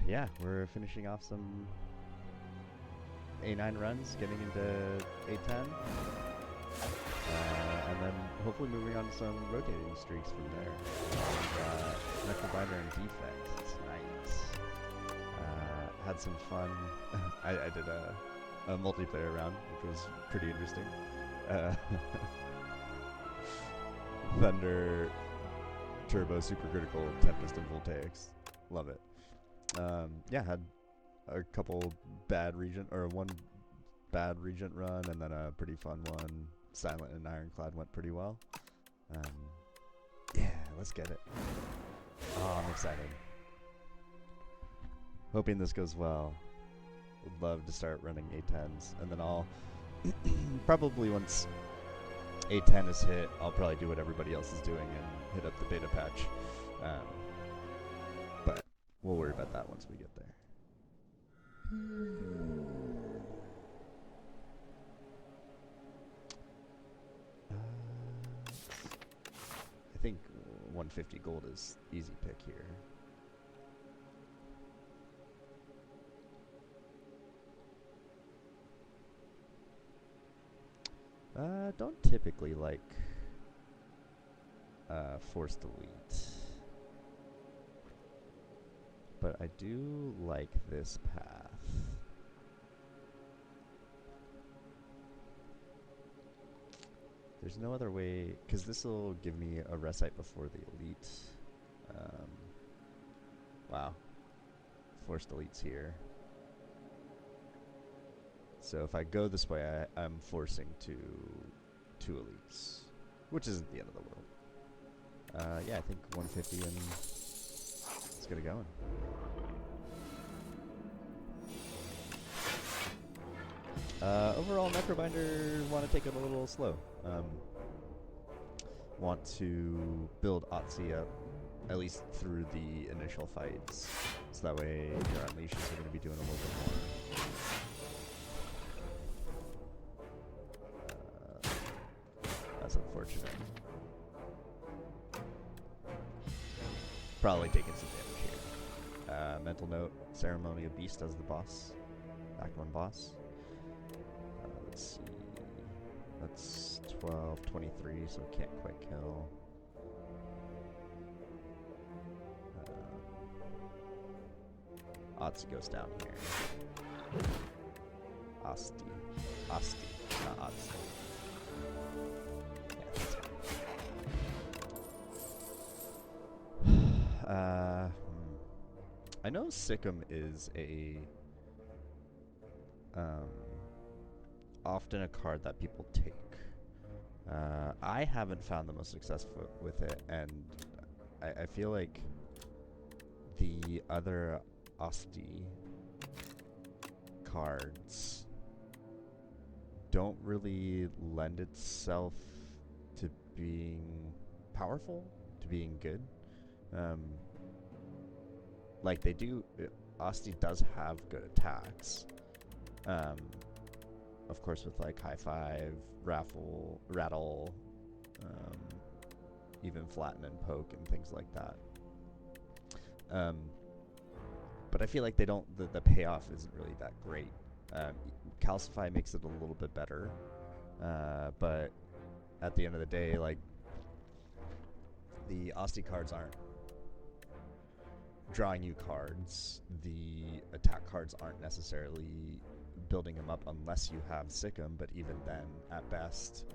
yeah, we're finishing off some A9 runs, getting into A10, and then hopefully moving on to some rotating streaks from there. Necrobinder and Defect tonight. Had some fun. I did a multiplayer round, which was pretty interesting. Thunder, Turbo, Supercritical, Tempest, and Voltaics. Love it. Yeah, had a couple bad Regent, or one bad Regent run, and then a pretty fun one. Silent and Ironclad went pretty well. Yeah, let's get it. Oh, I'm excited. Hoping this goes well. Would love to start running A10s, and then I'll probably once A10 is hit, I'll probably do what everybody else is doing and hit up the beta patch. But we'll worry about that once we get there. I think 150 gold is easy pick here. Don't typically like Forced Elite, but I do like this path. There's no other way, because this will give me a recite before the Elite. Wow. Forced Elite's here. So if I go this way, I'm forcing two Elites, which isn't the end of the world. Yeah, I think 150 and let's get it going. Overall, Necrobinder want to take it a little slow. Want to build Otzi up, at least through the initial fights, so that way your unleashes are going to be doing a little bit more. That's unfortunate. Probably taking some damage here. Mental note, Ceremonial Beast as the boss. Act 1 boss. Let's see. That's 12, 23, so can't quite kill. Otzi goes down here. Asti, not Otzi. I know Sikkim is often a card that people take. I haven't found the most success with it, and I feel like the other Asti cards don't really lend itself to being powerful, to being good. Like they do, Asti does have good attacks. Of course, with like High Five, Rattle, even Flatten and Poke and things like that. But I feel like they don't. The payoff isn't really that great. Calcify makes it a little bit better, but at the end of the day, like the Asti cards aren't drawing you cards. The attack cards aren't necessarily building them up unless you have Sikkim, but even then, at best,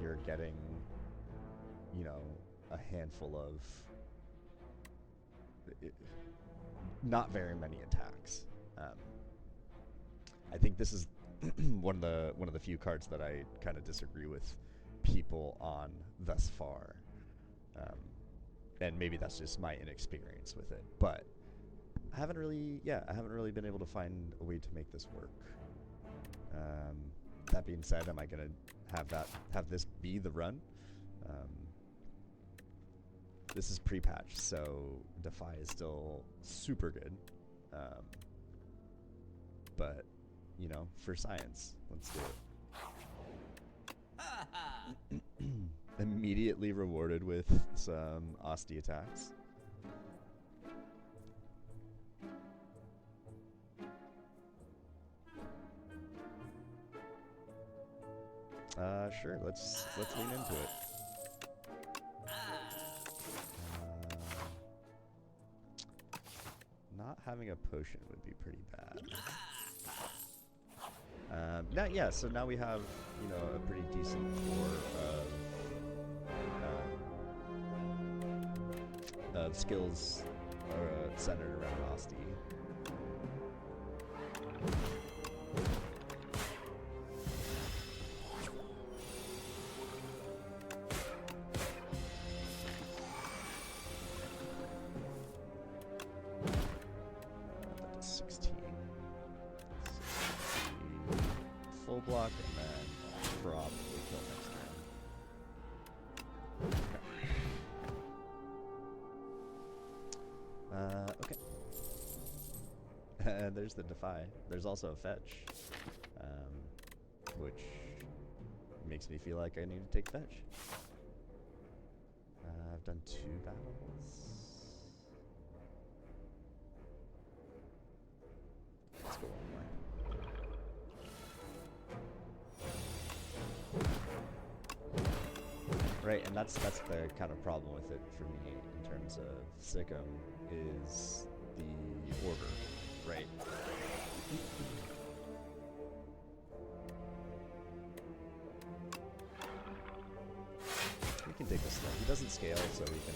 you're getting, you know, a handful of not very many attacks. I think this is one of the few cards that I kind of disagree with people on thus far. And maybe that's just my inexperience with it, but I haven't really been able to find a way to make this work. That being said, am I gonna have this be the run? This is pre-patch, so Defy is still super good. But you know, for science, let's do it. Immediately rewarded with some Asti attacks. Sure. Let's lean into it. Not having a potion would be pretty bad. Yeah. So now we have, you know, a pretty decent core of skills centered around Osti. That's 16. Full block and then probably kill next turn. Okay. There's the Defy. There's also a Fetch, which makes me feel like I need to take Fetch. I've done 2 battles. Let's go one more. Right, and that's the kind of problem with it for me in terms of Sikkim is the order, right? We can take this slow. He doesn't scale, so we can.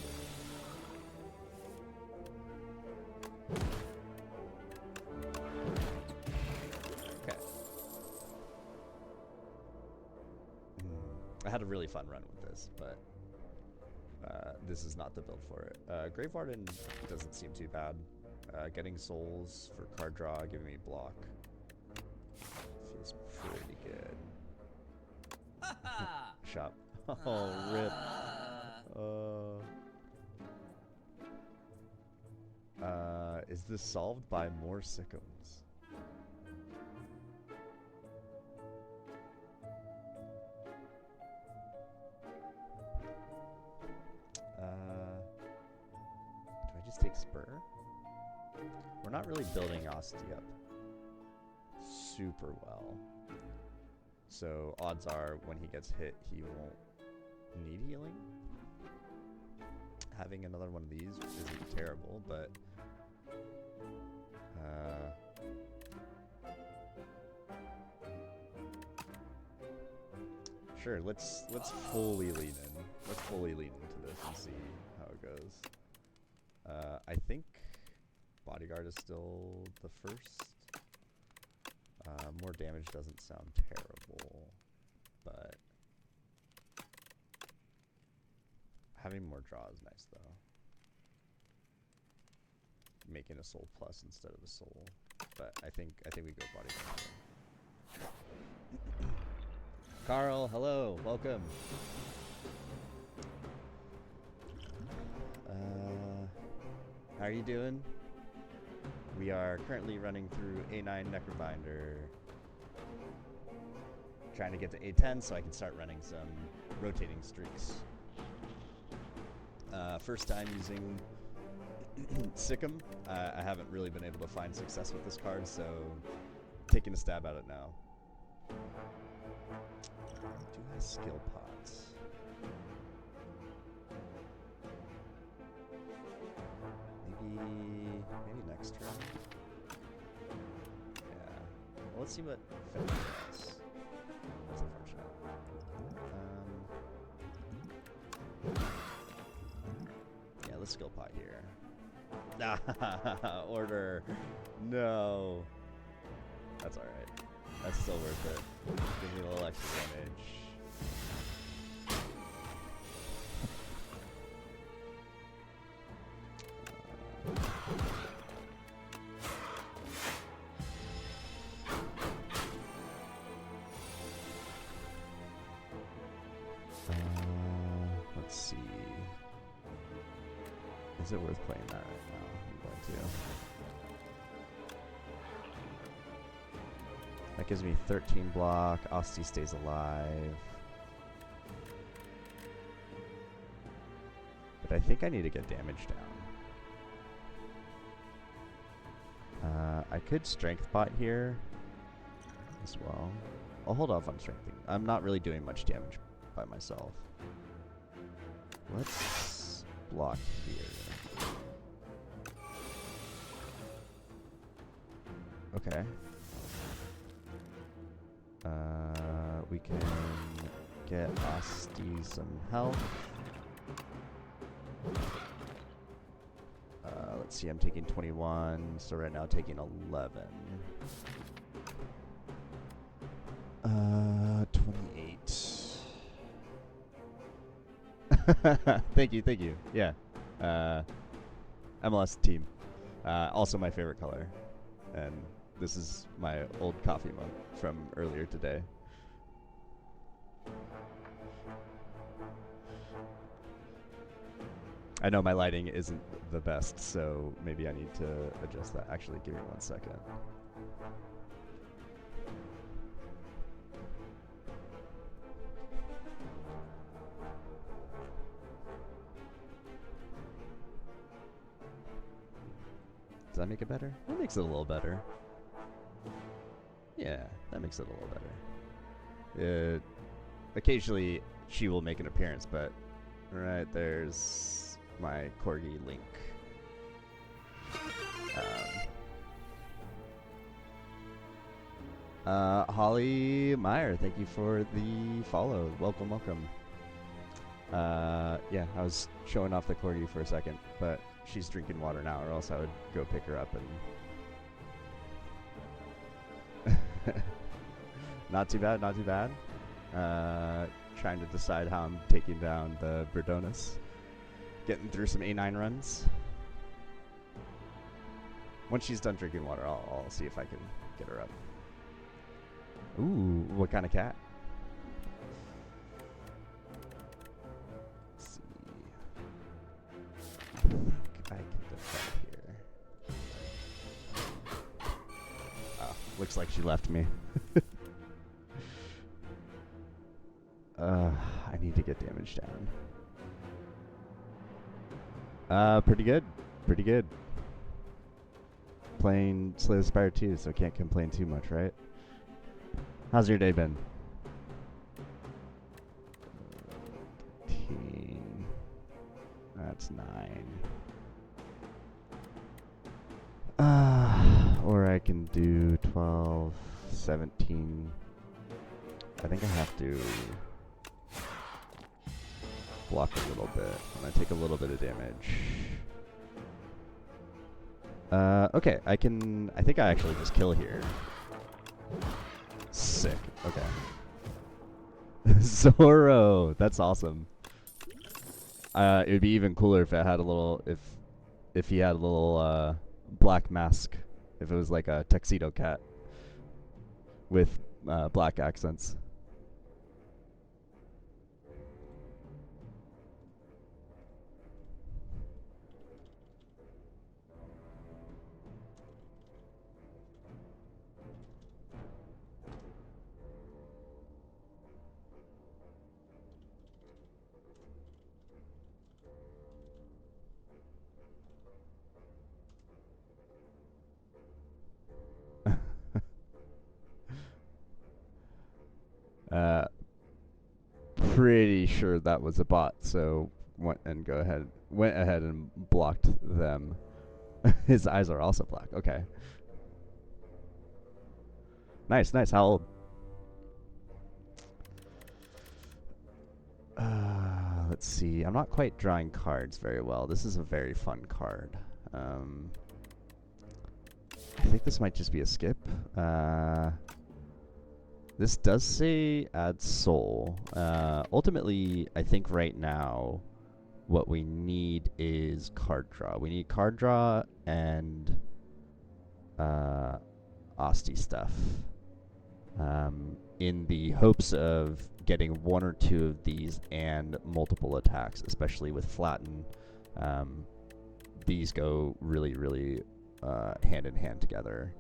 Okay. I had a really fun run with this, but this is not the build for it. Grave Warden doesn't seem too bad. Getting souls for card draw, giving me block feels pretty good. Shop. Oh, rip. Is this solved by more Sickums? Do I just take Spur? We're not really building Osti up super well. So odds are when he gets hit, he won't need healing. Having another one of these isn't terrible, but sure, let's fully lean in. Let's fully lean into this and see how it goes. I think Bodyguard is still the first. More damage doesn't sound terrible, but having more draw is nice though. Making a soul plus instead of a soul, but I think we go Bodyguard. Carl, hello, welcome. How are you doing? We are currently running through A9 Necrobinder, trying to get to A10 so I can start running some rotating streaks. First time using Sikkim. I haven't really been able to find success with this card, so taking a stab at it now. Do have skill pots. Maybe next turn. Yeah. Well, let's see what Fetch does. What's the Fetch at? Yeah, let's skill pot here. Order. No. That's alright. That's still worth it. Give me a little extra damage. Let's see. Is it worth playing that right now? I'm going to. That gives me 13 block. Osti stays alive. But I think I need to get damage down. I could strength bot here as well. I'll hold off on strengthening. I'm not really doing much damage by myself. Let's block here. Okay. We can get Asti some health. Let's see, I'm taking 21, so right now taking 11. 28. Thank you. Yeah. MLS team. Also my favorite color. And this is my old coffee mug from earlier today. I know my lighting isn't the best, so maybe I need to adjust that. Actually, give me 1 second. Does that make it better? That makes it a little better. Yeah, that makes it a little better. Occasionally, she will make an appearance, but right there's my corgi Link. Holly Meyer, thank you for the follow. Welcome. Yeah, I was showing off the corgi for a second, but she's drinking water now, or else I would go pick her up and... Not too bad. Trying to decide how I'm taking down the Berdonis. Getting through some A9 runs. Once she's done drinking water, I'll see if I can get her up. Ooh, what kind of cat? Let's see. I think I can defend here. Oh, looks like she left me. I need to get damage down. Pretty good. Playing Slay the Spire 2, so can't complain too much, right? How's your day been? 13. That's 9. Or I can do 12, 17. I think I have to block a little bit, and I take a little bit of damage. Okay, I think I actually just kill here. Sick. Okay. Zoro, that's awesome. It would be even cooler if it had a little, if he had a little black mask. If it was like a tuxedo cat with black accents. Pretty sure that was a bot, so went ahead and blocked them. His eyes are also black. Okay. Nice. How old? Let's see. I'm not quite drawing cards very well. This is a very fun card. I think this might just be a skip. This does say add soul. Ultimately, I think right now what we need is card draw. We need card draw and Asti stuff. In the hopes of getting 1 or 2 of these and multiple attacks, especially with Flatten. These go really hand in hand together.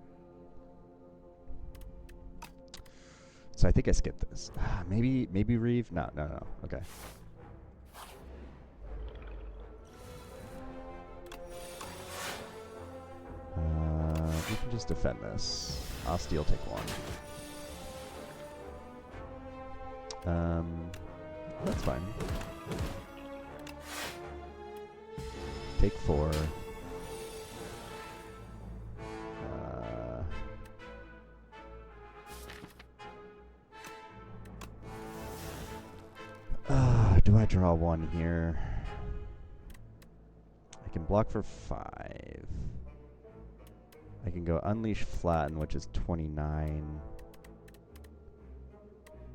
So I think I skipped this. Maybe Reeve? No. Okay. We can just defend this. Asti will take 1. That's fine. Take 4. Do I draw 1 here? I can block for 5. I can go Unleash Flatten, which is 29.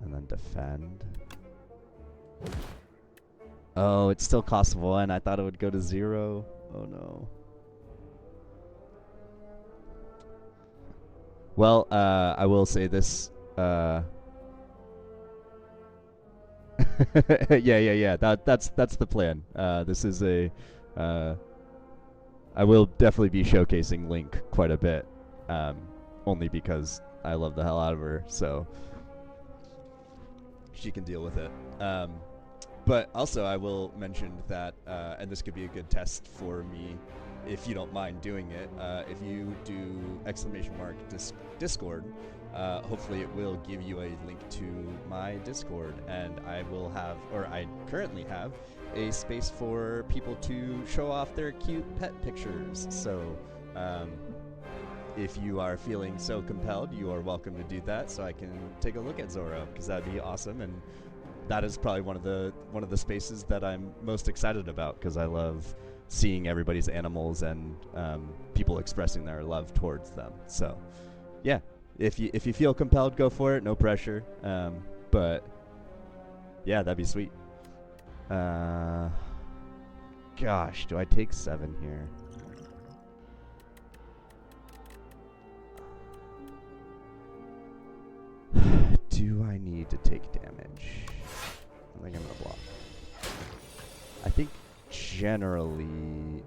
And then defend. Oh, it still costs 1. I thought it would go to 0. Oh no. Well, I will say this. Yeah. That's the plan. This is a. I will definitely be showcasing Link quite a bit, only because I love the hell out of her. So she can deal with it. But also, I will mention that, and this could be a good test for me, if you don't mind doing it. If you do !Discord, hopefully it will give you a link to my Discord, and I will have, or I currently have, a space for people to show off their cute pet pictures. So, if you are feeling so compelled, you are welcome to do that, so I can take a look at Zoro, because that'd be awesome. And that is probably one of the spaces that I'm most excited about, because I love seeing everybody's animals and people expressing their love towards them. So, yeah, if you feel compelled, go for it. No pressure. But yeah, that'd be sweet. Gosh, do I take 7 here? Do I need to take damage? I think I'm gonna block. I think generally,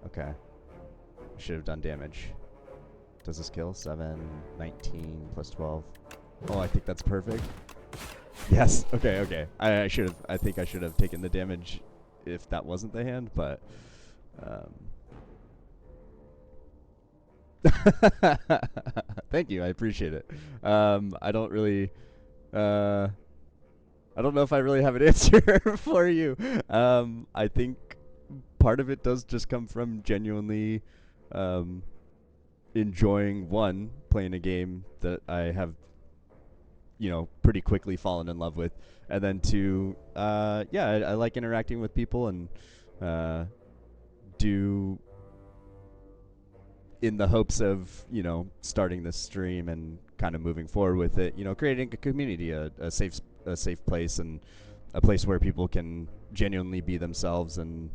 okay. I should have done damage. Does this kill? 7, 19, plus 12. Oh, I think that's perfect. Yes. Okay. I think I should have taken the damage if that wasn't the hand, but thank you. I appreciate it. I don't really I don't know if I really have an answer for you. I think part of it does just come from genuinely enjoying, one, playing a game that I have, pretty quickly fallen in love with, and then two, I like interacting with people, and do in the hopes of starting this stream and kind of moving forward with it, creating a community, a safe place, and a place where people can genuinely be themselves, and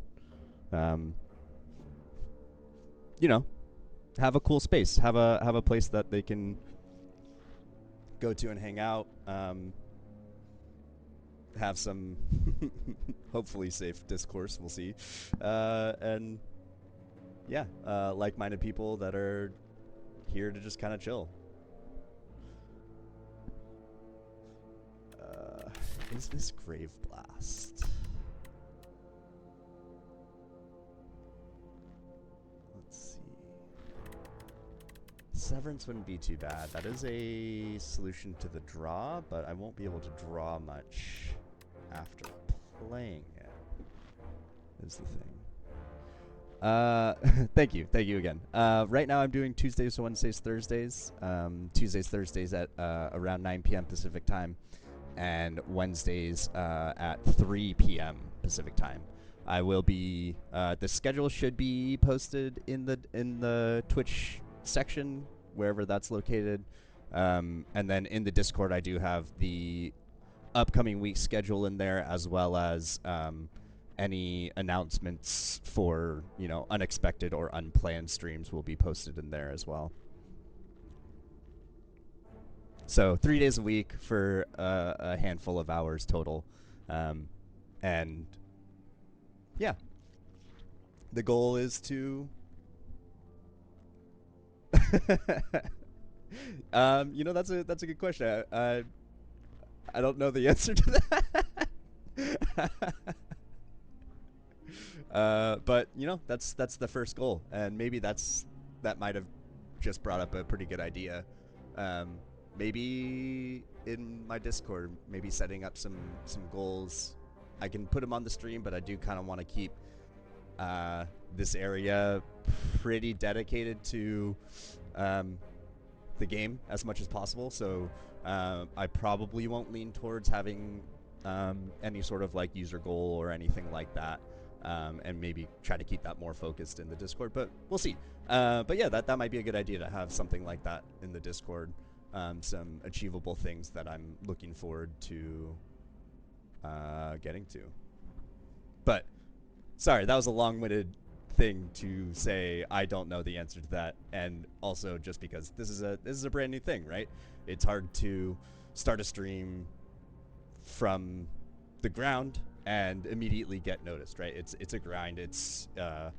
have a cool space, have a place that they can go to and hang out, have some hopefully safe discourse, we'll see, and yeah, like-minded people that are here to just kind of chill. Is this Grave Blast? Let's see. Severance wouldn't be too bad. That is a solution to the draw, but I won't be able to draw much after playing it, is the thing. Thank you again. Right now I'm doing Tuesdays, Wednesdays, Thursdays. Tuesdays, Thursdays at around 9 p.m. Pacific time, and Wednesdays at 3 p.m. Pacific time. I will be the schedule should be posted in the Twitch section, wherever that's located, and then in the Discord I do have the upcoming week schedule in there, as well as any announcements for unexpected or unplanned streams will be posted in there as well. So 3 days a week for a handful of hours total, and yeah, the goal is to that's a good question. I don't know the answer to that. But that's the first goal, and maybe that might have just brought up a pretty good idea. maybe in my Discord, maybe setting up some goals. I can put them on the stream, but I do kind of want to keep this area pretty dedicated to the game as much as possible. So I probably won't lean towards having any sort of like user goal or anything like that, and maybe try to keep that more focused in the Discord. But we'll see. But yeah, that might be a good idea to have something like that in the Discord. Some achievable things that I'm looking forward to getting to. But sorry, that was a long-winded thing to say. I don't know the answer to that, and also just because this is a brand new thing, right? It's hard to start a stream from the ground and immediately get noticed, right? It's a grind. It's a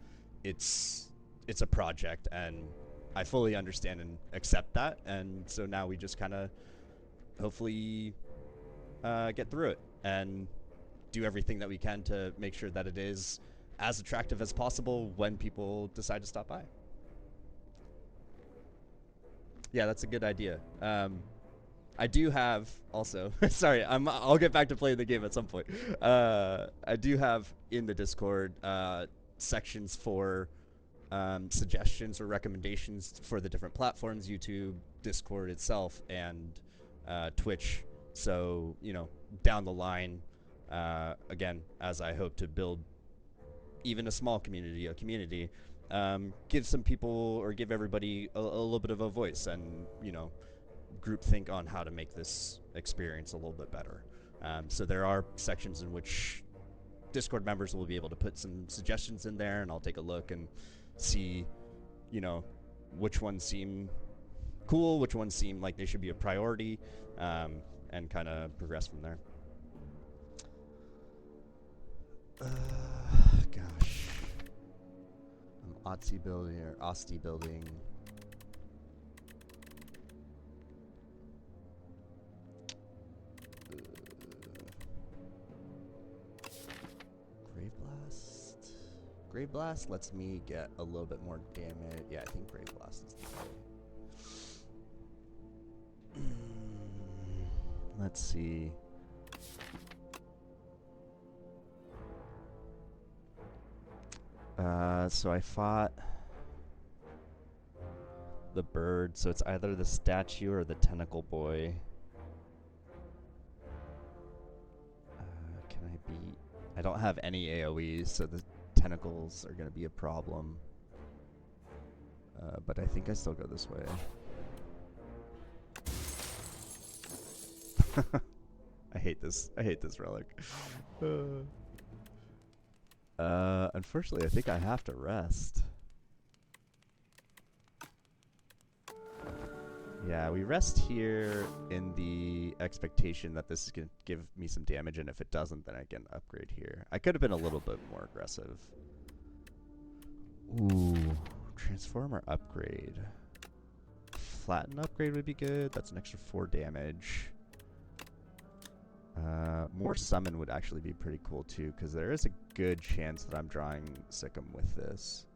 project, and I fully understand and accept that. And so now we just kind of hopefully get through it and do everything that we can to make sure that it is as attractive as possible when people decide to stop by. Yeah, that's a good idea. I do have also sorry, I'll get back to playing the game at some point. I do have in the Discord sections for suggestions or recommendations for the different platforms, YouTube, Discord itself, and Twitch. So, you know, down the line, again, as I hope to build even a small community, give some people or give everybody a little bit of a voice, and, you know, group think on how to make this experience a little bit better. So there are sections in which Discord members will be able to put some suggestions in there, and I'll take a look and see, you know, which ones seem cool, which ones seem like they should be a priority, and kind of progress from there. Gosh. I'm Otzi building or Osti building. Grave Blast. Grave Blast lets me get a little bit more damage. Yeah, I think Grave Blast is the play. Let's see. So I fought the bird, so it's either the statue or the tentacle boy. Can I beat? I don't have any AoEs, so the tentacles are going to be a problem. But I think I still go this way. I hate this. I hate this relic. Unfortunately, I think I have to rest. Yeah, we rest here in the expectation that this is going to give me some damage, and if it doesn't, then I can upgrade here. I could have been a little bit more aggressive. Ooh, Transformer upgrade. Flatten upgrade would be good. That's an extra 4 damage. More summon would actually be pretty cool too, because there is a good chance that I'm drawing Sikkim with this.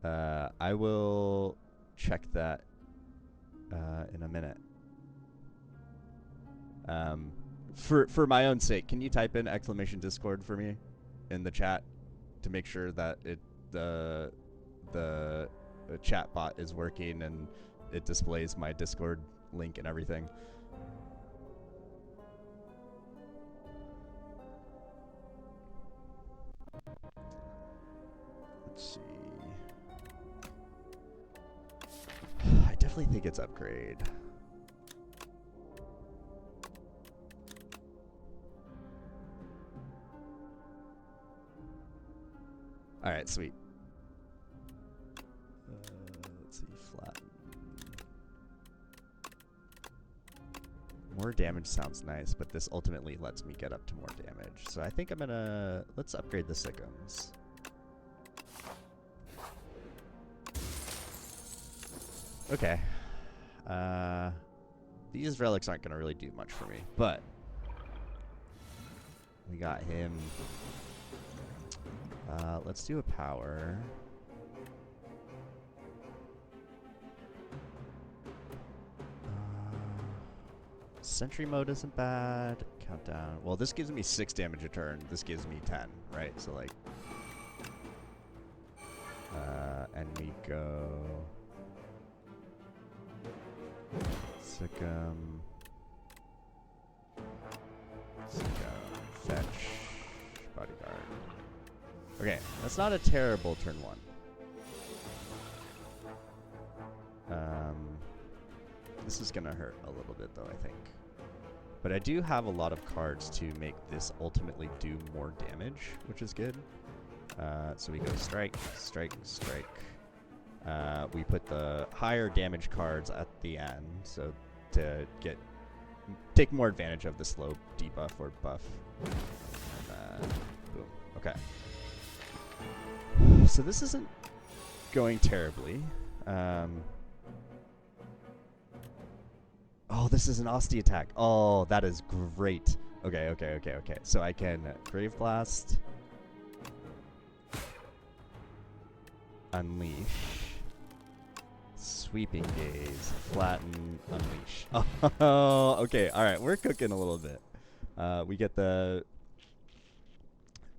I will check that in a minute. For my own sake, can you type in !Discord for me in the chat to make sure that the chat bot is working and it displays my Discord link and everything. Let's see. I definitely think it's upgrade. All right, sweet. Let's see, flatten. More damage sounds nice, but this ultimately lets me get up to more damage. So I think I'm gonna, let's upgrade the Sickums. Okay. These relics aren't gonna really do much for me, but we got him. Let's do a power. Sentry mode isn't bad. Countdown. Well, this gives me 6 damage a turn. This gives me 10, right? So like, and we go Sikkim, fetch, bodyguard. Okay, that's not a terrible turn 1. This is gonna hurt a little bit though, I think. But I do have a lot of cards to make this ultimately do more damage, which is good. So we go strike, strike, strike. We put the higher damage cards at the end, so to take more advantage of the slow debuff or buff. And boom. Okay. So this isn't going terribly. Oh, this is an Osti attack. Oh, that is great. Okay. So I can Grave Blast, Unleash, Sweeping Gaze, Flatten, Unleash. Oh, okay. All right, we're cooking a little bit. We get the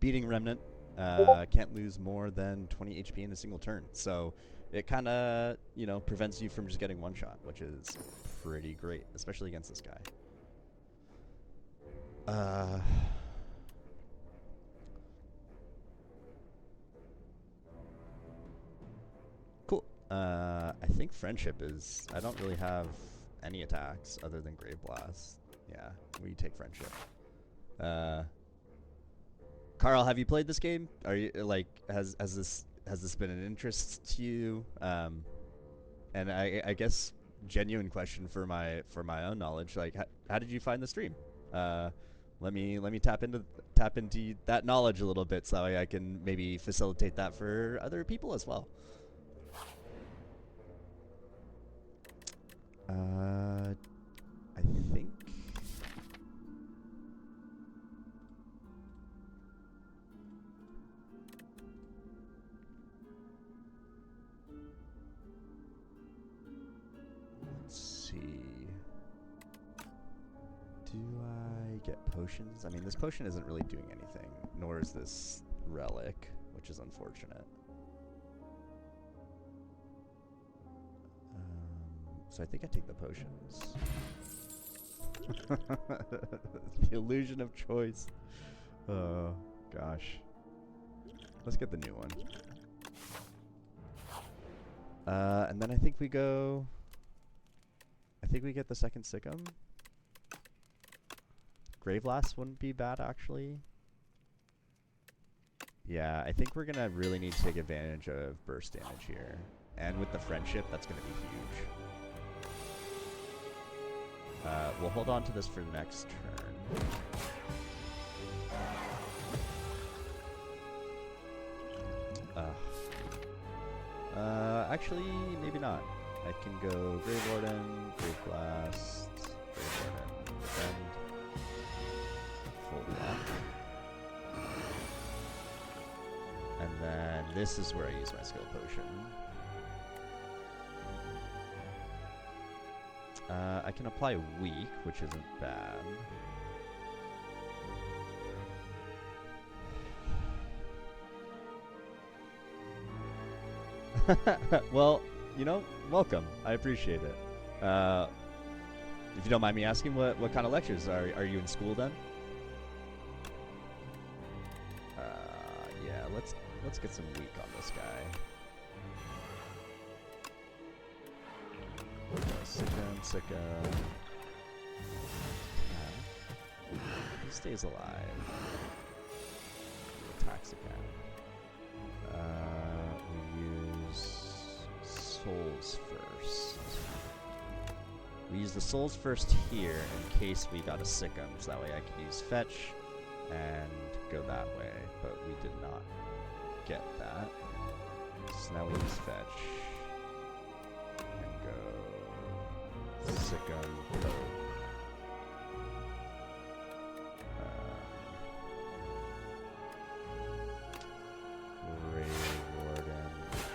Beating Remnant. Can't lose more than 20 HP in a single turn. So it kind of, prevents you from just getting one shot, which is pretty great, especially against this guy. Cool. I think Friendship is... I don't really have any attacks other than Grave Blast. Yeah, we take Friendship. Carl, have you played this game? Are you has this been an interest to you? And I guess genuine question for my own knowledge, like how did you find the stream? Let me tap into that knowledge a little bit so I can maybe facilitate that for other people as well. I think do I get potions? I mean, this potion isn't really doing anything, nor is this relic, which is unfortunate. So I think I take the potions. The illusion of choice. Oh, gosh. Let's get the new one. And then I think we go... I think we get the second Sikkim. Grave Blast wouldn't be bad, actually. Yeah, I think we're going to really need to take advantage of burst damage here. And with the Friendship, that's going to be huge. We'll hold on to this for next turn. Actually, maybe not. I can go Grave Warden, Grave Blast, Grave Warden, defend. Full block. And then this is where I use my skill potion. I can apply weak, which isn't bad. Well, welcome. I appreciate it. If you don't mind me asking, what kind of lectures are you in school then? Yeah, let's get some weak on this guy. Sikkim. He stays alive. He attacks again. We use souls first. We use the souls first here in case we got a Sikkim, so that way I can use fetch and go that way, but we did not get that. So now we use fetch and go Sikkim, Poke. Grave Warden,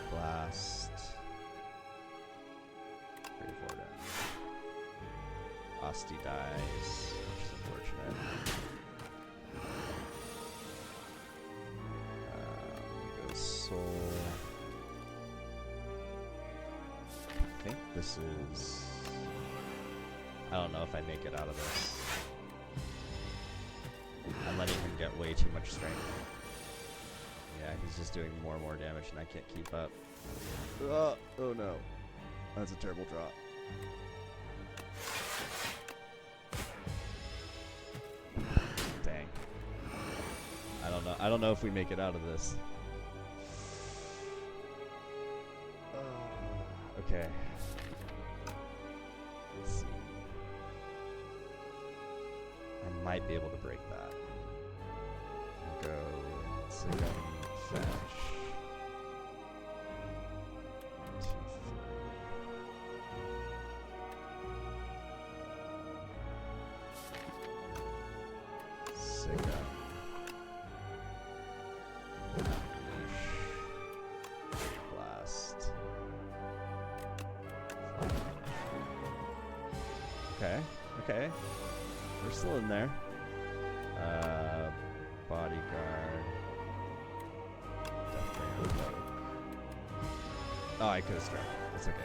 Blast. Grave Warden. Asti dies, which is unfortunate. We go Soul. I think this is... I don't know if I make it out of this. I'm letting him get way too much strength. Yeah, he's just doing more and more damage and I can't keep up. Oh no. That's a terrible draw. Dang. I don't know if we make it out of this. Okay. Let's see. I might be able to break that. Go second fetch. 2, 3. Second. Blast. Okay. We're still in there. Bodyguard. Deathbringer. Oh, I could have struck. It's okay.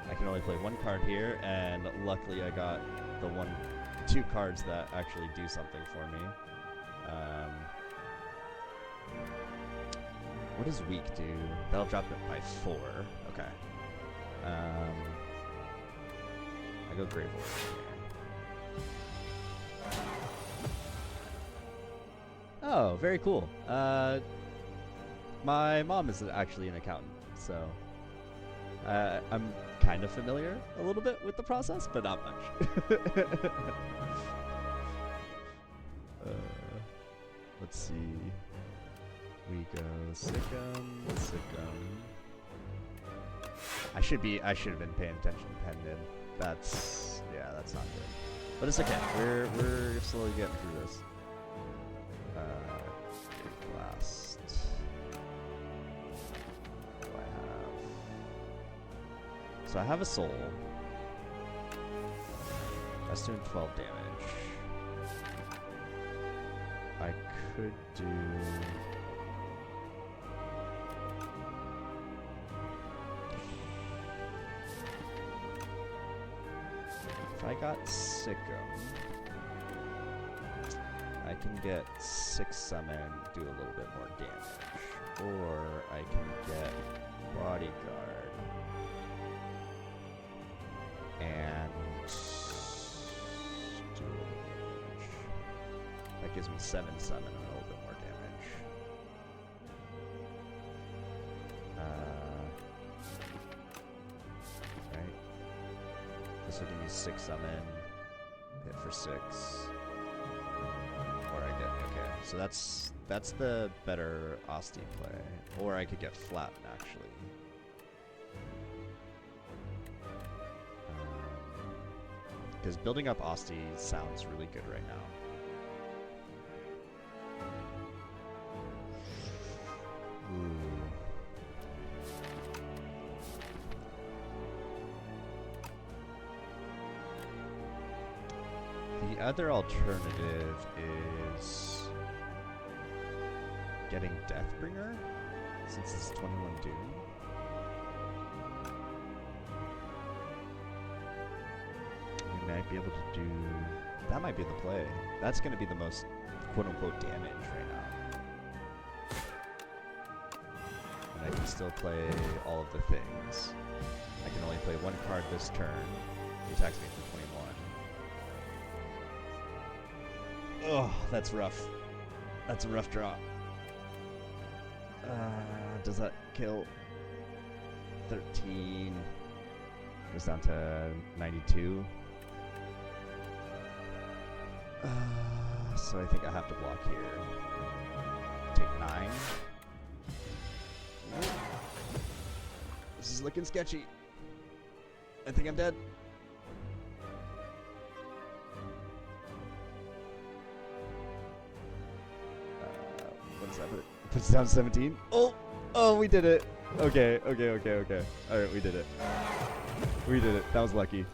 I can only play one card here, and luckily I got the 2 cards that actually do something for me. What does weak do? That'll drop it by 4. Okay. I go Grave Warden here. Oh, very cool. My mom is actually an accountant, so I'm kind of familiar a little bit with the process, but not much. Let's see. We go Sikkim. I should have been paying attention to Pendant. That's not good. But it's okay. We're slowly getting through this. Blast. What do I have? So I have a soul. That's doing 12 damage. I could do... If I got Sikkim, I can get 6 summon, do a little bit more damage. Or I can get Bodyguard and do a little damage. That gives me 7 summon and a little bit more damage. Right. This will give me 6 summon, hit for 6. Or I get, okay, so that's the better Asti play. Or I could get Flatten, actually. Because building up Asti sounds really good right now. Ooh. The other alternative is getting Deathbringer, since it's 21 Doom. We might be able to do... That might be the play. That's going to be the most quote-unquote damage right now. And I can still play all of the things. I can only play 1 card this turn. He attacks me for 21. Oh, that's rough. That's a rough draw. Does that kill? 13. Goes down to 92. So I think I have to block here. Take 9. This is looking sketchy. I think I'm dead. What does that put it? Puts it down to 17. Oh, we did it. Okay. All right, we did it. That was lucky.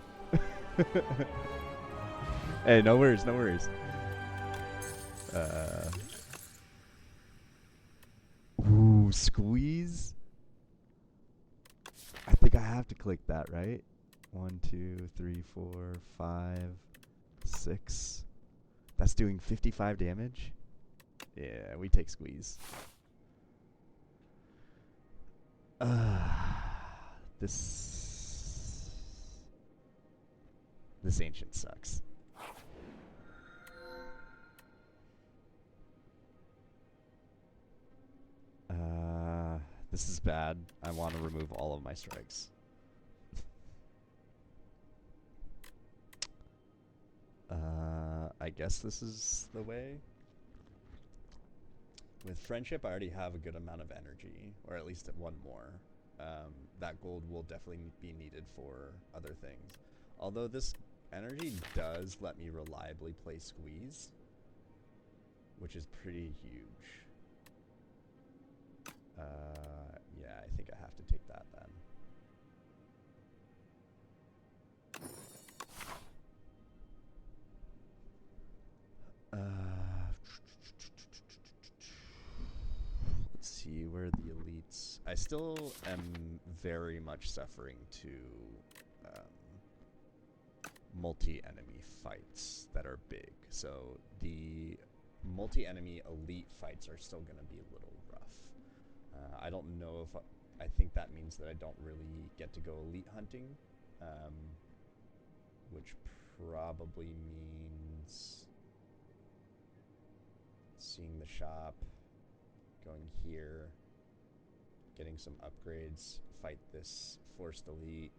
Hey, no worries, no worries. Ooh, squeeze. I think I have to click that, right? 1, 2, 3, 4, 5, 6. That's doing 55 damage. Yeah, we take squeeze. This ancient sucks. This is bad. I want to remove all of my strikes. I guess this is the way. With friendship, I already have a good amount of energy, or at least one more. That gold will definitely be needed for other things. Although this energy does let me reliably play squeeze, which is pretty huge. Yeah, I think I have to take that then. Let's see, where are the elites? I still am very much suffering to multi-enemy fights that are big. So the multi-enemy elite fights are still going to be a little rough. I don't know if I think that means that I don't really get to go elite hunting, which probably means seeing the shop, going here, getting some upgrades, fight this forced elite,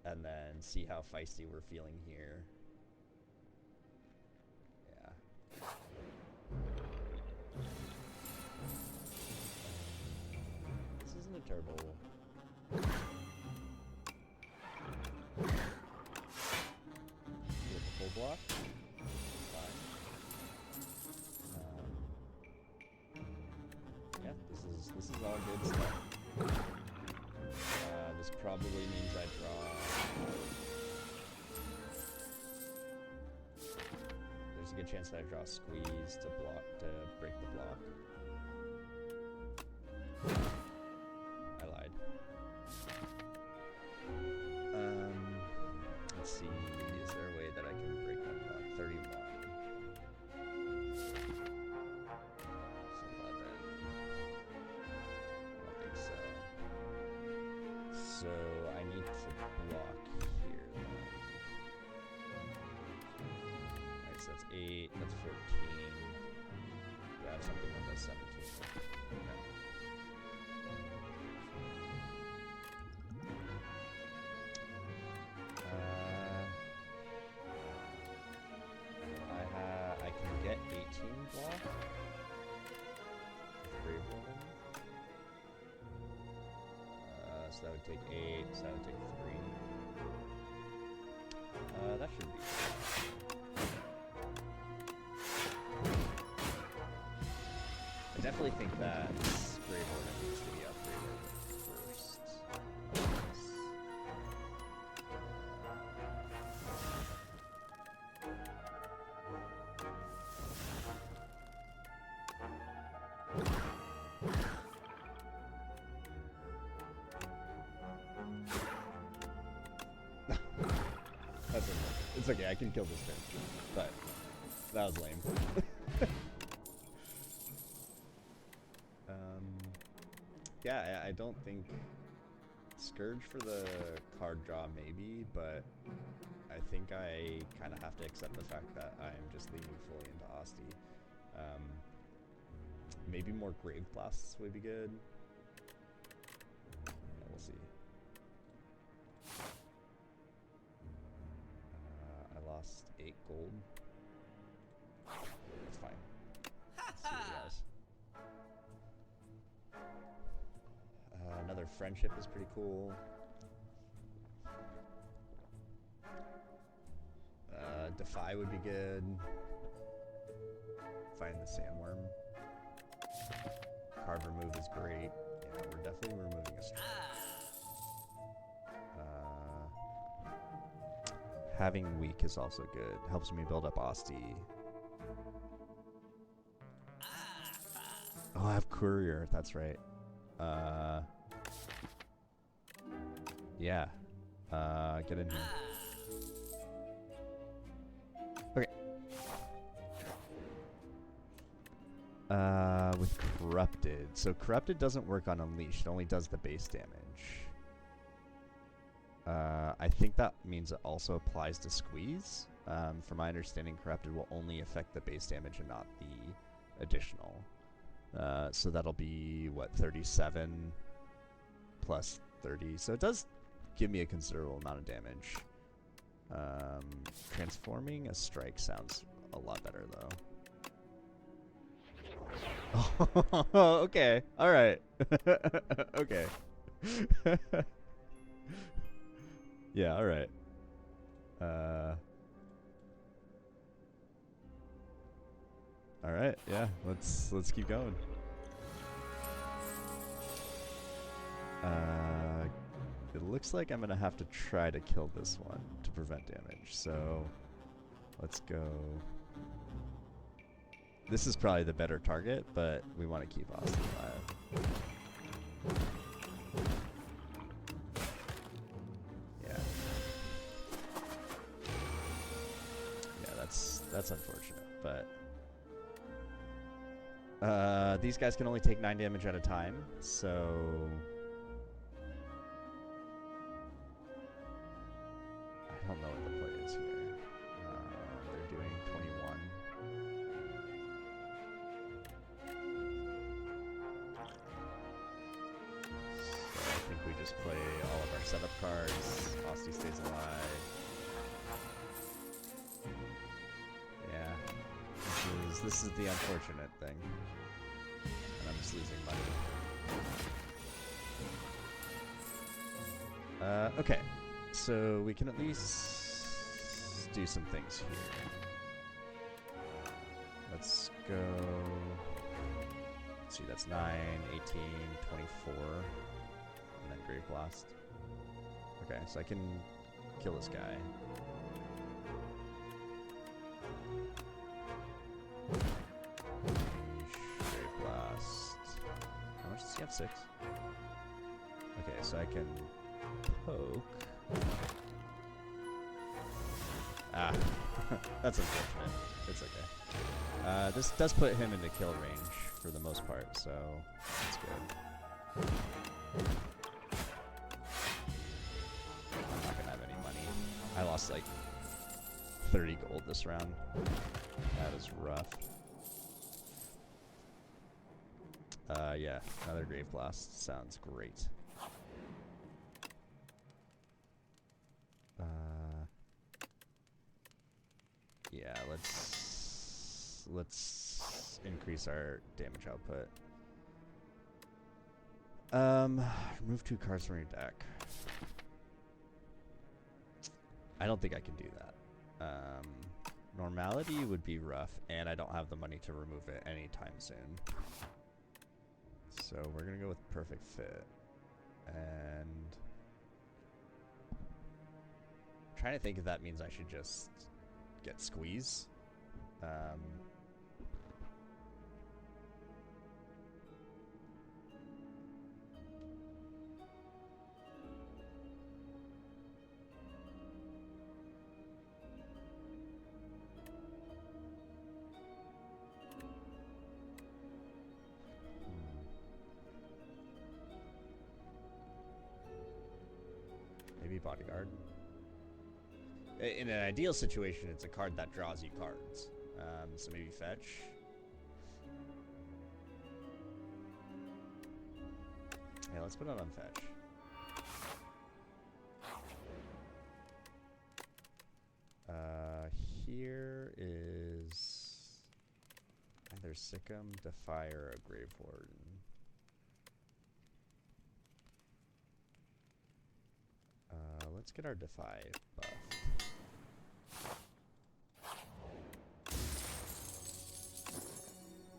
and then see how feisty we're feeling here. Yeah. This isn't a terrible... With the full block. Fine. Yeah, this is all good stuff. This probably means I draw... There's a good chance that I draw squeeze to break the block. I lied. Let's see, is there a way that I can break that block? 31. It's 11. I don't think so. So I need to block here then. Alright, so that's 8, that's 14. Do I have something that does 17? No. I can get 18 block with Grave Warden. So that would take 8, so that would take 3. That should be I definitely think that Grave Warden needs to be upgraded first. That's okay. It's okay, I can kill this turn. But that was lame. Yeah, I don't think Scourge for the card draw maybe, but I think I kind of have to accept the fact that I'm just leaning fully into Asti. Maybe more Grave Blasts would be good. Yeah, we'll see. I lost 8 gold. That's fine. Let's see what he has. Another friendship is pretty cool. Defy would be good. Find the sandworm. Card remove is great. Yeah, we're definitely removing a strike. Having weak is also good. Helps me build up Asti. Oh, I have Courier. That's right. Yeah. Get in here. Okay. With Corrupted. So Corrupted doesn't work on Unleashed. It only does the base damage. I think that means it also applies to Squeeze. From my understanding, Corrupted will only affect the base damage and not the additional. So that'll be, what, 37 plus 30. So it does give me a considerable amount of damage. Transforming a strike sounds a lot better, though. Oh, okay. All right. Okay. Yeah, all right. All right. Yeah, let's keep going. It looks like I'm gonna have to try to kill this one to prevent damage. So let's go. This is probably the better target, but we want to keep Austin alive. Yeah. Yeah, that's unfortunate, but these guys can only take 9 damage at a time, so I don't know what the play is here. They're doing 21. So I think we just play all of our setup cards. Asti stays alive. Yeah. This is the unfortunate thing. And I'm just losing money. Okay. So we can at least do some things here. Let's go. Let's see, that's 9, 18, 24. And then Grave Blast. Okay, so I can kill this guy. Grave Blast. How much does he have? 6? Okay, so I can poke. Ah, that's unfortunate. It's okay. This does put him into kill range for the most part, so that's good. I'm not gonna have any money. I lost like 30 gold this round. That is rough. Yeah, another Grave Blast sounds great. Yeah, let's increase our damage output. Remove 2 cards from your deck. I don't think I can do that. Normality would be rough, and I don't have the money to remove it anytime soon. So we're gonna go with Perfect Fit. And I'm trying to think if that means I should just get Squeeze. Maybe Bodyguard. In an ideal situation, it's a card that draws you cards. So maybe Fetch. Yeah, let's put it on Fetch. Here is either Sikkim, Defier, or Grave Warden. Let's get our Defy buff.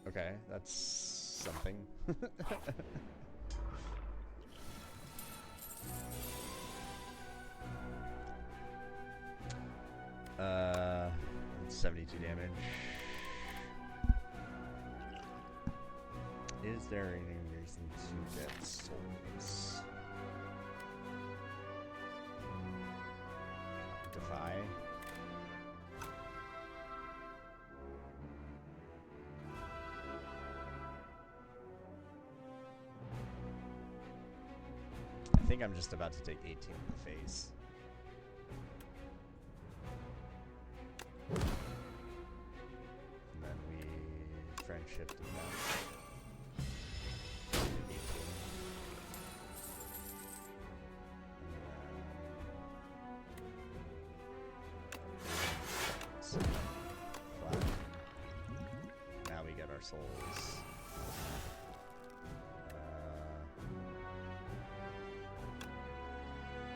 Okay, that's something. 72 damage. Is there any reason to get souls? Defy. I think I'm just about to take 18 in the face. And then we friendship to that. Now we get our souls.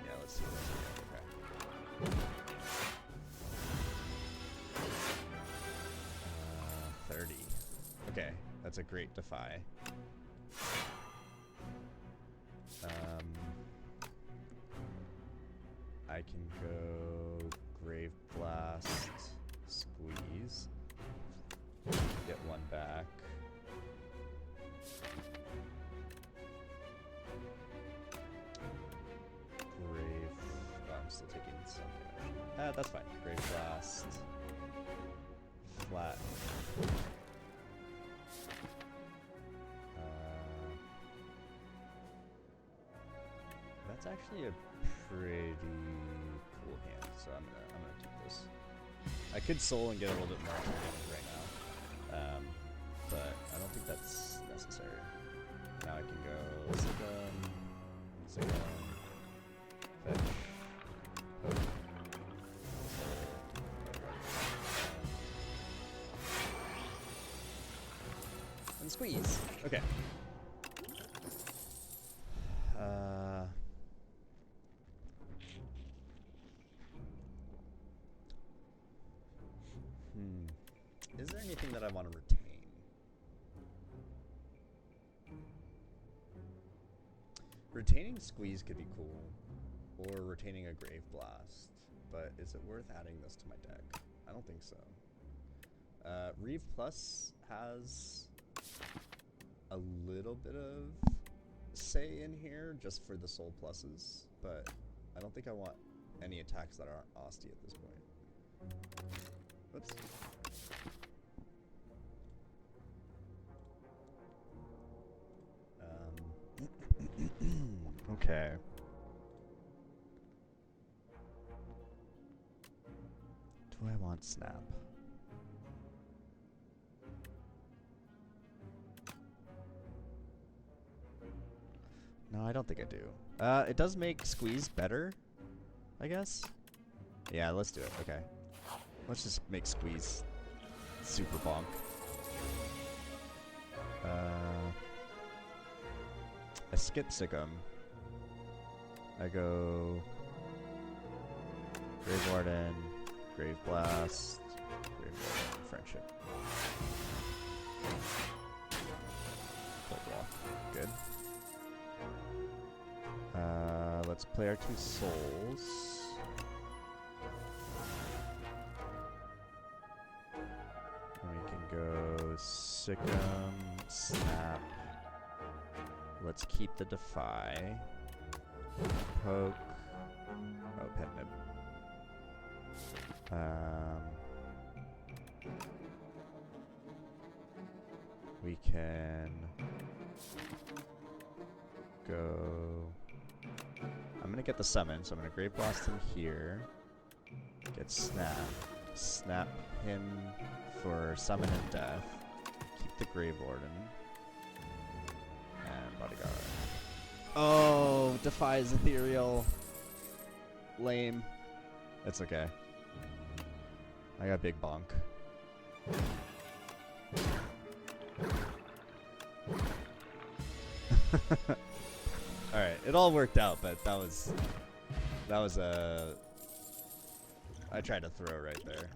Yeah, let's see what we get. Okay. 30. Okay, that's a great defy. I can go Grave Blast, Squeeze, get one back. Grave, oh, I'm still taking some damage. That's fine. Grave Blast, flat. That's actually a pretty cool hand, so I'm gonna keep this. I could soul and get a little bit more damage right now, but I don't think that's necessary. Now I can go Sigum, fetch, poke, and squeeze. Okay. Is there anything that I want to retain? Retaining Squeeze could be cool, or retaining a Grave Blast, but is it worth adding this to my deck? I don't think so. Reeve Plus has a little bit of say in here just for the Soul Pluses, but I don't think I want any attacks that aren't Asti at this point. Whoops. Okay. Do I want Snap? No, I don't think I do. It does make Squeeze better, I guess. Yeah, let's do it. Okay. Let's just make Squeeze super bonk. I skip Sigum. I go Grave Warden, Grave Blast, Grave Warden, Friendship. Cold Wall. Good. Let's play our 2 souls. And we can go Sigum, Snap. Let's keep the Defy. Poke. Oh, Pet Nib. We can go. I'm gonna get the summon, so I'm gonna Grave Blast him here. Get Snap. Snap him for summon and death. Keep the Grave Warden. And Bodyguard. Oh, defies Ethereal. Lame. It's okay. I got big bonk. Alright, it all worked out, but that was a... I tried to throw right there.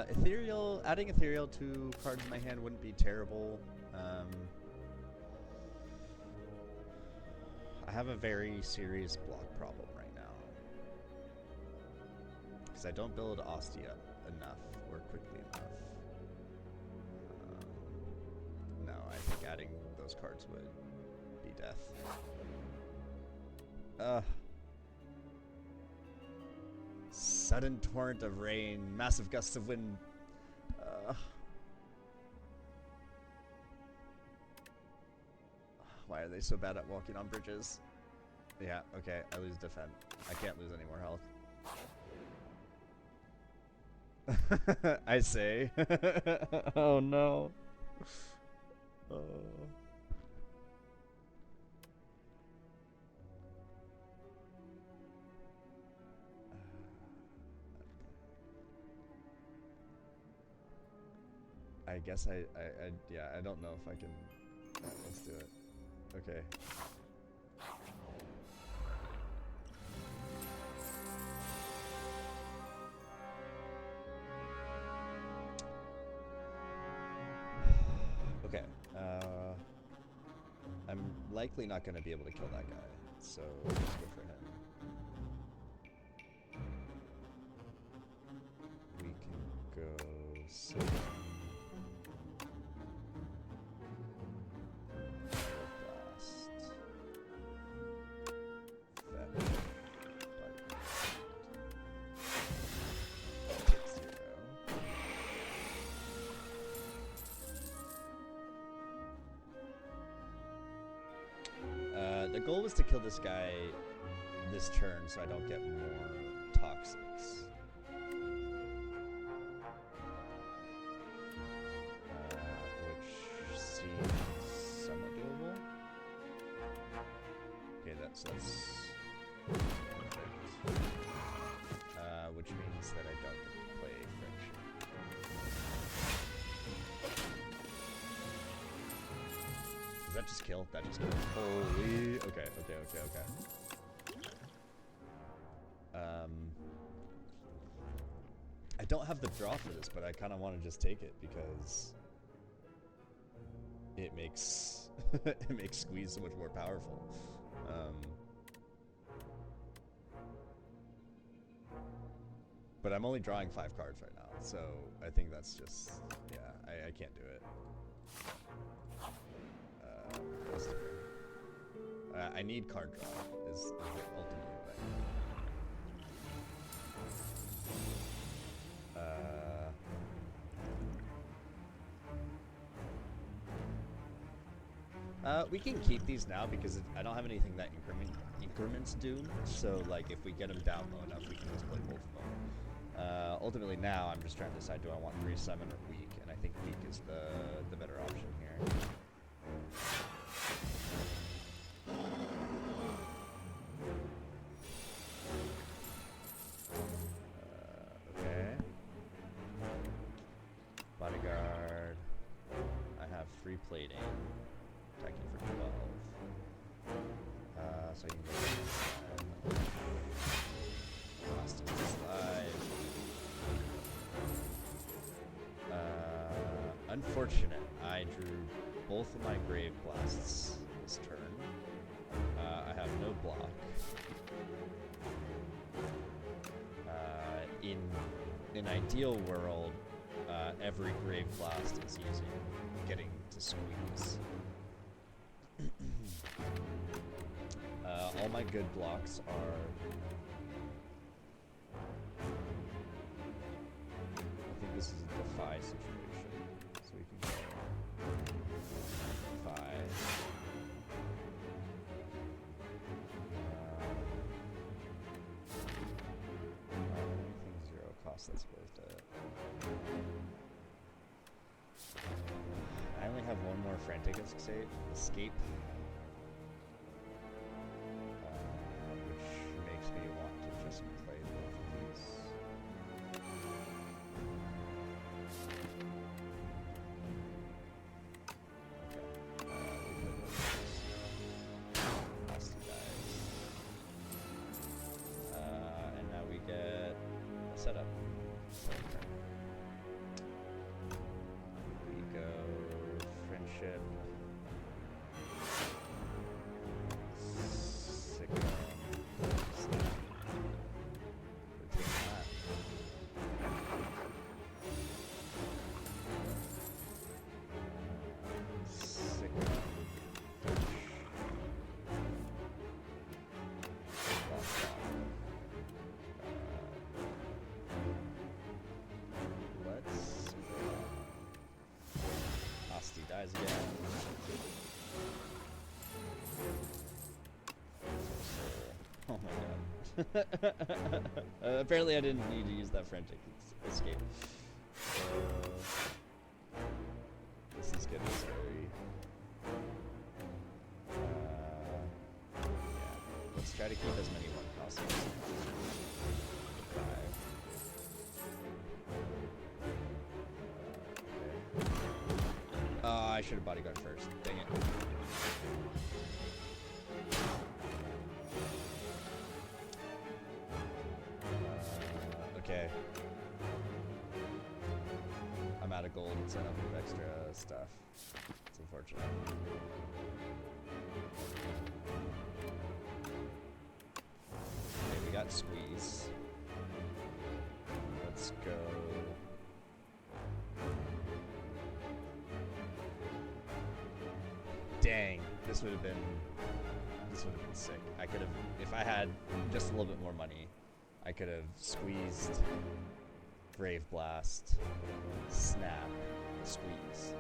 Ethereal, adding Ethereal to cards in my hand wouldn't be terrible. have a very serious block problem right now. Because I don't build Ostia enough or quickly enough. No, I think adding those cards would be death. Sudden torrent of rain, massive gusts of wind. Why are they so bad at walking on bridges? Yeah, okay, I lose defend. I can't lose any more health. I say. Oh no. Oh. I guess yeah, I don't know if I can. Let's do it. Okay. Okay. I'm likely not going to be able to kill that guy, so let's go for him. We can go Blast. The goal was to kill this guy this turn so I don't get more toxics. Which seems somewhat doable. Okay, that's perfect. Which means that I don't get to play friendship. Does that just kill? That just killed. Holy. Okay. I don't have the draw for this, but I kind of want to just take it because it makes it makes Squeeze so much more powerful. But I'm only drawing 5 cards right now, so I think that's just, yeah, I can't do it. Let's do it. I need card draw, is the ultimate thing. We can keep these now because I don't have anything that increments Doom, so like if we get them down low enough, we can just play both of them. Ultimately now, I'm just trying to decide, do I want Resummon or Weak, and I think Weak is the better option here. Okay. Bodyguard. I have free plating. Attacking for 12. So you can go Austin is alive. Unfortunate. I drew both of my Grave Blasts this turn. I have no block. In an ideal world, every Grave Blast is getting to Squeeze. All my good blocks are... I think this is a Defy situation. So we can go Defy. Anything 0 cost that's worth it. I only have one more Frantic Escape. Which makes me want to just play both of these. And now we get a setup. We go Friendship. Tries again. Oh my god. Apparently I didn't need to use that frantic escape. This is getting scary. Yeah. Let's try to keep as many one costumes. 5. Okay. I should have bodyguard first. Dang it. Okay. I'm out of gold and set up with extra stuff. It's unfortunate. Okay, we got squeeze. Let's go. Dang, this would have been sick. I could have, if I had just a little bit more money, I could have squeezed Brave Blast, Snap, Squeeze.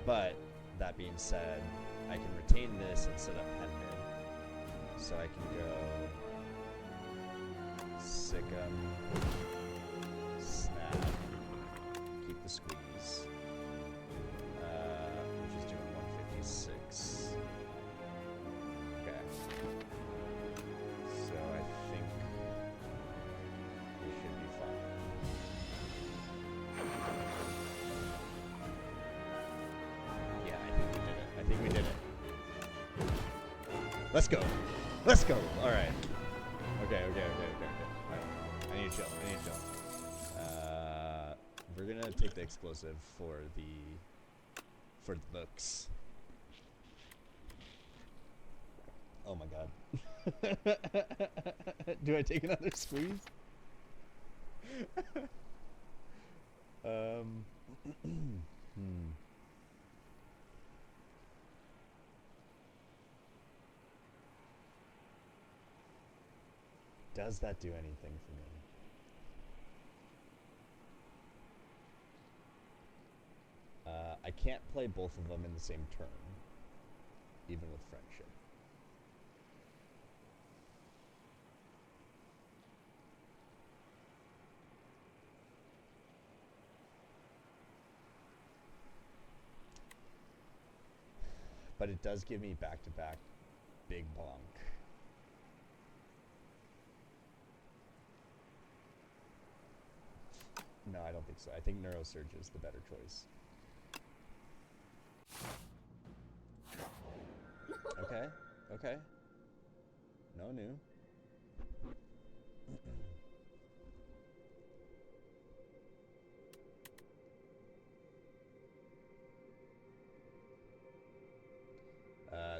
But that being said, I can retain this and set up Pendant. So I can go Sick'em, Snap, keep the Squeeze, which is doing 156. Okay. So I think we should be fine. Yeah, I think we did it. I think we did it. Let's go. Let's go. All right. Okay. All right. I need to chill. We're gonna take the explosive for the books. Oh my god. Do I take another squeeze? Does that do anything for me? I can't play both of them in the same turn, even with friendship. But it does give me back-to-back big bonk. No, I don't think so. I think Neurosurge is the better choice. Okay. No new.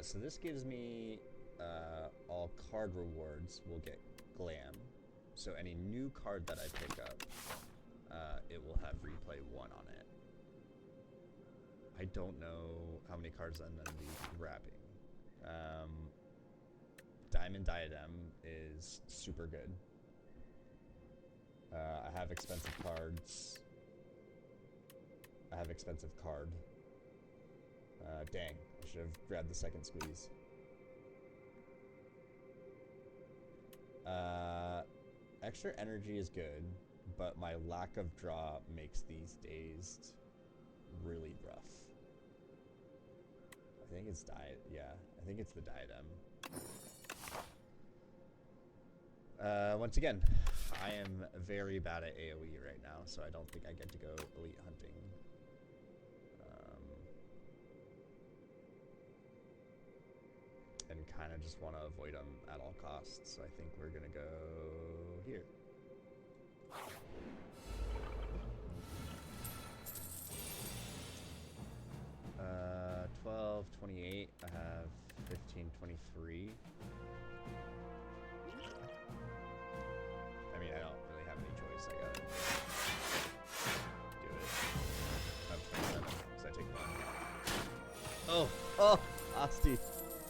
So this gives me all card rewards will get glam. So any new card that I pick up, it will have replay 1 on it. I don't know how many cards I'm going to be grabbing. Diamond Diadem is super good. I have expensive cards. I have expensive card. Dang, I should have grabbed the second squeeze. Extra energy is good, but my lack of draw makes these days really rough. I think it's yeah, I think it's the diadem. Once again, I am very bad at AoE right now, so I don't think I get to go elite hunting. And kind of just want to avoid them at all costs, so I think we're gonna go here. 12, 28, I have 15, 23. I mean, I don't really have any choice, I gotta do it. I have 27, so I take 1. Oh, Asti,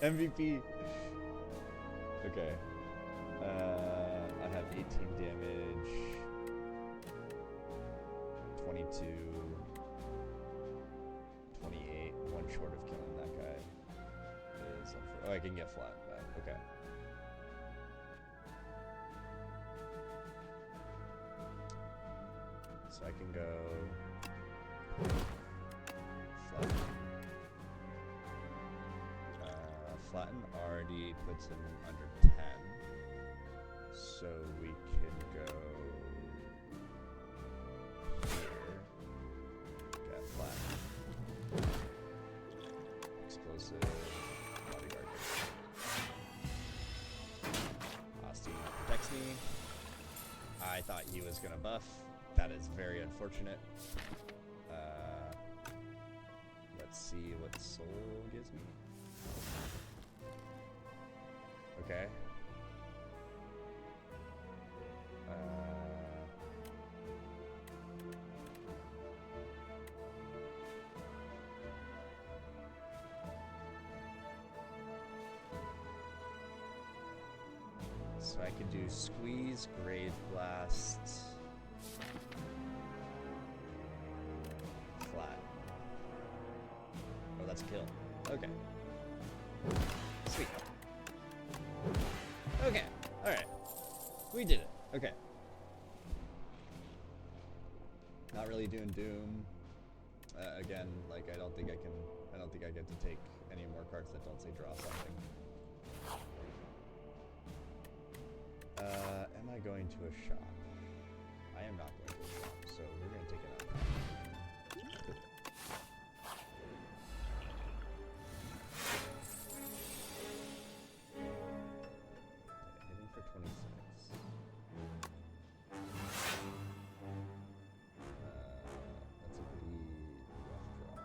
MVP. Okay. I have 18 damage, 22, 28. short of killing that guy is... Oh, I can get flat back. Okay. So I can go... Flatten. Flatten already puts him under 10. So we can go here. Get flatten. Explosive. Bodyguard. Austin protects me. I thought he was gonna buff. That is very unfortunate. Let's see what soul gives me. Okay. So I could do squeeze, grave blast, flat. Oh, that's a kill. Okay. Sweet. Okay. Alright. We did it. Okay. Not really doing Doom. Again, like I don't think I get to take any more cards that don't say draw something. Am I going to a shop? I am not going to a shop, so we're going to take it out. Hitting for 26. That's a pretty rough draw.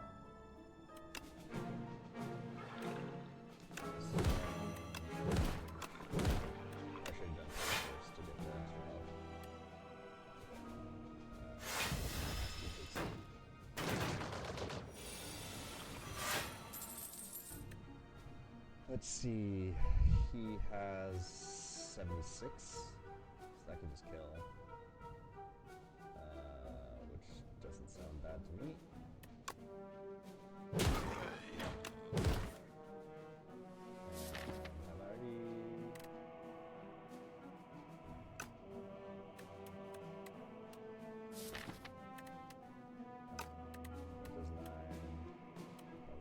Let's see, he has 76, so that can just kill, which doesn't sound bad to me. I'm already... Does 9,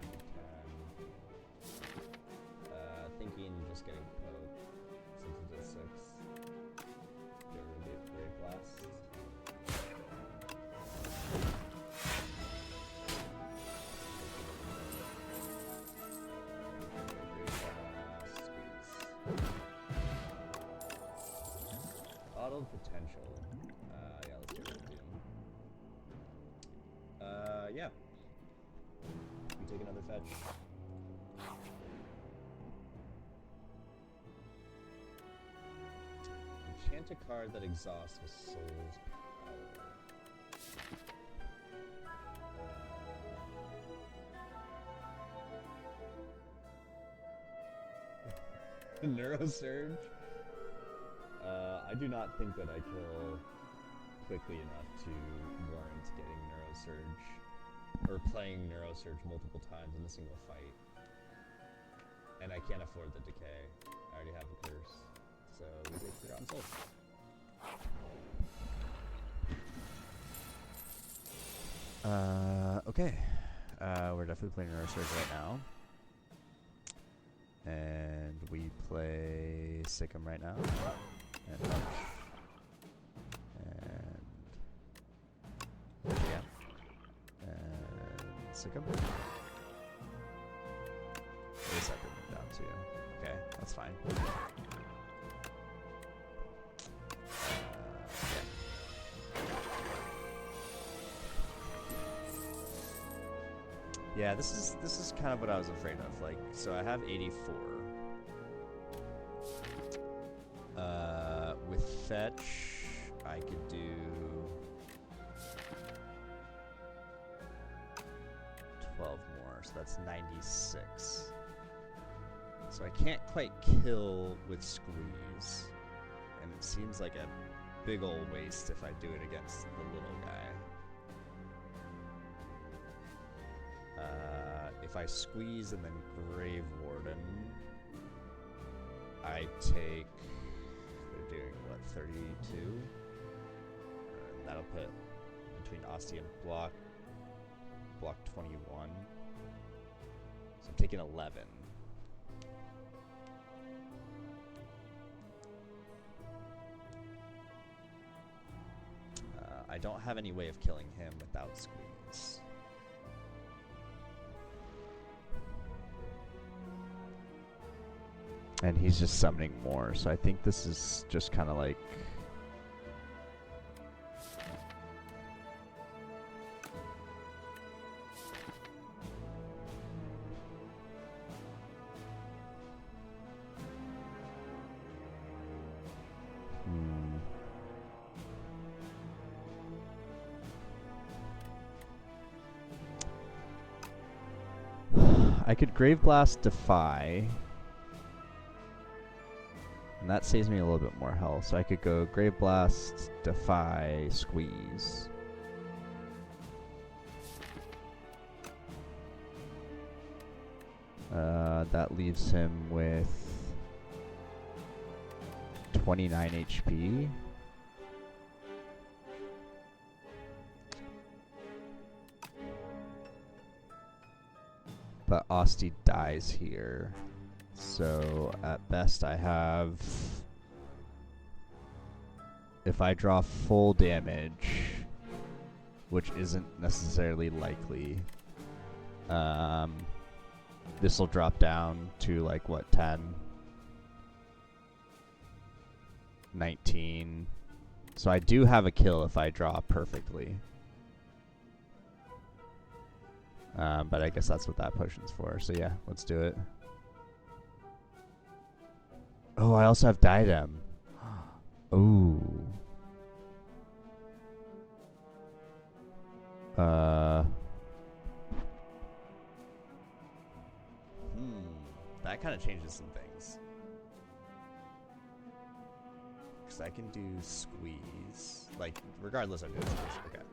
probably 10. Thinking just getting code since it does 6. Get rid of the Grave Blast. Auto potential. Yeah, let's get rid of Doom. Yeah. We take another fetch. Enchant a card that exhausts with Soul's Power. Neurosurge? I do not think that I kill quickly enough to warrant getting Neurosurge, or playing Neurosurge multiple times in a single fight. And I can't afford the decay. I already have a curse. So we take Forgotten Soul. Okay. We're definitely playing Neurosurge right now. And we play Sick'em right now. And Punch. And yeah. And Sick'em. This I put them down too. Okay, that's fine. Yeah, this is kind of what I was afraid of. Like, so I have 84. With fetch, I could do 12 more, so that's 96. So I can't quite kill with squeeze, and it seems like a big old waste if I do it against the little guy. If if I squeeze and then Grave Warden, I take, they're doing what, 32? That'll put between Asti and block 21. So I'm taking 11. I don't have any way of killing him without squeeze. And he's just summoning more, so I think this is just kind of like... I could Grave Blast Defy. And that saves me a little bit more health. So I could go Grave Blast, Defy, Squeeze. That leaves him with 29 HP. But Asti dies here. So at best I have, if I draw full damage, which isn't necessarily likely, this will drop down to like what, 10, 19. So I do have a kill if I draw perfectly. But I guess that's what that potion's for. So yeah, let's do it. Oh, I also have Diadem. Ooh. That kind of changes some things. Because I can do Squeeze. Like, regardless, I'm doing Squeeze. Okay.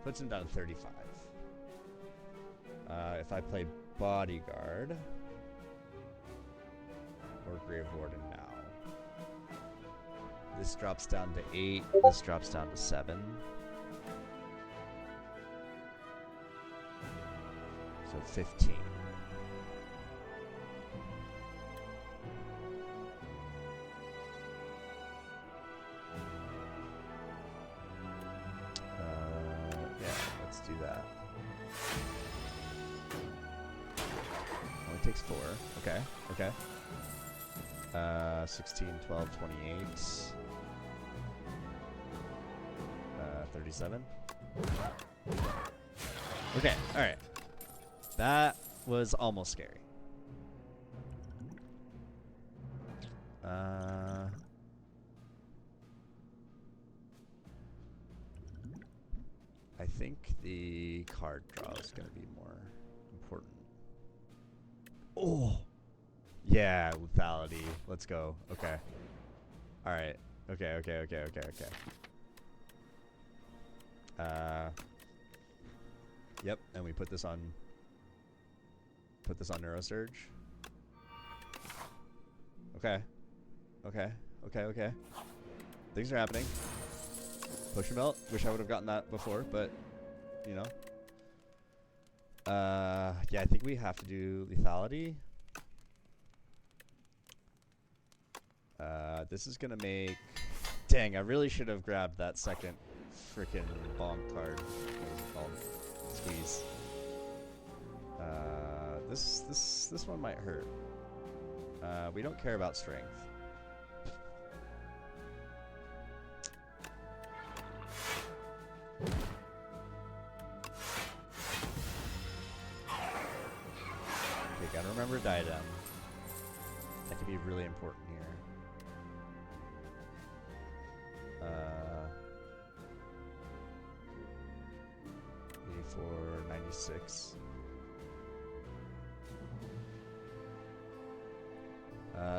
Puts him down to 35. If I play Bodyguard or Grave Warden now, this drops down to 8, this drops down to 7. So 15. Yeah, let's do that. Takes 4. Okay, okay. 16, 12, 28. 37. Okay, alright. That was almost scary. I think the card draw is going to be more important. Oh! Yeah, lethality. Let's go. Okay. Alright. Okay, okay, okay, okay, okay. Yep, and we put this on Neurosurge. Okay. Okay. Okay, okay. Things are happening. Potion Belt. Wish I would have gotten that before, but you know. Yeah, I think we have to do lethality. This is gonna make... Dang, I really should have grabbed that second frickin' bonk card. What was it called? Squeeze. This one might hurt. We don't care about strength. Okay, gotta remember Diadem. That could be really important here. 84, 96.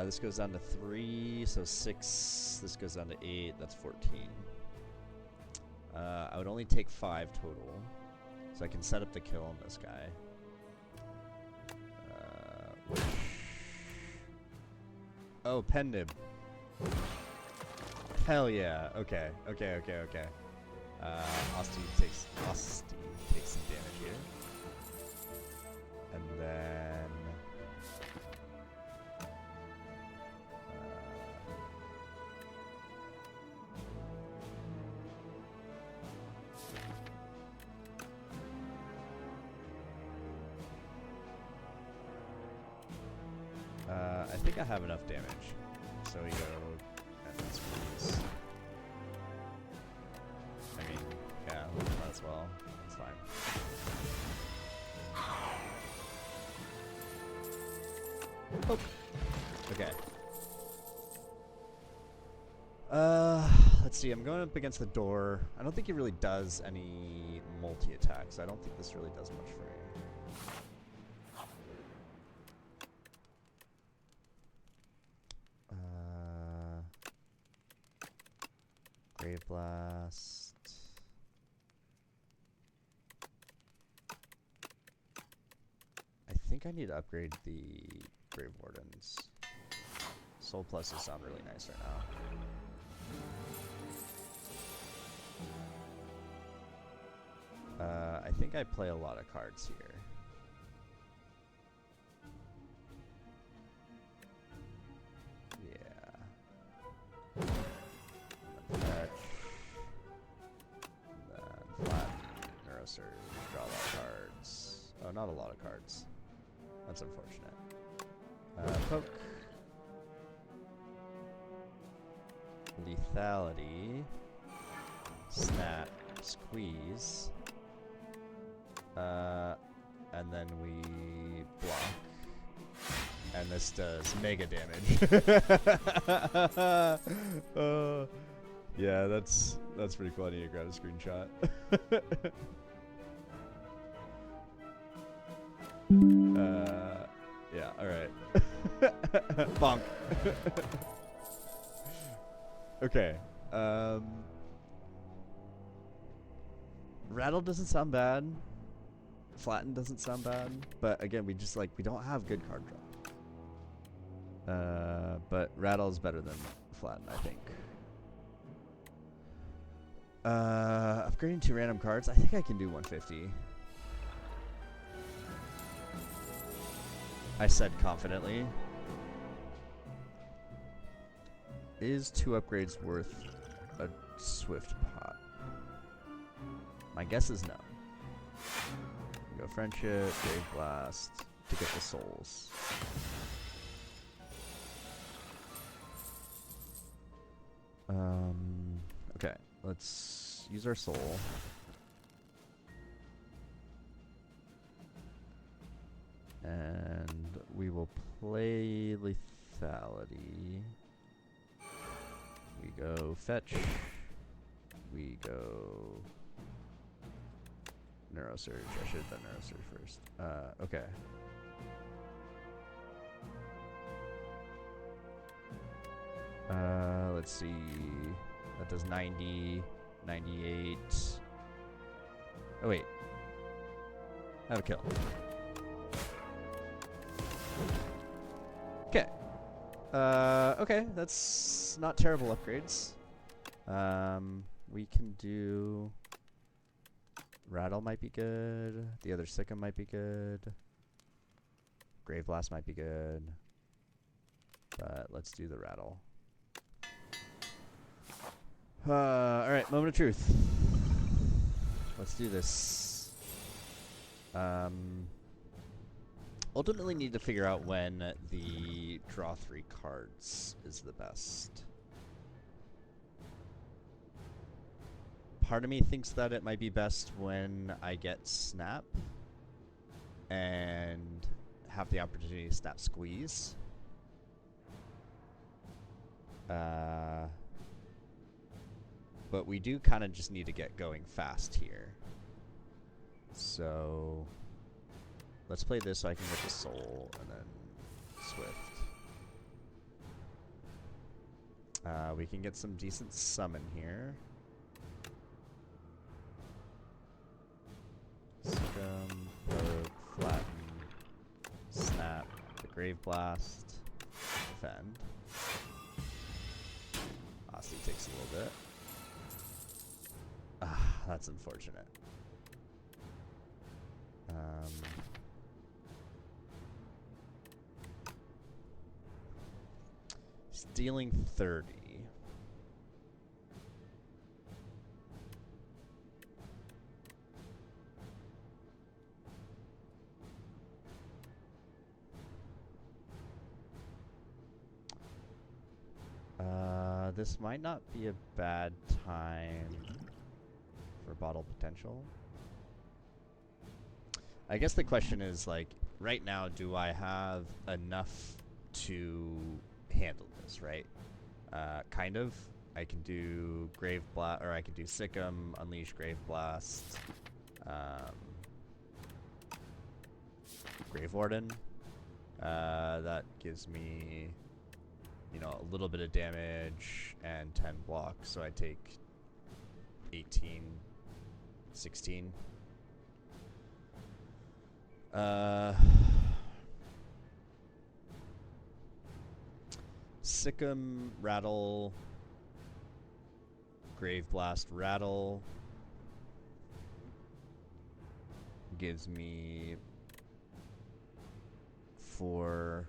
This goes down to 3, so 6. This goes down to 8, that's 14. I would only take 5 total, so I can set up the kill on this guy. Oh, pen nib. Hell yeah. Okay. Osti takes some damage here. And then I think I have enough damage. So we go and then squeeze. I mean, yeah, might as well. It's fine. Oh. Okay. Let's see. I'm going up against the door. I don't think he really does any multi-attacks. I don't think this really does much for me. Grave Blast. I think I need to upgrade the Grave Wardens. Soul Pluses sound really nice right now. I think I play a lot of cards here. Yeah. Fetch. And then flat. Neurosurge. Draw a lot of cards. Oh, not a lot of cards. That's unfortunate. Poke. Lethality. Snap. Squeeze. And then we block. And this does mega damage. Yeah, that's pretty cool. I need to grab a screenshot. Yeah, alright. Bonk. Okay. Rattle doesn't sound bad. Flatten doesn't sound bad. But again, we don't have good card draw. But Rattle is better than Flatten, I think. Upgrading 2 random cards. I think I can do 150. I said confidently. Is 2 upgrades worth a Swift Pot? My guess is no. Go Friendship, Grave Blast to get the souls. Okay, let's use our soul. And we will play Lethality. We go Fetch. We go Neurosurge. I should have done Neurosurge first. Okay. Let's see. That does 90, 98. Oh wait. Have a kill. Okay. Okay, that's not terrible upgrades. We can do Rattle might be good. The other Sikkim might be good. Grave Blast might be good. But let's do the Rattle. Alright, moment of truth. Let's do this. Ultimately need to figure out when the draw 3 cards is the best. Part of me thinks that it might be best when I get Snap and have the opportunity to Snap Squeeze. But we do kind of just need to get going fast here. So let's play this so I can get the soul and then Swift. We can get some decent summon here. Scum, Poke, Flatten, Snap, the Grave Blast, defend. Aussie takes a little bit. Ah, that's unfortunate. Stealing 30. This might not be a bad time for bottle potential. I guess the question is, like, right now, do I have enough to handle this, right? Kind of. I can do Grave Blast, or I can do Sick'em, Unleash Grave Blast, Grave Warden. That gives me, you know, a little bit of damage and 10 block, so I take 18, 16. Sick'em, Rattle, Grave Blast, Rattle gives me 4,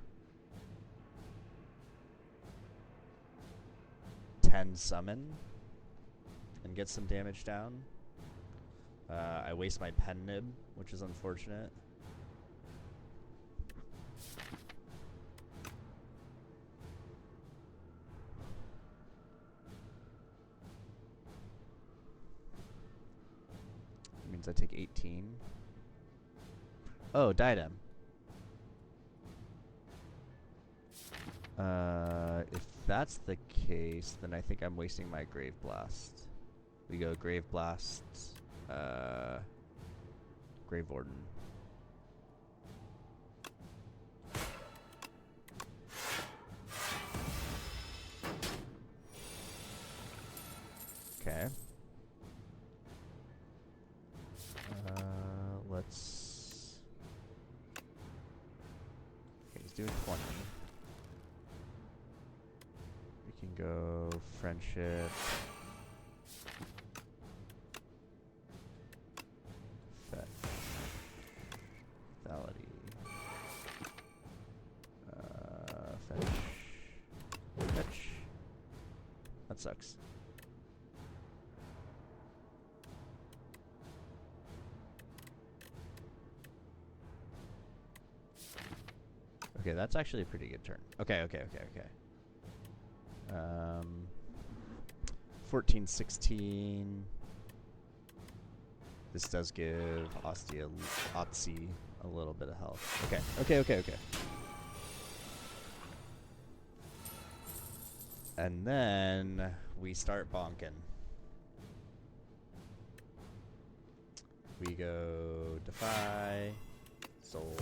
10 summon and get some damage down. I waste my pen nib, which is unfortunate. Means I take 18. Oh, diadem. If that's the case, then I think I'm wasting my Grave Blast. We go Grave Blast, Grave Warden. Okay. Let's... Okay, he's doing 20. We can go Friendship. Fetch. Lethality. Fetch. Fetch. That sucks. Okay, that's actually a pretty good turn. Okay. 14, 16. This does give Otzi a little bit of health. Okay. And then we start bonking. We go Defy, Soul.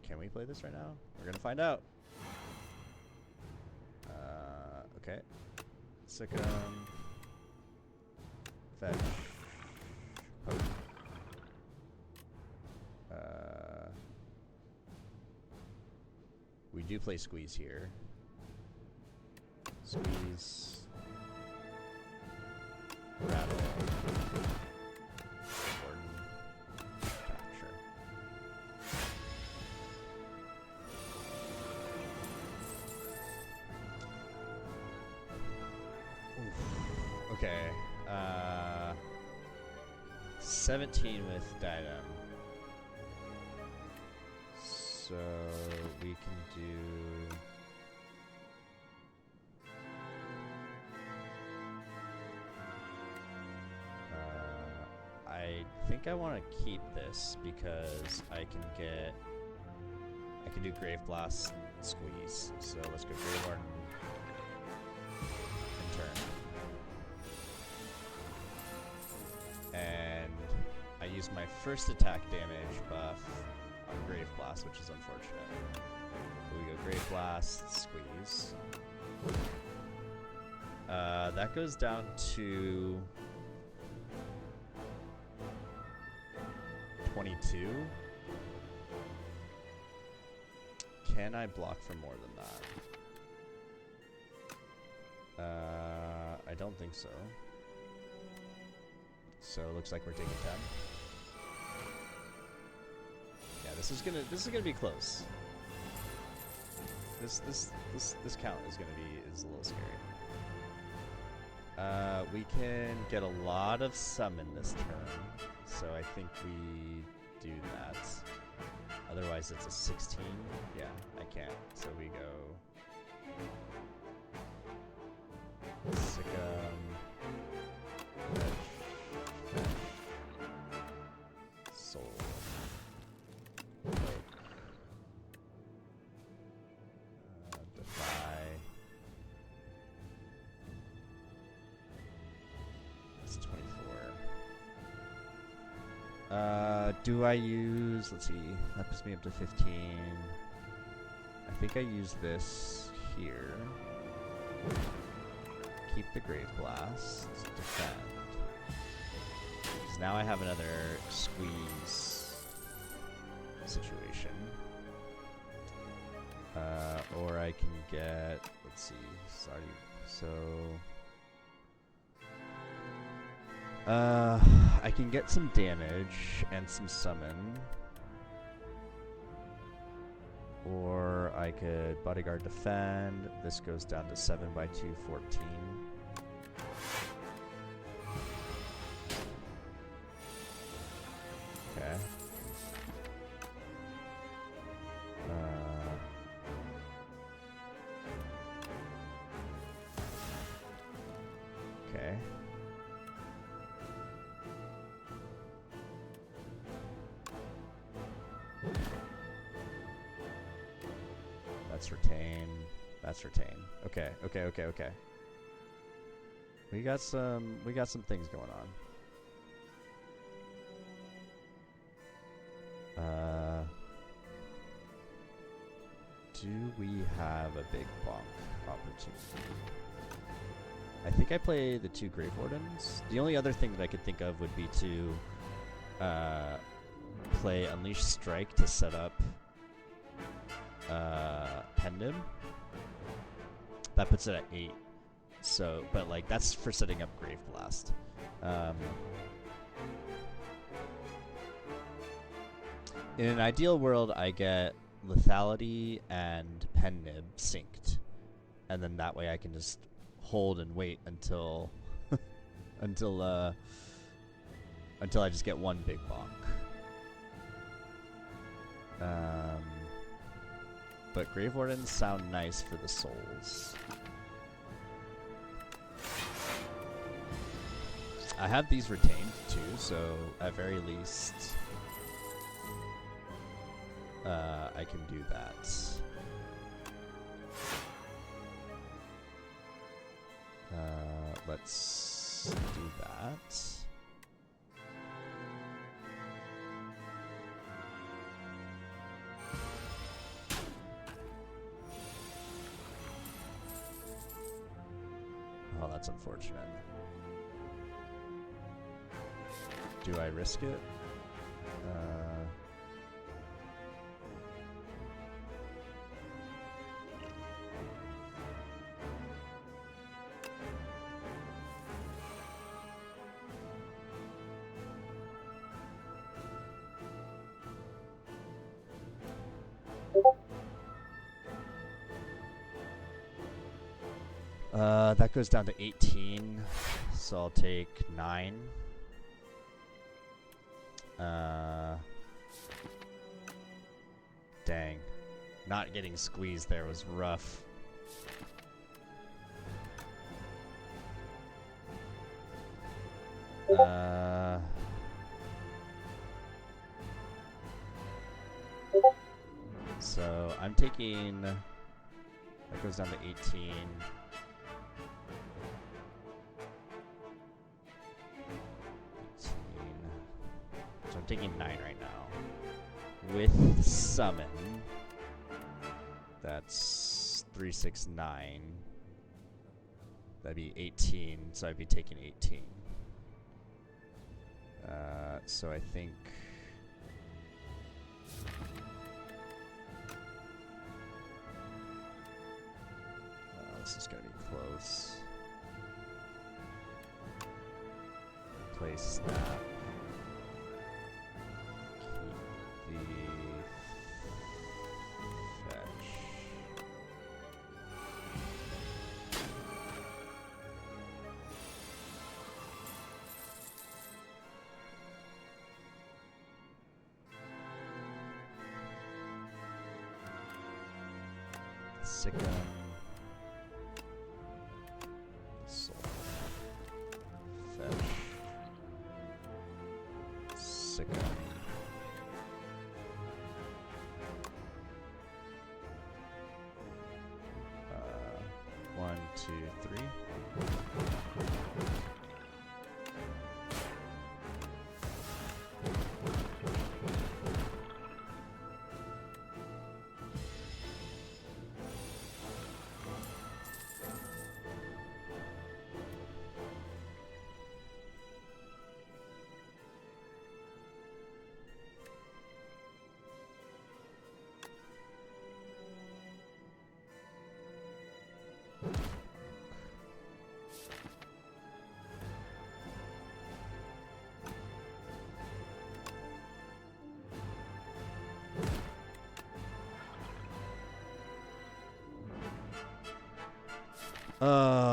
Can we play this right now? We're gonna find out. Okay. Sick'em. Fetch. Poke. We do play Squeeze here. Squeeze. Rattle. Warden. Sure. Okay, 17 with Diadem. So we can do... I think I want to keep this because I can do Grave Blast, Squeeze. So let's go Grave Warden and turn. And I use my first attack damage buff on Grave Blast, which is unfortunate. We go Grave Blast, Squeeze. That goes down to 22. can I block for more than that? I don't think so. So it looks like we're taking 10. Yeah, this is gonna be close. This count is a little scary. We can get a lot of summon this turn, so I think we do that. Otherwise, it's a 16. Yeah, I can't. So we go Sick'em, Fetch, Soul, Cloak, Defy. That's 24. Do I use, let's see, that puts me up to 15. I think I use this here. Keep the Grave Blast, defend. Because now I have another squeeze situation. Or I can get, let's see, sorry, so... I can get some damage and some summon. Or I could Bodyguard defend. This goes down to 7 by 2, 14. Okay. Okay. That's retain. That's retain. Okay, okay, okay, okay. We got some things going on. Do we have a big bonk opportunity? I think I play the 2 Grave Wardens. The only other thing that I could think of would be to play Unleash Strike to set up Pendum. That puts it at 8. So, but like that's for setting up Grave Blast. In an ideal world, I get Lethality and Pen Nib synced, and then that way I can just hold and wait until until I just get one big bonk. But Grave Wardens sound nice for the souls. I have these retained too, so at very least I can do that. Let's do that. Oh, that's unfortunate. Do I risk it? That goes down to 18, so I'll take 9. Dang. Not getting squeezed there was rough. So I'm taking... That goes down to 18. So I'm taking 9 right now. With summon, that's 3, 6, 9. That'd be 18, so I'd be taking 18. So I think... play snap. Keep the fetch. Sick'em. Soul. Fetch. Sick'em. One, two, three.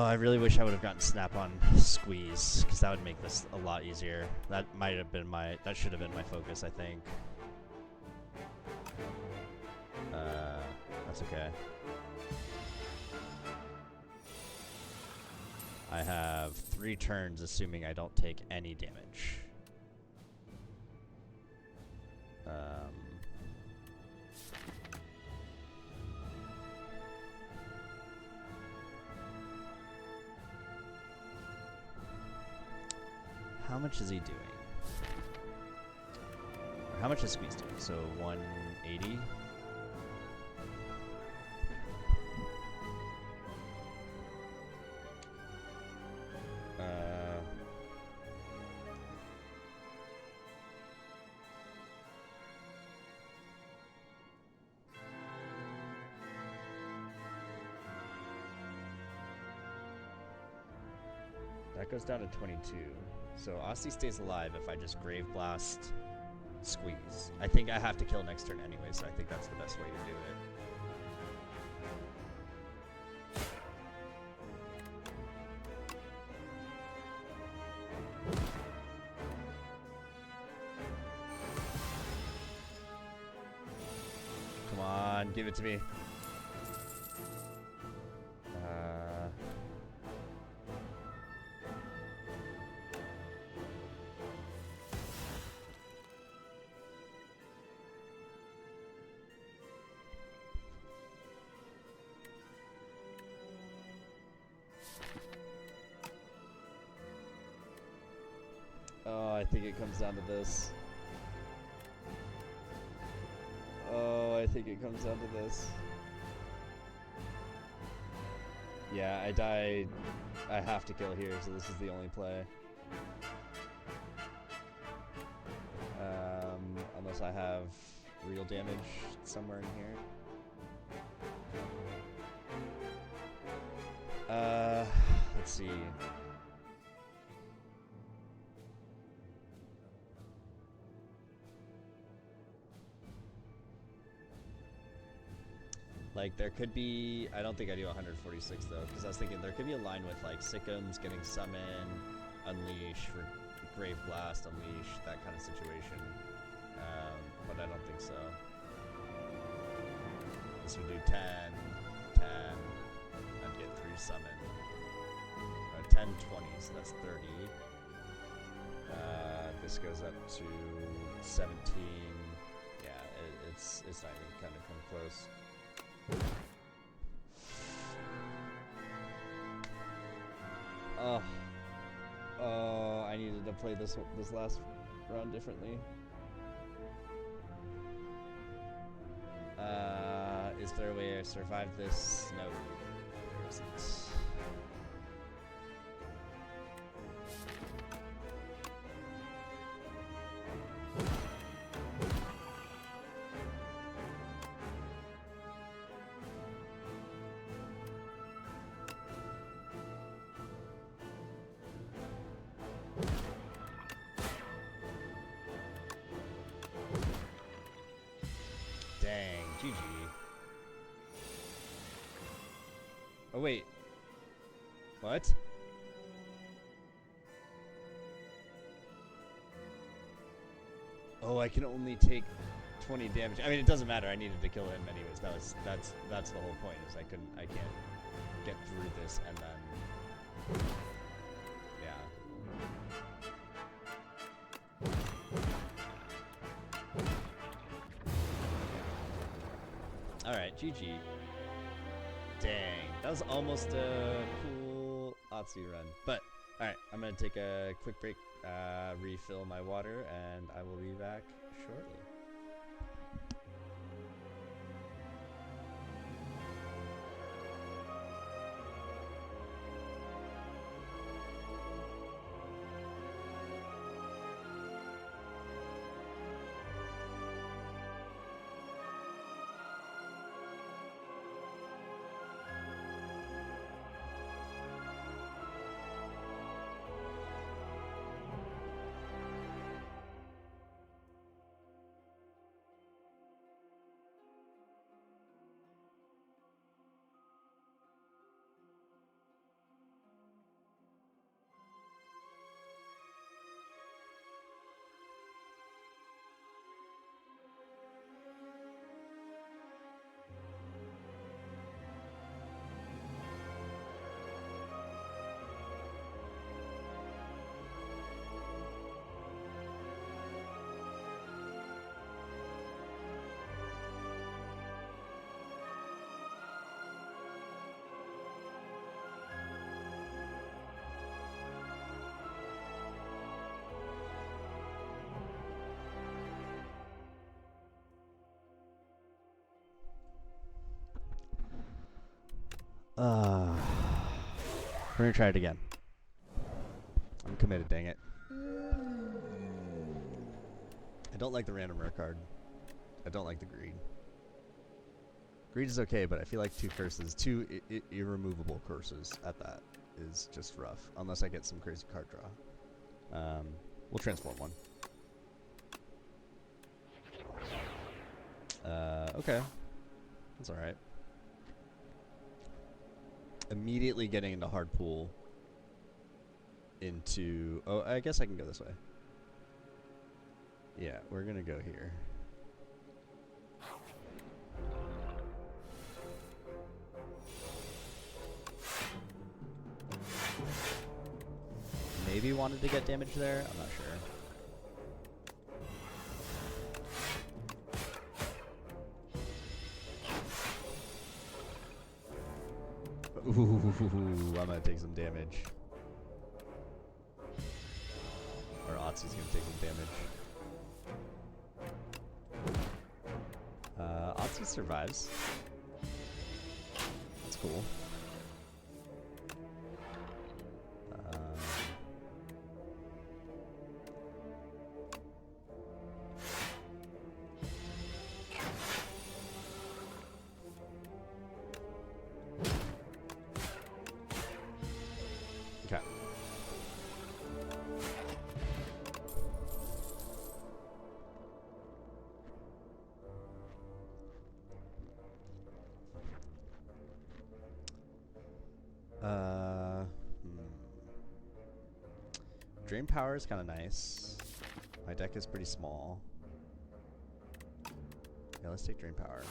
I really wish I would have gotten snap on squeeze, because that would make this a lot easier. That might have been my, that should have been my focus, I think. That's okay. I have 3 turns, assuming I don't take any damage. How much is he doing? Or how much is squeeze doing? So 180? That goes down to 22. So Aussie stays alive if I just Grave Blast, squeeze. I think I have to kill next turn anyway, so I think that's the best way to do it. Come on, give it to me. Oh, I think it comes down to this. Oh, I think it comes down to this. Yeah, I died. I have to kill here, so this is the only play. Unless I have real damage somewhere in here. Let's see. Like, there could be, I don't think I do 146 though, because I was thinking there could be a line with like Sickums getting Summon, Unleash, Grave Blast, Unleash, that kind of situation. But I don't think so. This would do 10, 10, I'd get 3 Summon. 10, 20, so that's 30. This goes up to 17. Yeah, it's not even kind of come close. Oh, I needed to play this last round differently. Is there a way I survive this? No, there isn't. Dang, GG. Oh, wait. What? Oh, I can only take 20 damage. I mean, it doesn't matter. I needed to kill him anyways. That's the whole point. Is I can't get through this and then yeah. All right, GG. Dang, that was almost a cool Otzi run. But all right, I'm gonna take a quick break, refill my water, and I will be back shortly. We're gonna try it again. I'm committed, dang it. I don't like the random rare card. I don't like the greed. Greed is okay, but I feel like two curses, two irremovable curses at that is just rough. Unless I get some crazy card draw. We'll transform one. Okay. That's alright. Immediately getting into hard pool into... Oh, I guess I can go this way. Yeah, we're gonna go here. Maybe wanted to get damage there? I'm not sure. Ooh, I'm gonna take some damage. Or Otzi's gonna take some damage. Otzi survives. That's cool. Okay. Drain power is kind of nice. My deck is pretty small. Yeah, let's take drain power.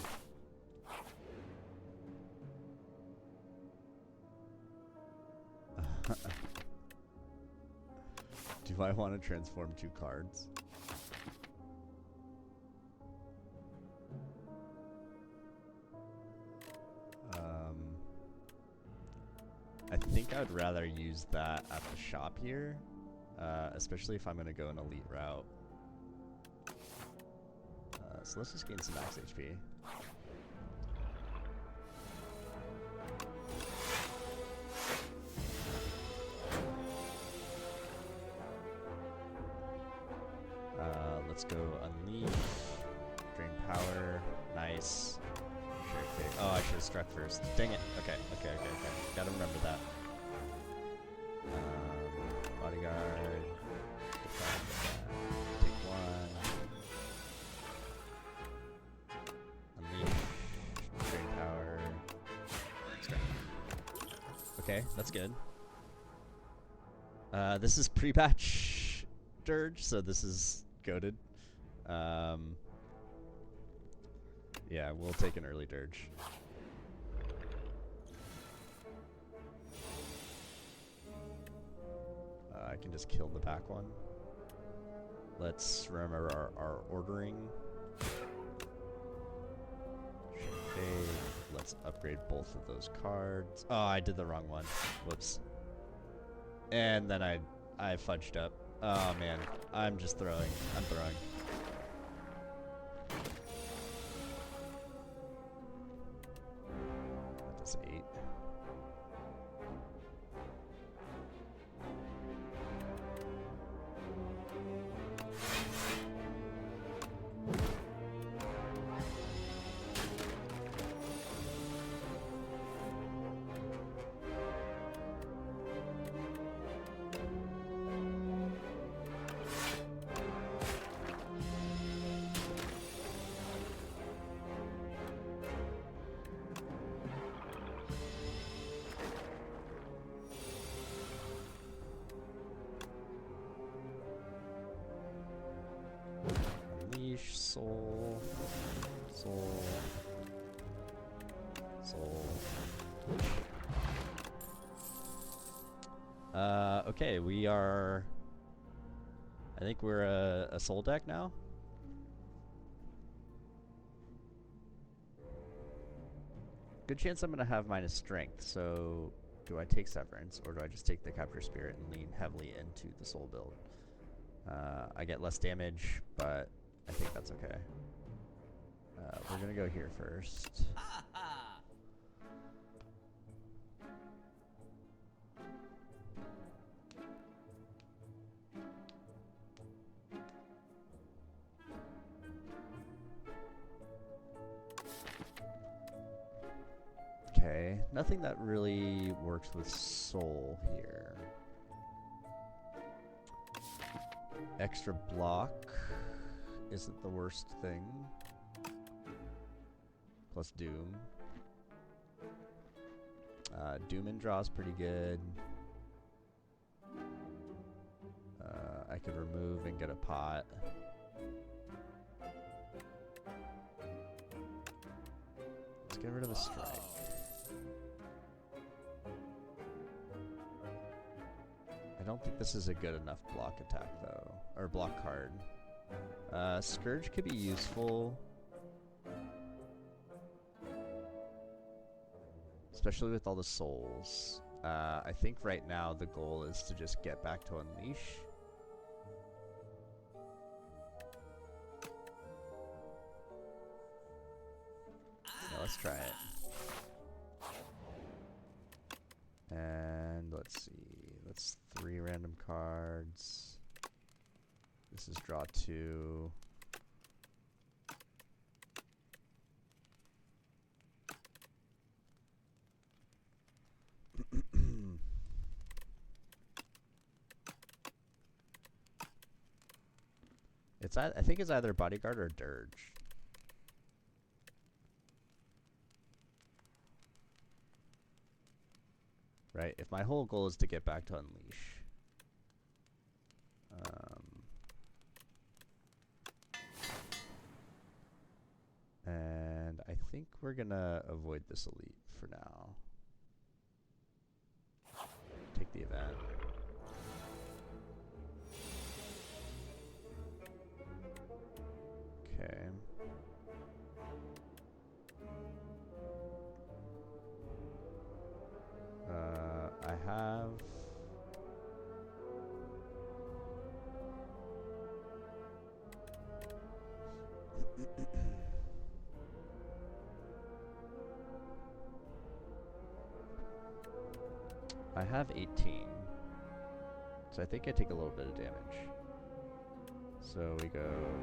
Do I want to transform 2 cards? I think I'd rather use that at the shop here, especially if I'm going to go an elite route. So let's just gain some max HP. Let's go unleash, drain power, nice. Sure, okay. Oh, I should have struck first. Dang it. Okay. Gotta remember that. Bodyguard. Take 1. Okay, that's good. This is pre-batch dirge, so this is goated. Yeah, we'll take an early dirge. I can just kill the back one. Let's remember our ordering. Okay, let's upgrade both of those cards. Oh, I did the wrong one. Whoops. And then I fudged up. Oh man, I'm just throwing. I'm throwing. That does 8. Soul, soul, soul. Okay, we are. I think we're a soul deck now. Good chance I'm gonna have minus strength. So, do I take Severance or do I just take the Capture Spirit and lean heavily into the soul build? I get less damage, but I think that's okay. We're gonna go here first. Okay, nothing that really works with soul here. Extra block isn't the worst thing. Plus Doom. Doom and draw is pretty good. I could remove and get a pot. Let's get rid of a strike. I don't think this is a good enough block attack though, or block card. Scourge could be useful, especially with all the souls. I think right now the goal is to just get back to Unleash. Yeah, let's try it. And let's see. That's 3 random cards. This is draw 2. I think it's either Bodyguard or Dirge. Right? If my whole goal is to get back to Unleash. And I think we're gonna avoid this elite for now. Take the event. Okay. I have I have 18, so I think I take a little bit of damage. So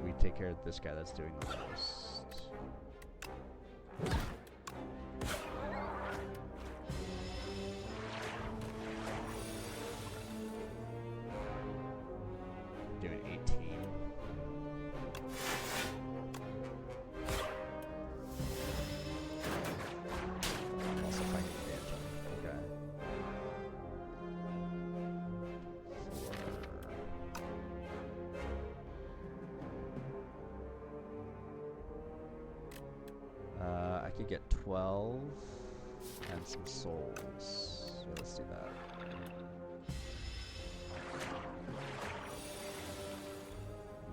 we take care of this guy that's doing the most. Doing 18. I'm also finding damage on the guy. I could get 12 and some souls. So let's do that.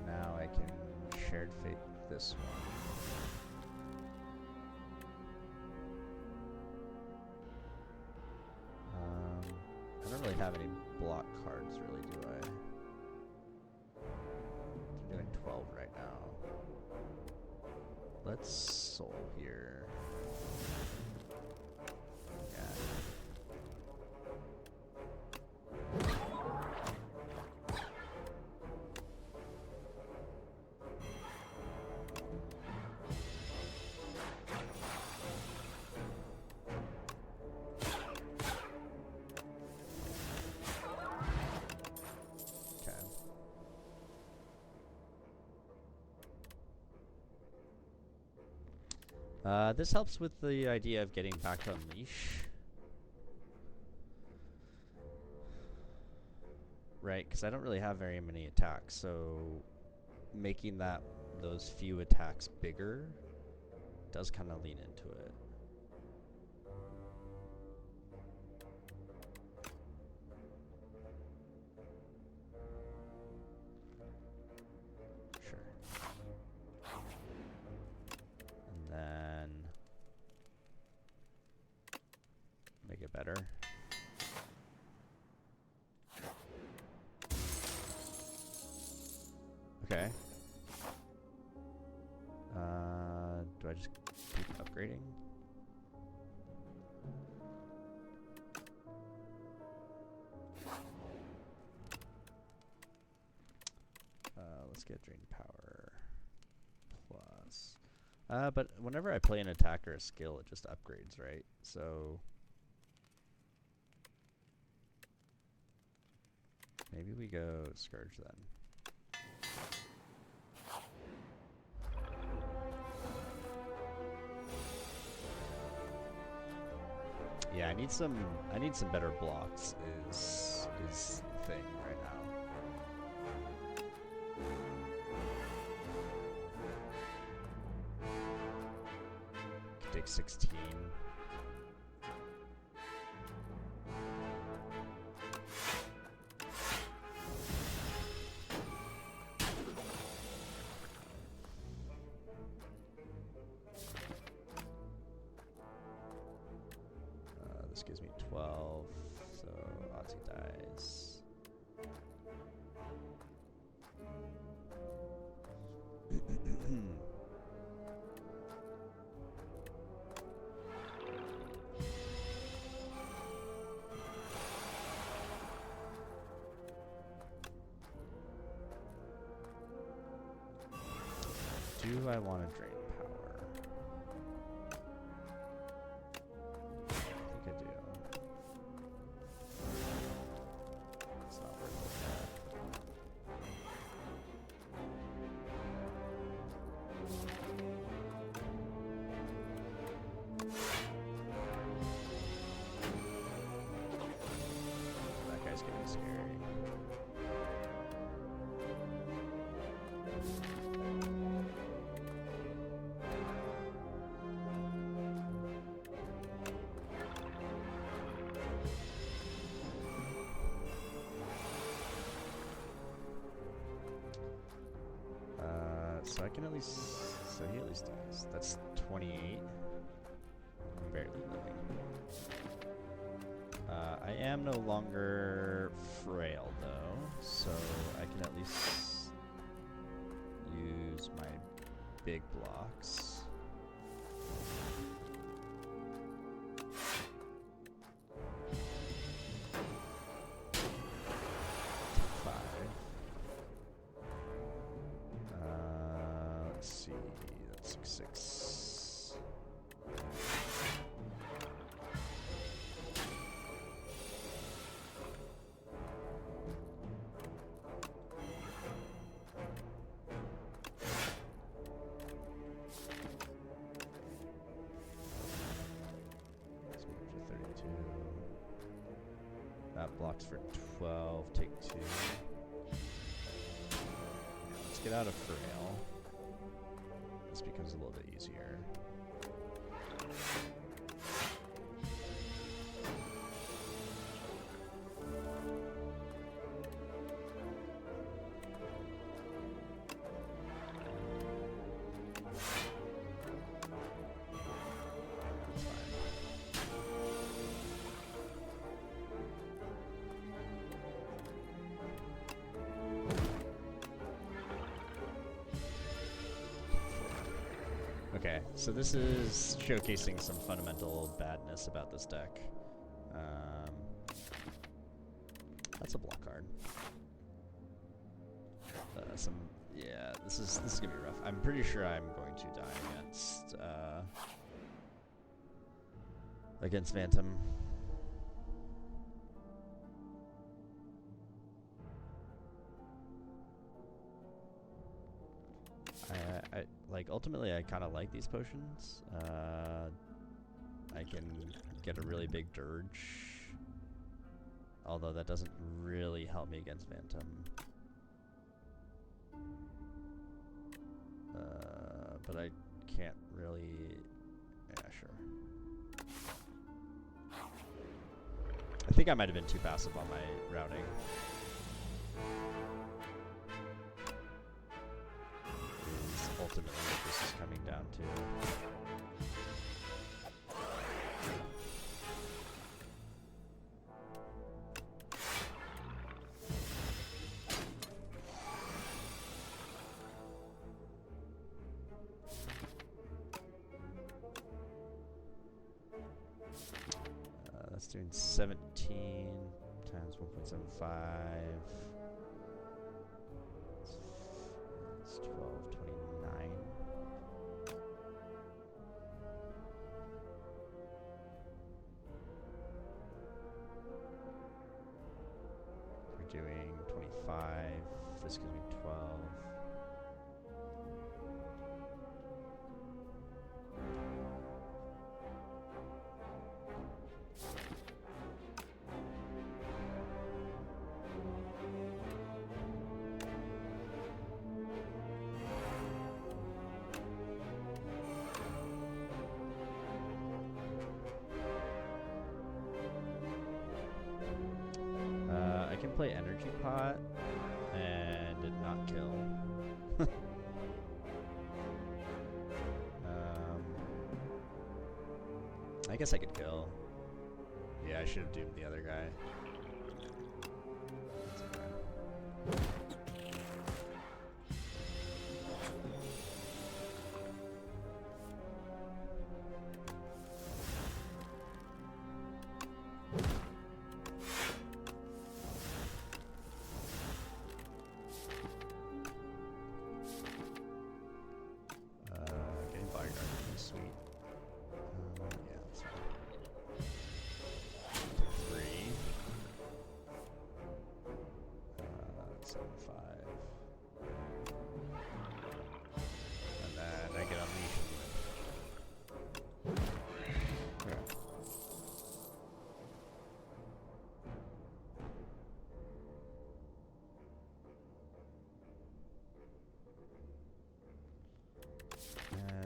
Now I can shared fate this one. I don't really have any block cards, really, do I? I'm doing 12 right now. Let's soul here. Yeah. This helps with the idea of getting back to Unleash. Right, because I don't really have very many attacks, so making those few attacks bigger does kind of lean into it. Better. Okay. Do I just keep upgrading? Let's get drain power plus. But whenever I play an attack or a skill, it just upgrades, right? So maybe we go Scourge then. Yeah, I need some better blocks is the thing right now. Could take 16. This gives me 12, so Ozzy dies. Do I want to drain power? I think I do. It's not worth it. That guy's getting scary. So I can at least, so he at least dies. That's 28. I'm barely living. I am no longer frail though, so I can at least use my big blocks. That blocks for 12, take 2. Let's get out of frail. This becomes a little bit easier. Okay, so this is showcasing some fundamental badness about this deck. That's a block card. Yeah, this is gonna be rough. I'm pretty sure I'm going to die against Phantom. I like ultimately I kind of like these potions. I can get a really big dirge, although that doesn't really help me against Phantom. But I can't really. Yeah, sure. I think I might have been too passive on my routing. Ultimately what this is coming down to. That's doing 17 times 1.75. It's 1229. We're doing 25. This gives me 12. I can play Energy Pot and it not kill. I guess I could kill. Yeah, I should have doomed the other guy. That's okay.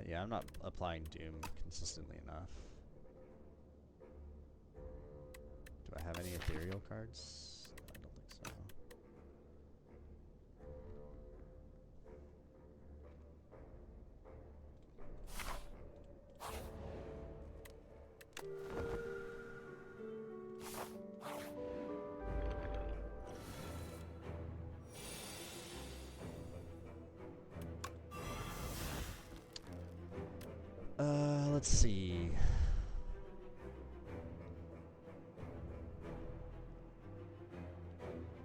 Yeah, I'm not applying Doom consistently enough. Do I have any ethereal cards? I don't think so. Let's see.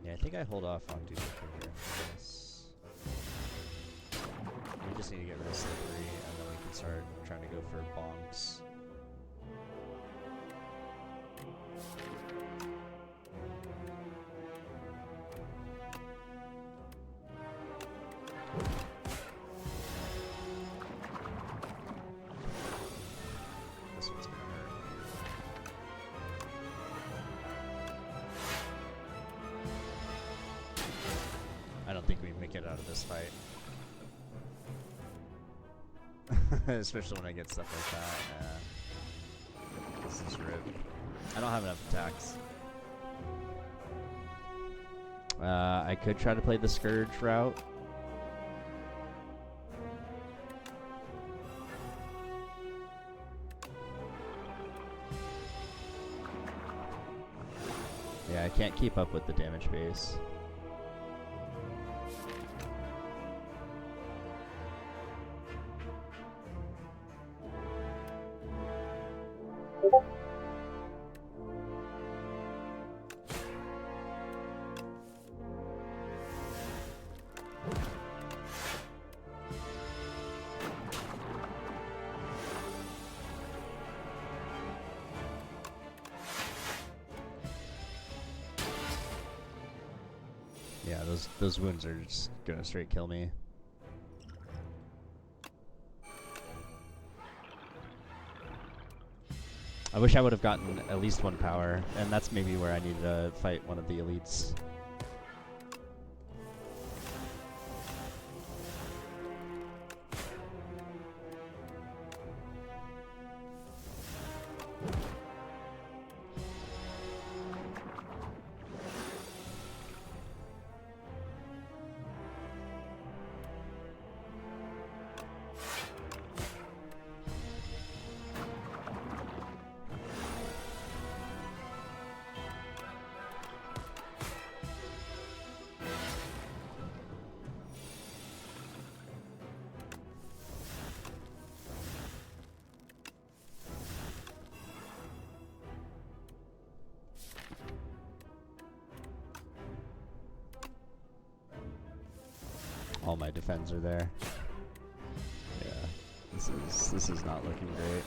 Yeah, I think I hold off on Doom Trigger. We just need to get rid of Slippery, and then we can start trying to go for bonks. Get out of this fight. Especially when I get stuff like that. This is rip. I don't have enough attacks. I could try to play the Scourge route. Yeah, I can't keep up with the damage base. Yeah, those wounds are just gonna straight kill me. I wish I would have gotten at least one power, and that's maybe where I needed to fight one of the elites. All my defends are there. Yeah, this is not looking great.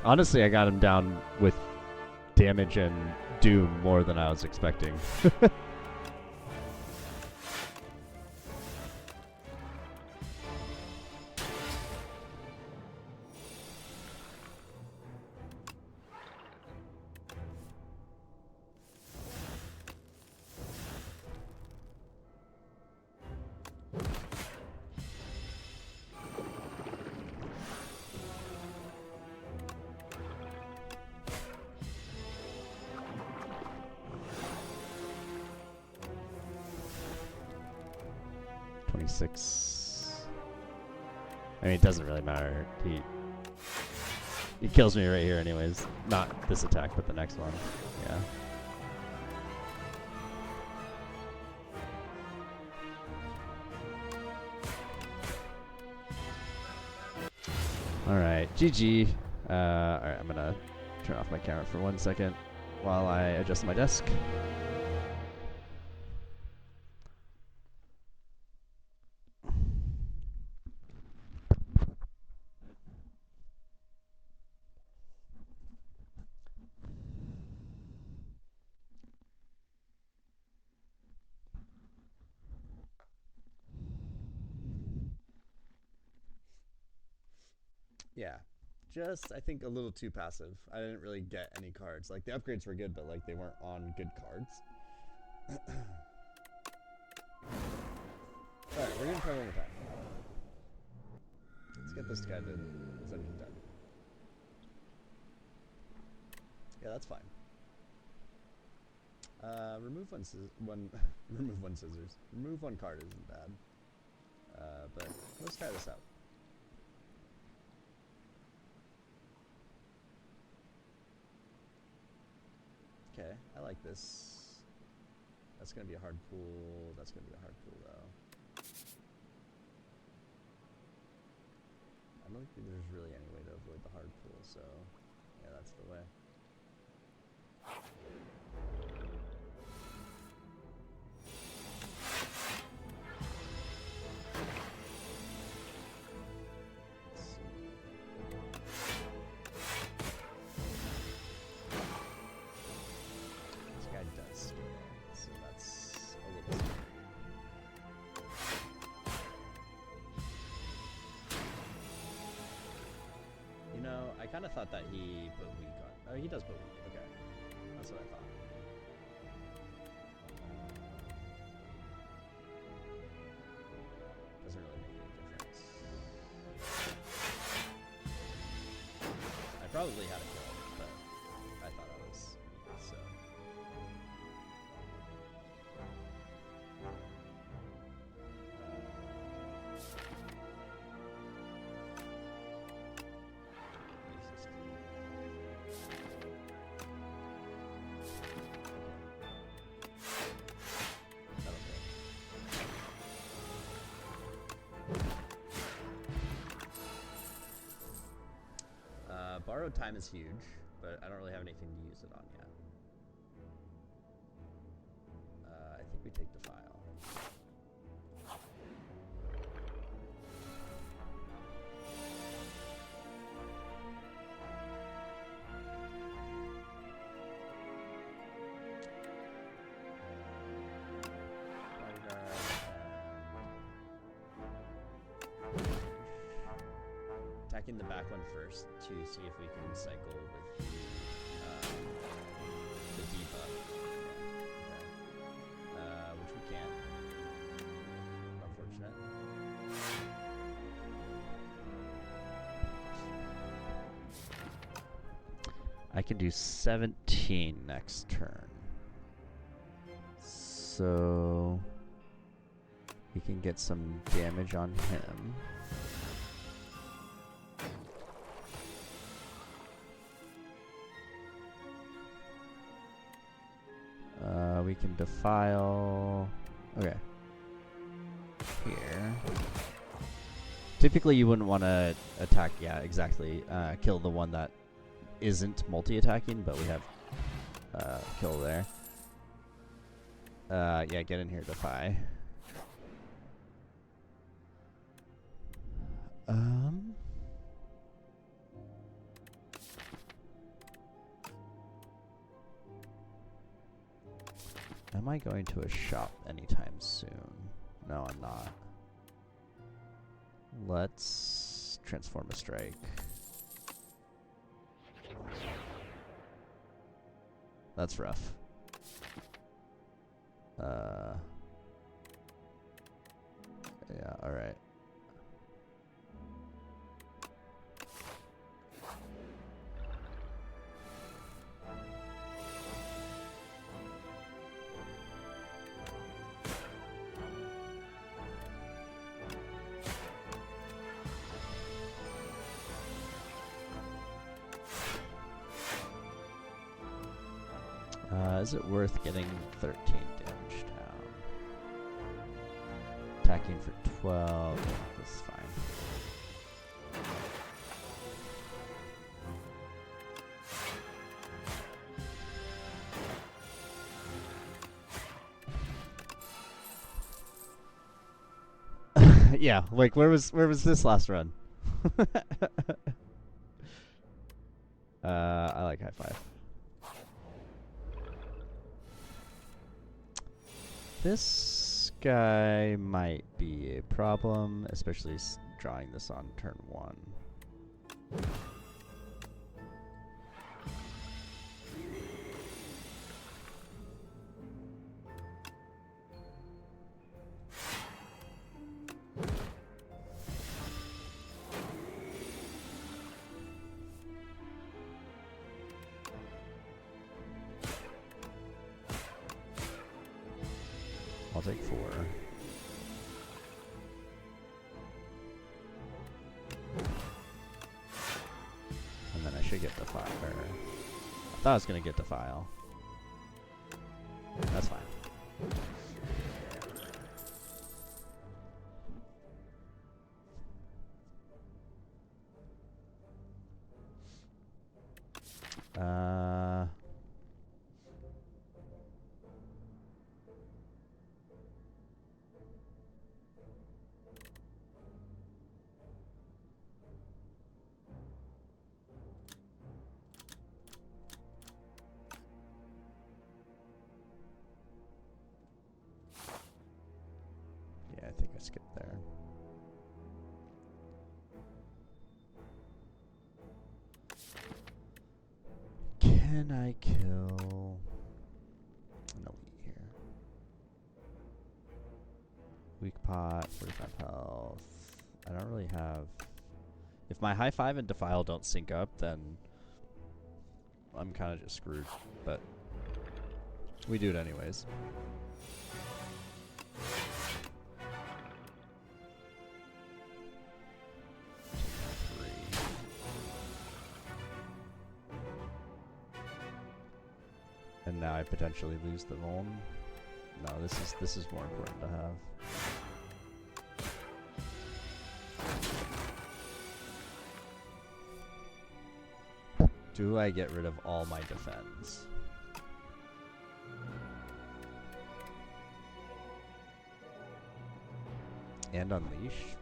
Honestly, I got him down with damage and doom more than I was expecting. I mean, it doesn't really matter. He kills me right here anyways. Not this attack, but the next one. Yeah. Alright, GG. Alright, I'm gonna turn off my camera for 1 second while I adjust my desk. Yeah, just I think a little too passive. I didn't really get any cards. Like the upgrades were good, but like they weren't on good cards. Alright, we're gonna try one more time. Let's get this guy to Ascension 10. Yeah, that's fine. Remove remove one scissors. Remove one card isn't bad. But let's try this out. Okay, I like this. That's gonna be a hard pull. That's gonna be a hard pull though. I don't think there's really any way to avoid the hard pull, so yeah, that's the way. of thought that he put weak on. Oh, he does put weak. Okay, that's what I thought. Doesn't really make any difference. I probably had a kill, but I thought I was weak, so. Borrowed time is huge, but I don't really have anything to use it on yet. I think we take the file. Attacking the back one first to see if we can cycle with the debuff. Yeah. Okay. Which we can't. Unfortunate. I can do 17 next turn. So we can get some damage on him. We can defile. Okay. Here. Typically, you wouldn't want to attack. Yeah, exactly. Kill the one that isn't multi-attacking, but we have kill there. Yeah, get in here, defy. Am I going to a shop anytime soon? No, I'm not. Let's transform a strike. That's rough. Yeah, alright. Is it worth getting 13 damage down? Attacking for 12. This is fine. Yeah, like where was this last run? I like high five. This guy might be a problem, especially drawing this on turn 1. I'll take 4. And then I should get the file. I thought I was going to get the file. That's fine. Yeah, I think I skipped there. Can I kill an elite here? Weak pot, 45 health. I don't really have... If my high 5 and defile don't sync up, then I'm kind of just screwed. But we do it anyways. And now I potentially lose the vuln. No, this is more important to have. Do I get rid of all my defense? And unleash?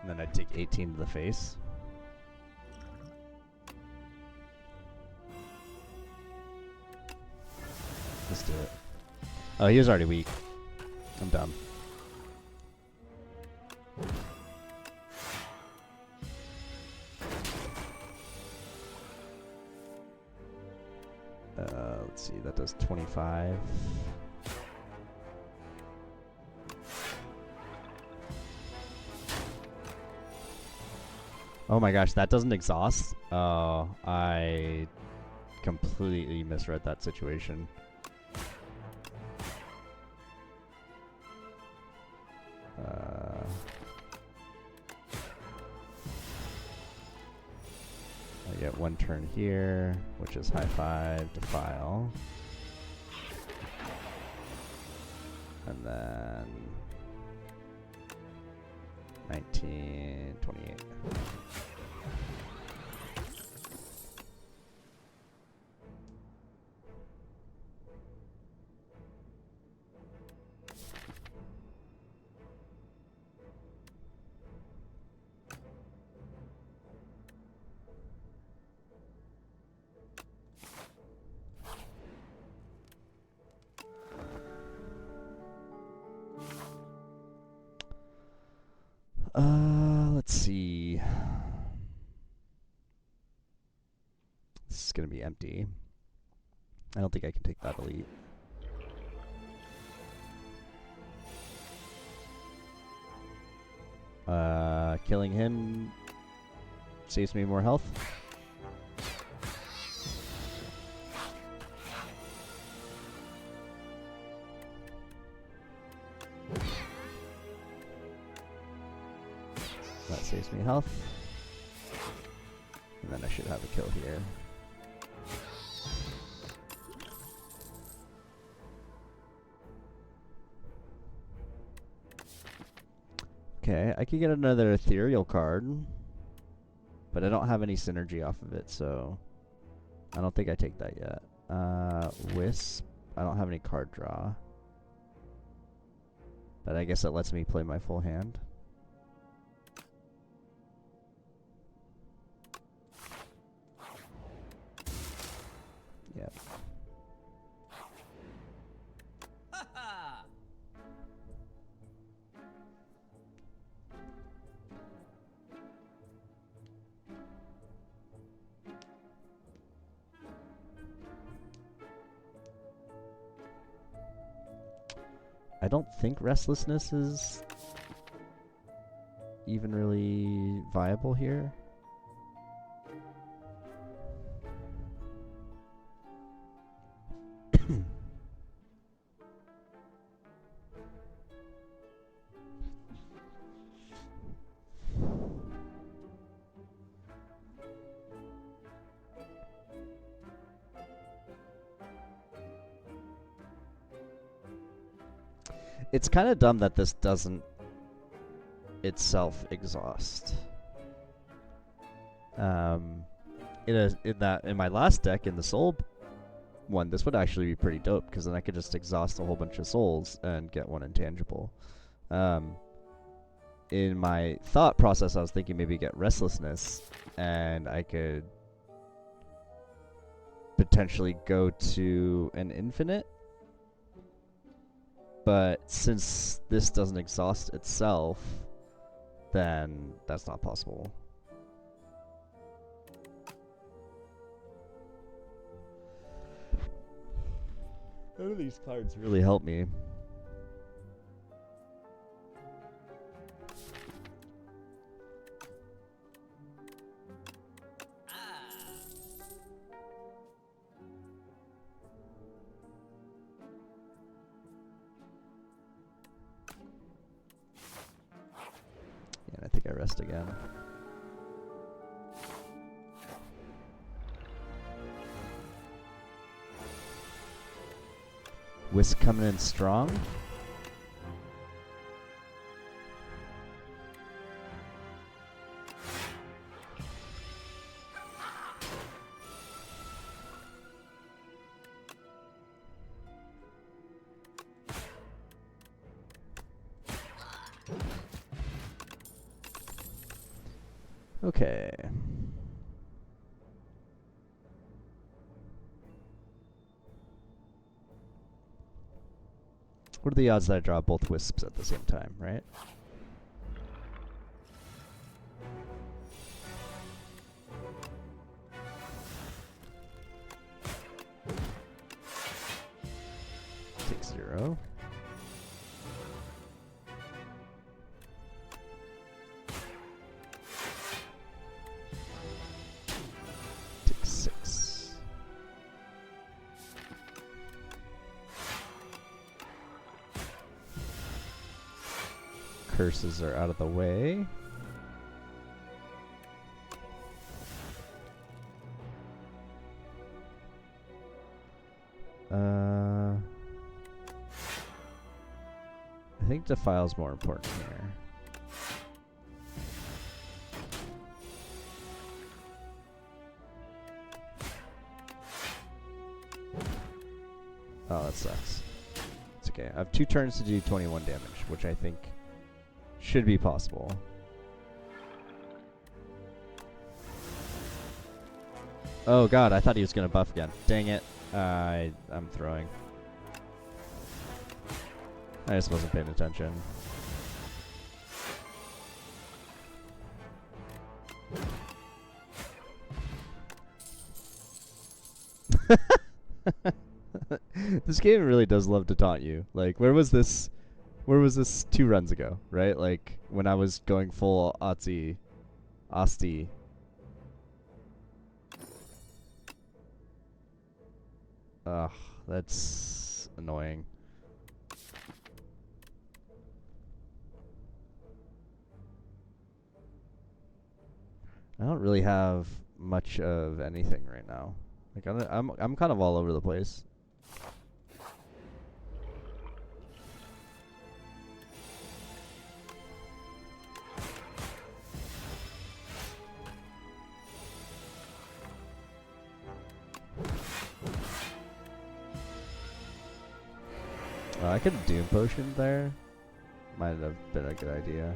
And then I'd take 18 to the face. Let's do it. Oh, he was already weak. I'm dumb. Let's see, that does 25. Oh my gosh, that doesn't exhaust? Oh, I completely misread that situation. I get one turn here, which is high 5, defile. And then 19, 28. Let's see. This is gonna be empty. I don't think I can take that elite. Killing him saves me more health. That saves me health. And then I should have a kill here. Okay, I could get another ethereal card. But I don't have any synergy off of it, so I don't think I take that yet. Wisp. I don't have any card draw. But I guess it lets me play my full hand. Yep. I don't think restlessness is even really viable here. It's kind of dumb that this doesn't itself exhaust. In my last deck, in the soul one, this would actually be pretty dope, because then I could just exhaust a whole bunch of souls and get one intangible. In my thought process, I was thinking maybe get restlessness, and I could potentially go to an infinite. But since this doesn't exhaust itself, then that's not possible. None of these cards really help me. Yeah, I think I rest again. Wisp coming in strong. Okay. What are the odds that I draw both wisps at the same time, right? Take 0. Take 6. Curses are out of the way. I think Defile's more important here. Oh, that sucks. It's okay. I have 2 turns to do 21 damage, which I think should be possible. Oh god, I thought he was going to buff again. Dang it. I'm throwing. I just wasn't paying attention. This game really does love to taunt you. Like, where was this 2 runs ago, right? Like, when I was going full Asti. Ugh, that's annoying. I don't really have much of anything right now. Like, I'm kind of all over the place. I could have Doom Potion there. Might have been a good idea.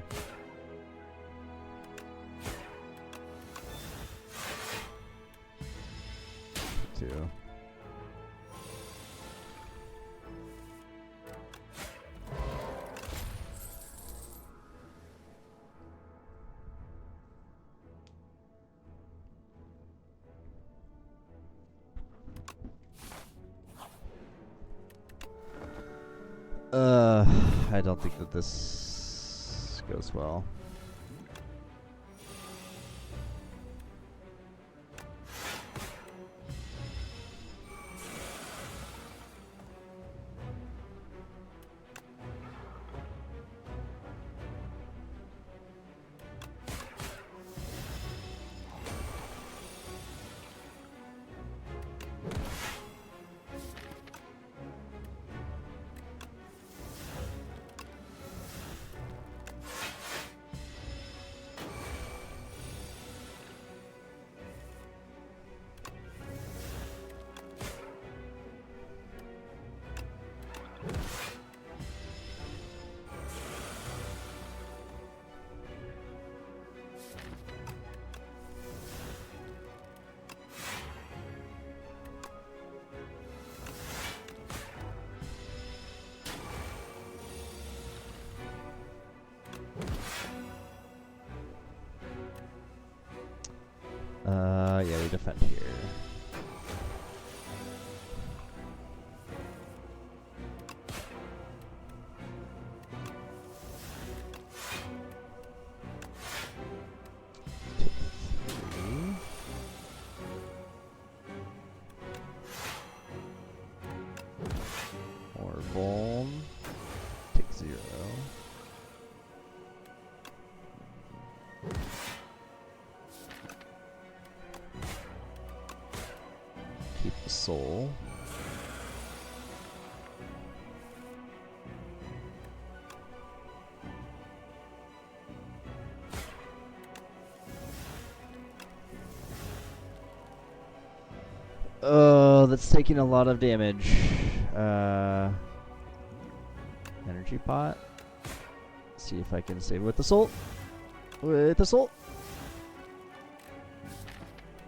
Too. I don't think that this goes well. Yeah, we defend here. soul. Oh, that's taking a lot of damage. Energy pot. See if I can save it with the soul. With the soul.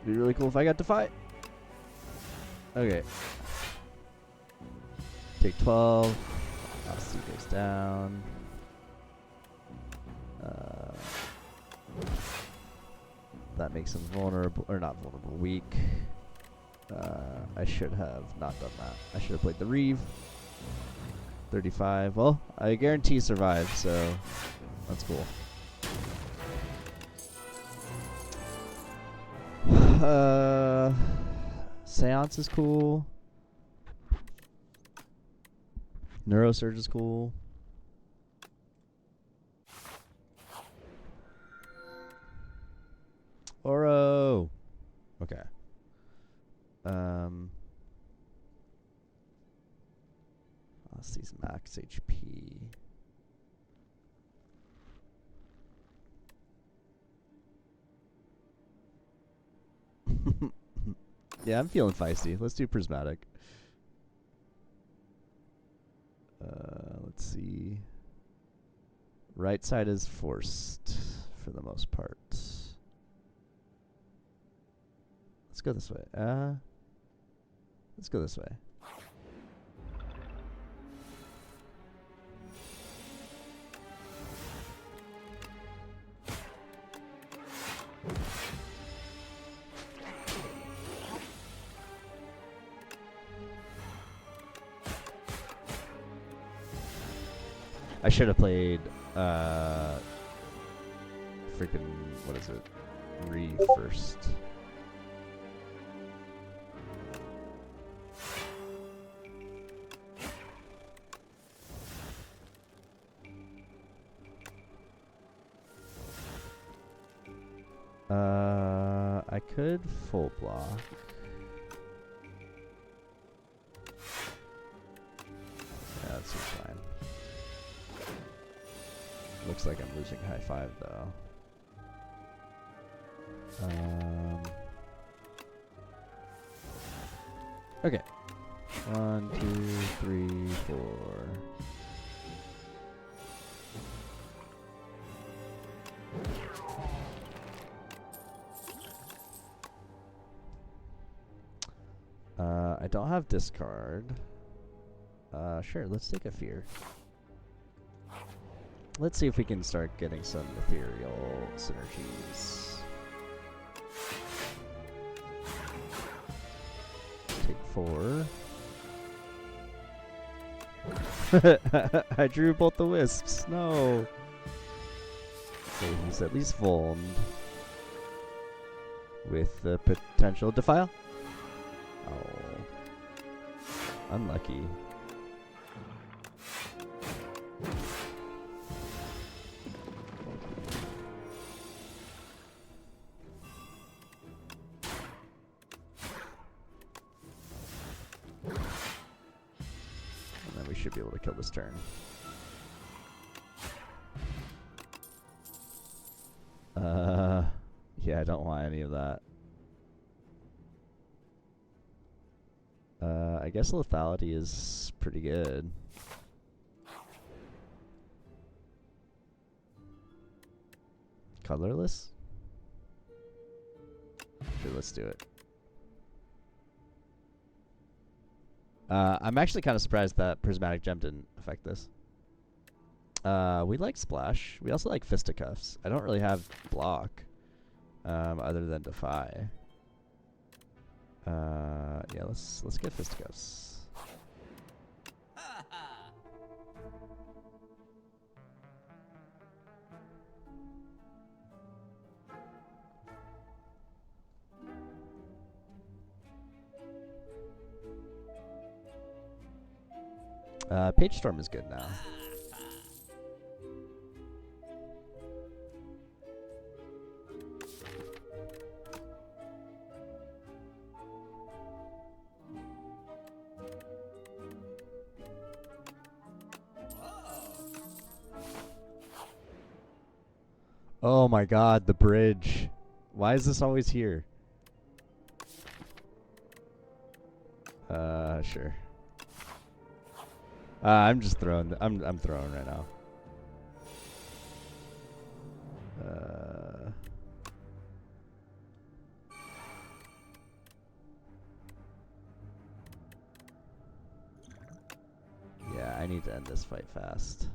Be really cool if I got Defy. Okay. Take 12. Velocity goes down. That makes him vulnerable, or not vulnerable, weak. I should have not done that. I should have played the Reeve. 35. Well, I guarantee survive, so that's cool. Seance is cool. Neurosurge is cool. Oro. Okay. Let's see max HP. Yeah, I'm feeling feisty. Let's do prismatic. Let's see. Right side is forced for the most part. Let's go this way. Let's go this way. I should have played freaking what is it? Reeve first. I could full block. Yeah, that seems fine. Looks like I'm losing high five though. Okay. 1, 2, 3, 4. I don't have discard. Sure, let's take a fear. Let's see if we can start getting some ethereal synergies. Take 4. I drew both the wisps. No. So he's at least vulned. With the potential defile. Oh. Unlucky. Should be able to kill this turn. Yeah, I don't want any of that. I guess lethality is pretty good. Colorless? Sure, let's do it. I'm actually kind of surprised that Prismatic Gem didn't affect this. We like Splash. We also like Fisticuffs. I don't really have block, other than Defy. Yeah, let's get Fisticuffs. Page Storm is good now. Oh my god, the bridge. Why is this always here? Sure. I'm just throwing. I'm throwing right now. Yeah, I need to end this fight fast.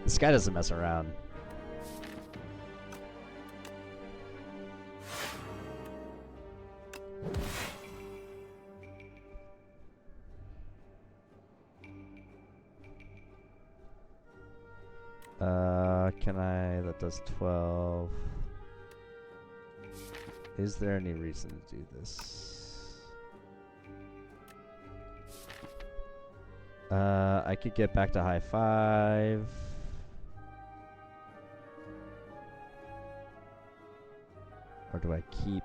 This guy doesn't mess around. Can I? That does 12. Is there any reason to do this? I could get back to high 5. Or do I keep?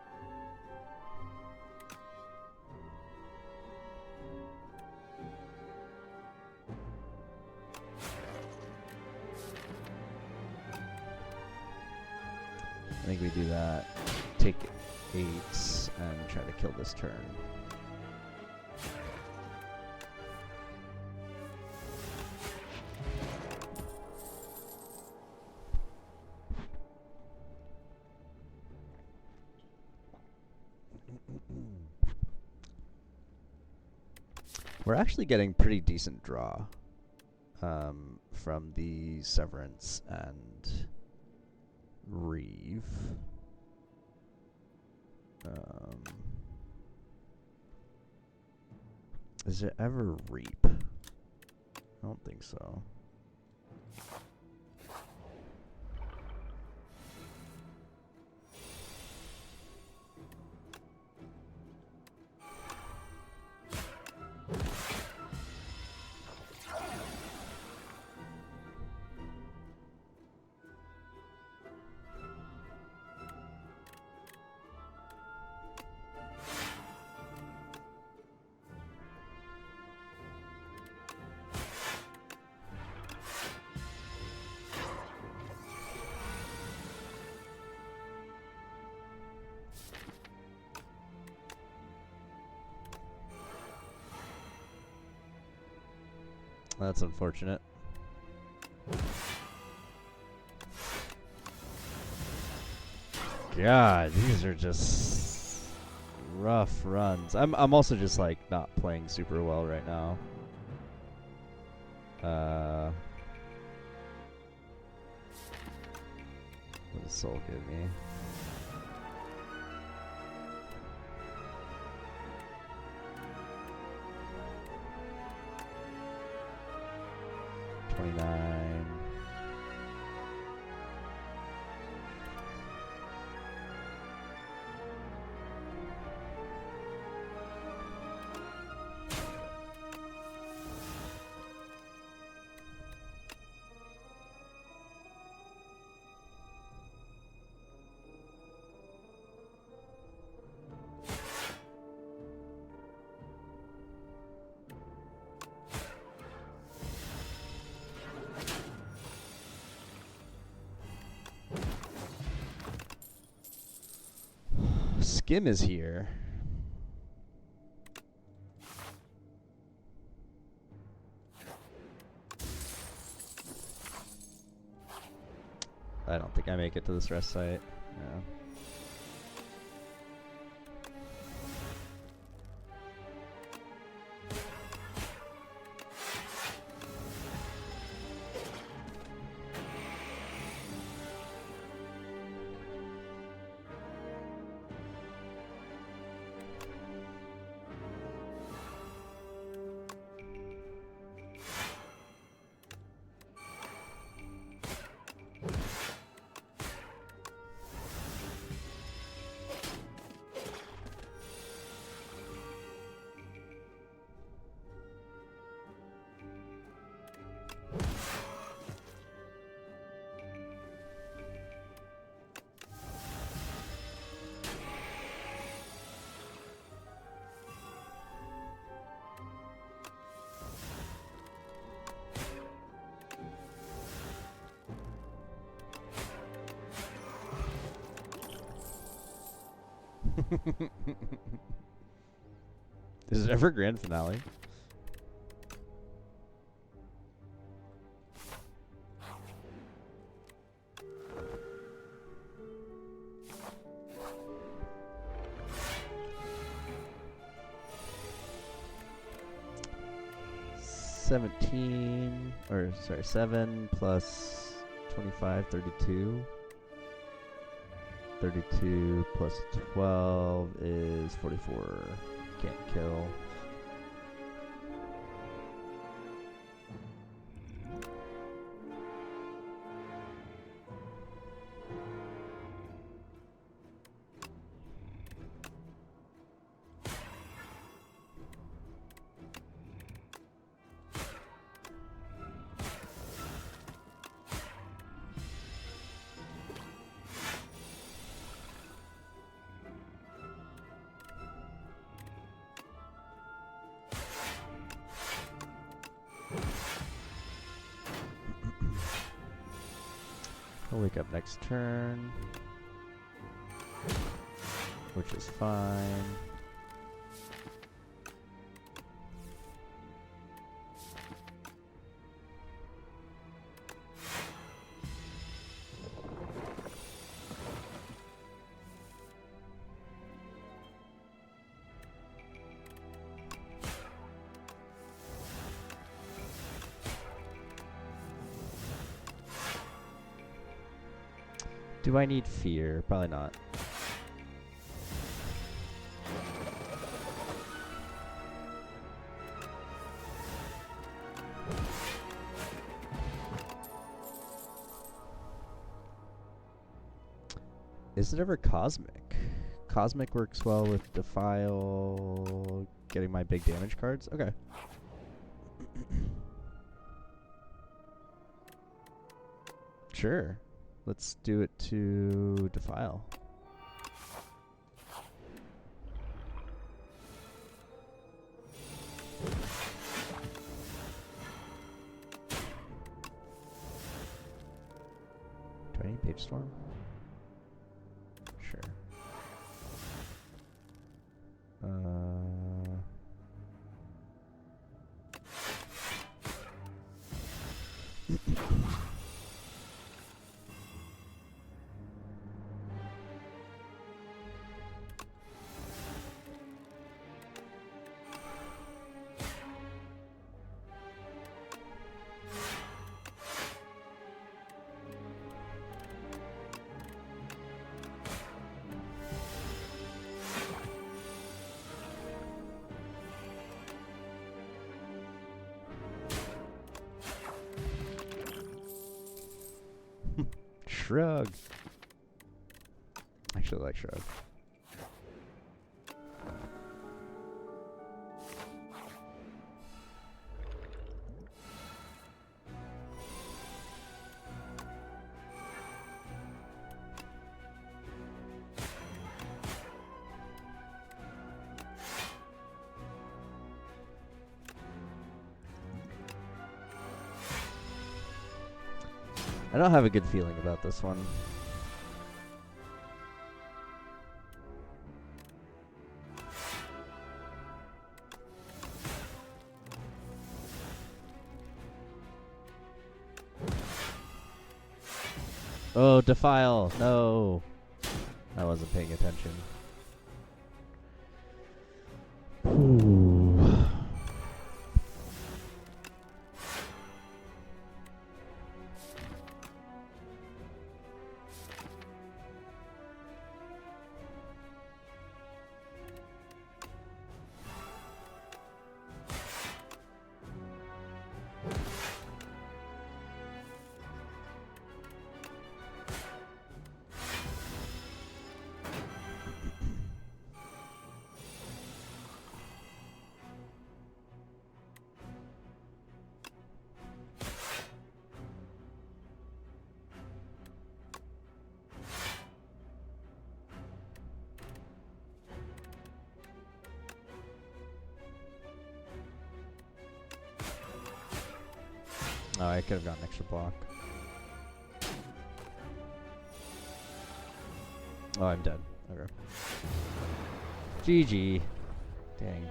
I think we do that. Take 8 and try to kill this turn. We're actually getting pretty decent draw from the Severance and Reeve. Is it ever Reap? I don't think so. That's unfortunate. God, these are just rough runs. I'm also just like not playing super well right now. What does Soul give me? $29. Skim is here. I don't think I make it to this rest site. No. Is it ever grand finale? Seven plus 25, 32. 32 plus 12 is 44. Can't kill. I'll wake up next turn, which is fine. Do I need fear? Probably not. Is it ever cosmic? Cosmic works well with Defile, getting my big damage cards? Okay. Sure. Let's do it to Defile. Do I need Page Storm? Sure. Shrug. I actually like Shrug. I don't have a good feeling about this one. Oh, Defile! No! I wasn't paying attention. Ooh. Oh, I could have gotten extra block. Oh, I'm dead. Okay. GG. Dang.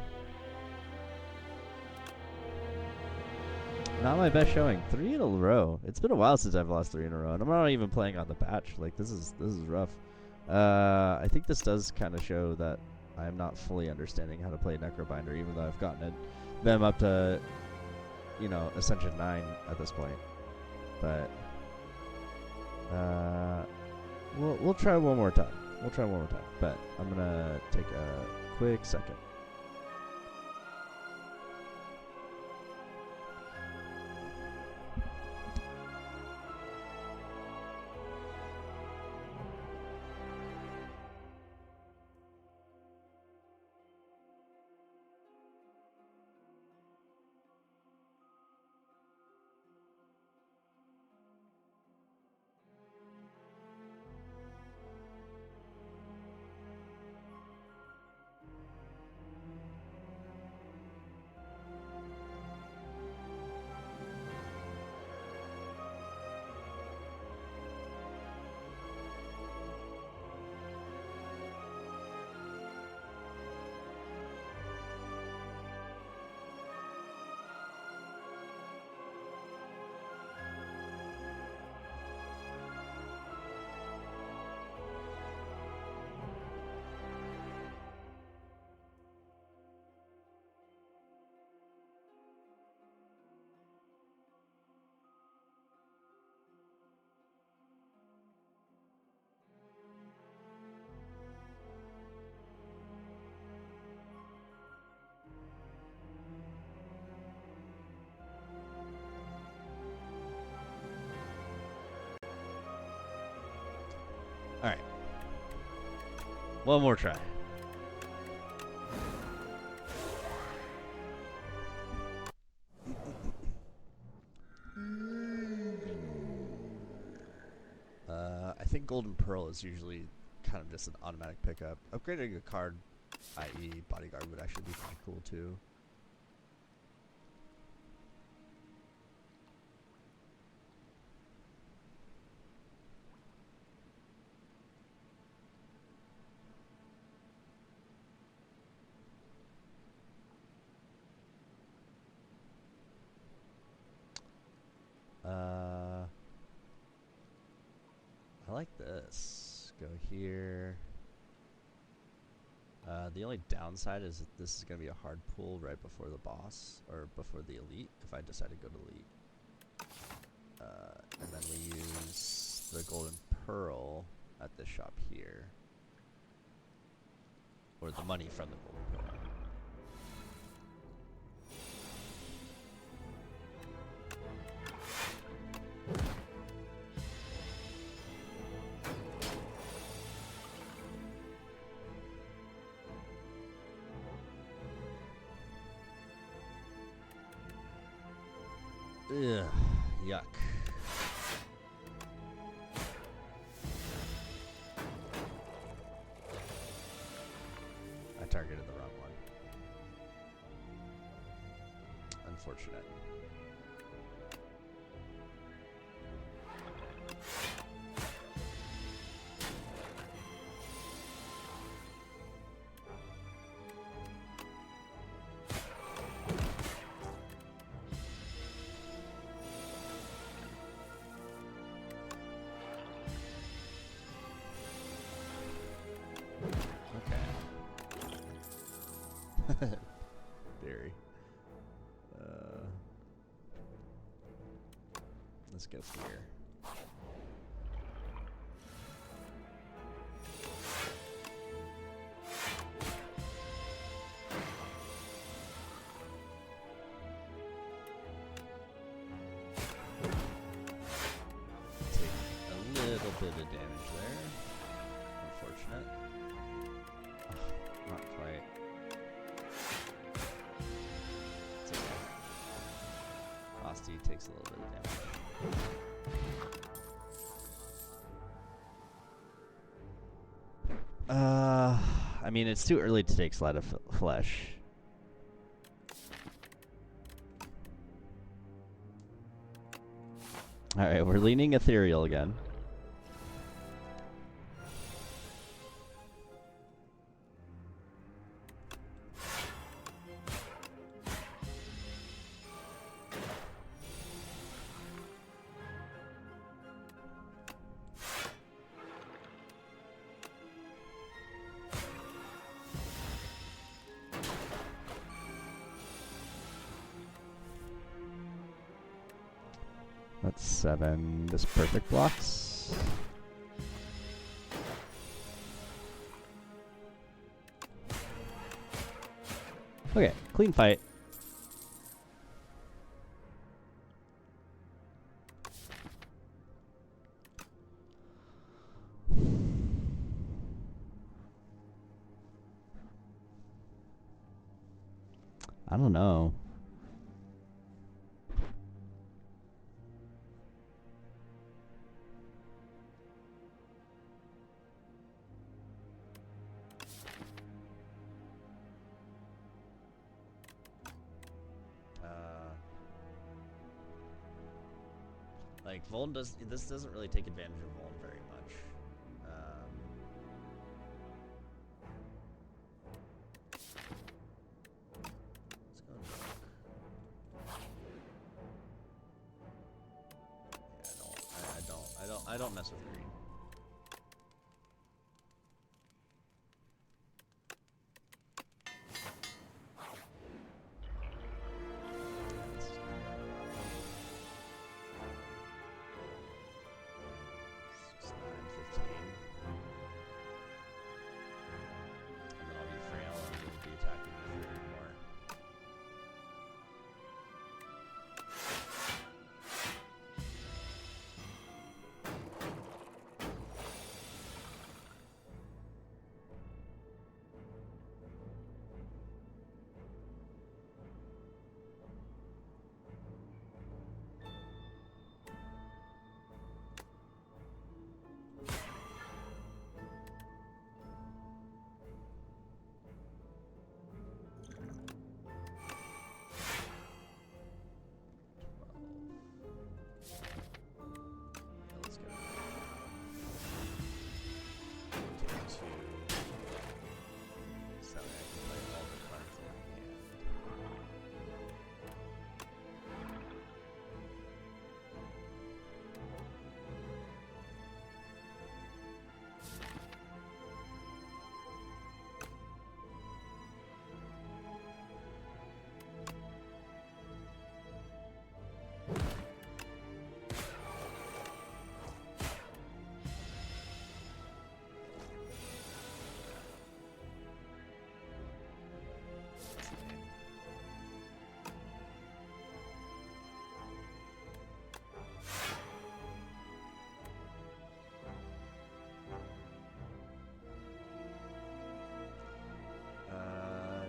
Not my best showing. 3 in a row. It's been a while since I've lost 3 in a row, and I'm not even playing on the patch. Like this is rough. I think this does kind of show that I'm not fully understanding how to play Necrobinder, even though I've gotten them up to, you know, Ascension 9 at this point. But we'll try one more time. But I'm gonna take a quick second. All right. One more try. I think Golden Pearl is usually kind of just an automatic pickup. Upgrading a card, i.e. Bodyguard, would actually be kind of cool too. I like this. Go here. The only downside is that this is going to be a hard pull right before the boss, or before the elite, if I decide to go to elite. And then we use the Golden Pearl at this shop here. Or the money from the Golden Pearl. Ugh, yuck. I targeted the wrong one. Unfortunate. Very. Let's go here. Take a little bit of damage there. Unfortunate. Not quite. Frosty takes a little bit of damage. I mean, it's too early to take Sleight of Flesh. Alright, we're leaning Ethereal again. That's 7. This perfect blocks. Okay, clean fight. I don't know. Like Vuln this doesn't really take advantage of Vuln very much. Let's go and look. Yeah, I don't mess with green.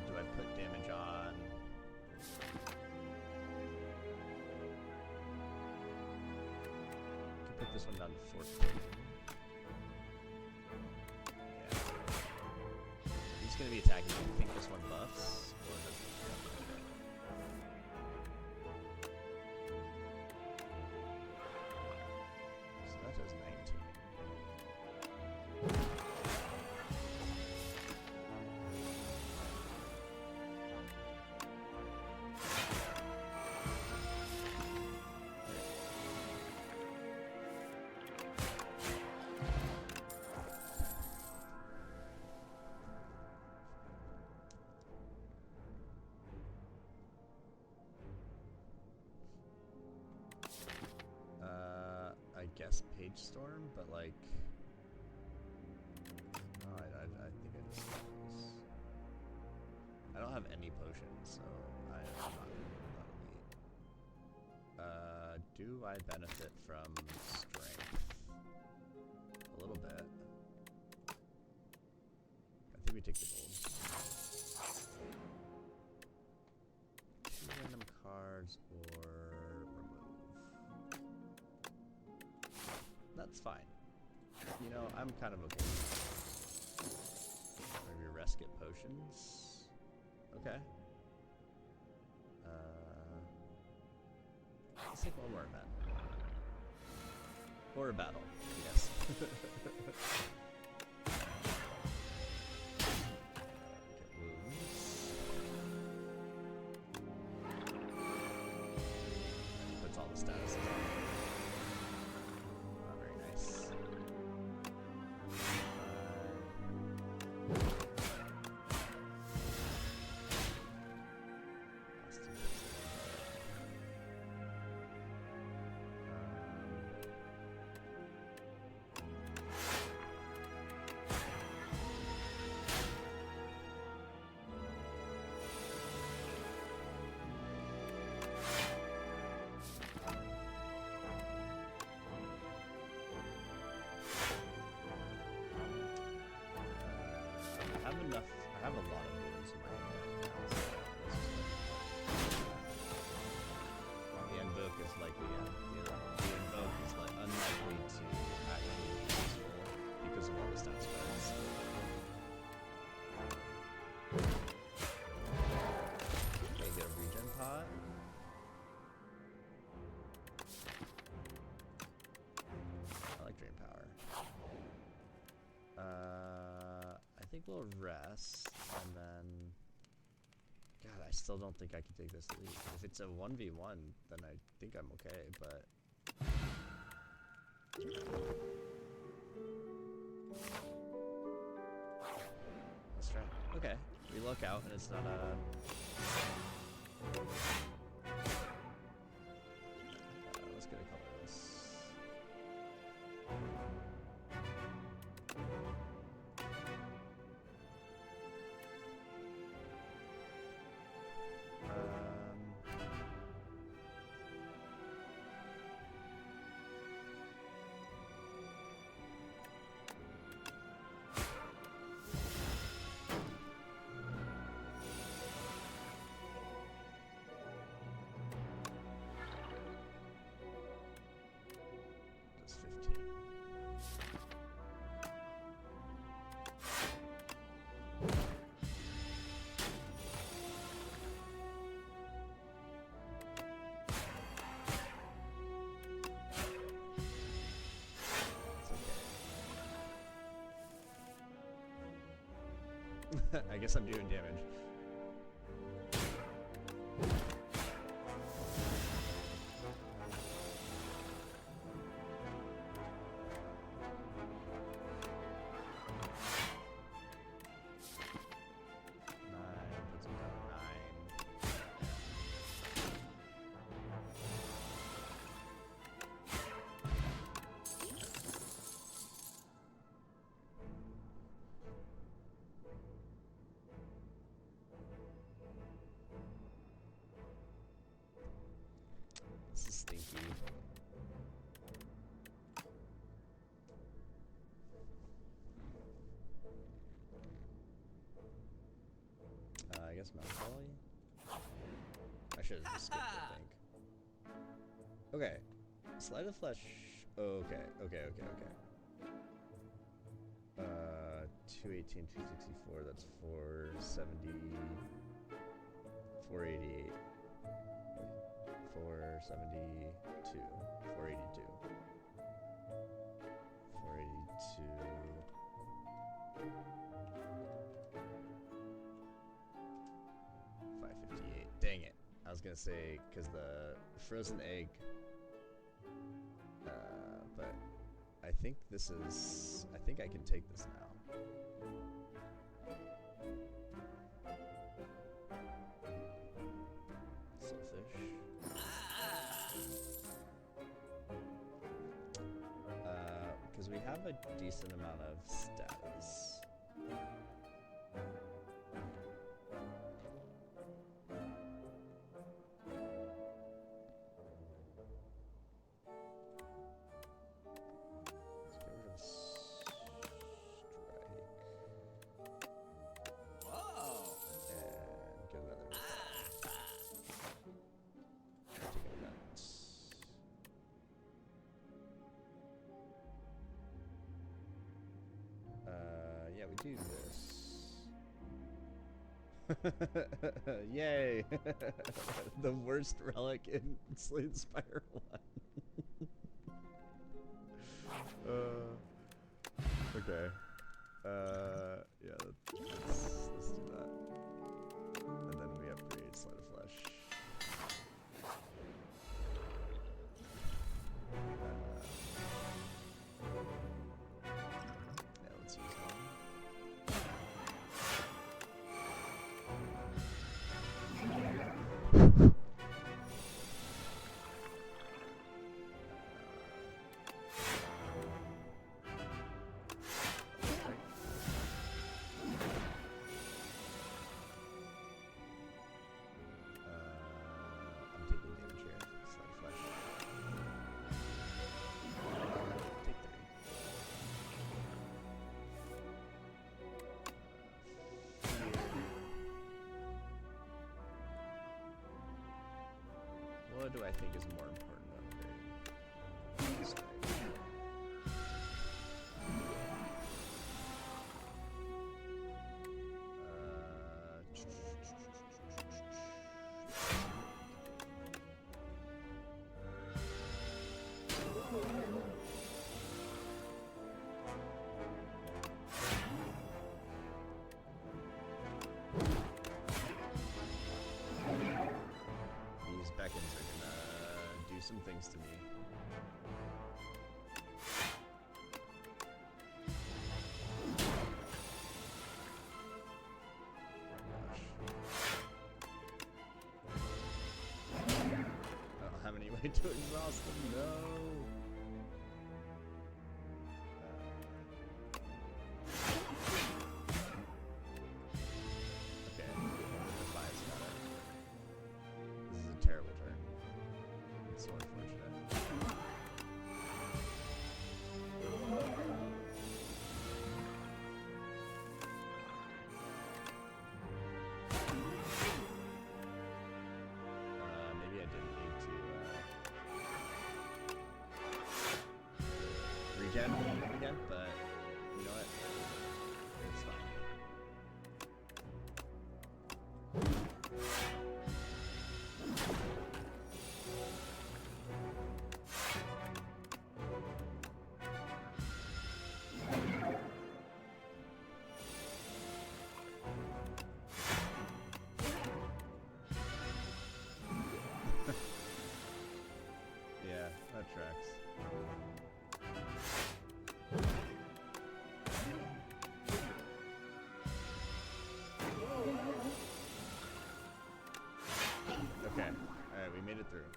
Do I put damage on? I could put this one down to 14. Yeah. He's going to be attacking. Do you think this one buffs? Or does it? So that does 19. I guess Page Storm, but like, oh, I think I just lose. I don't have any potions, so I'm not elite. Do I benefit from strength? A little bit. I think we take the gold. 2 random cards or remove. That's fine. You know, I'm kind of okay. Maybe rest get potions. Okay. Let's take one more event. Or a battle, yes. Get wounds. And he puts all the statuses on. Not very nice. enough. I have a lot of wounds in my deck now, so let's just The invoke is likely, the invoke is like unlikely to actually be useful because of all the stats cards. Okay, get a regen pot. I like drain power. I think we'll rest and then. God, I still don't think I can take this lead. If it's a 1v1, then I think I'm okay, but... Let's try. Okay, we look out and it's not a... let's get a colorless. Just 15. I guess I'm doing damage. Nine, puts him down to 9. This is stinky. I guess Melancholy? I should have just skipped it, I think. Okay. Slide of Flesh. Okay. 218, 264, that's 470, 488, 472, 482, 558. Dang it. I was gonna say, because the frozen egg, but I think this is, I think I can take this now. Soulfish. Because we have a decent amount of status. Yeah, we do this. Yay! The worst relic in Slay the Spire 1. Okay. Yeah, let's do that. And then we upgrade Slide of Flesh. Yeah, let's use one. think is more important to upgrade. Strike. These beckons are gonna do some things to me. I don't have any way to exhaust them, no! Okay, Defi's got it. This is a terrible turn. It's so unfortunate. Maybe I didn't need to regen again, but you know what? It's fine. Yeah, that tracks. Okay, alright, we made it through.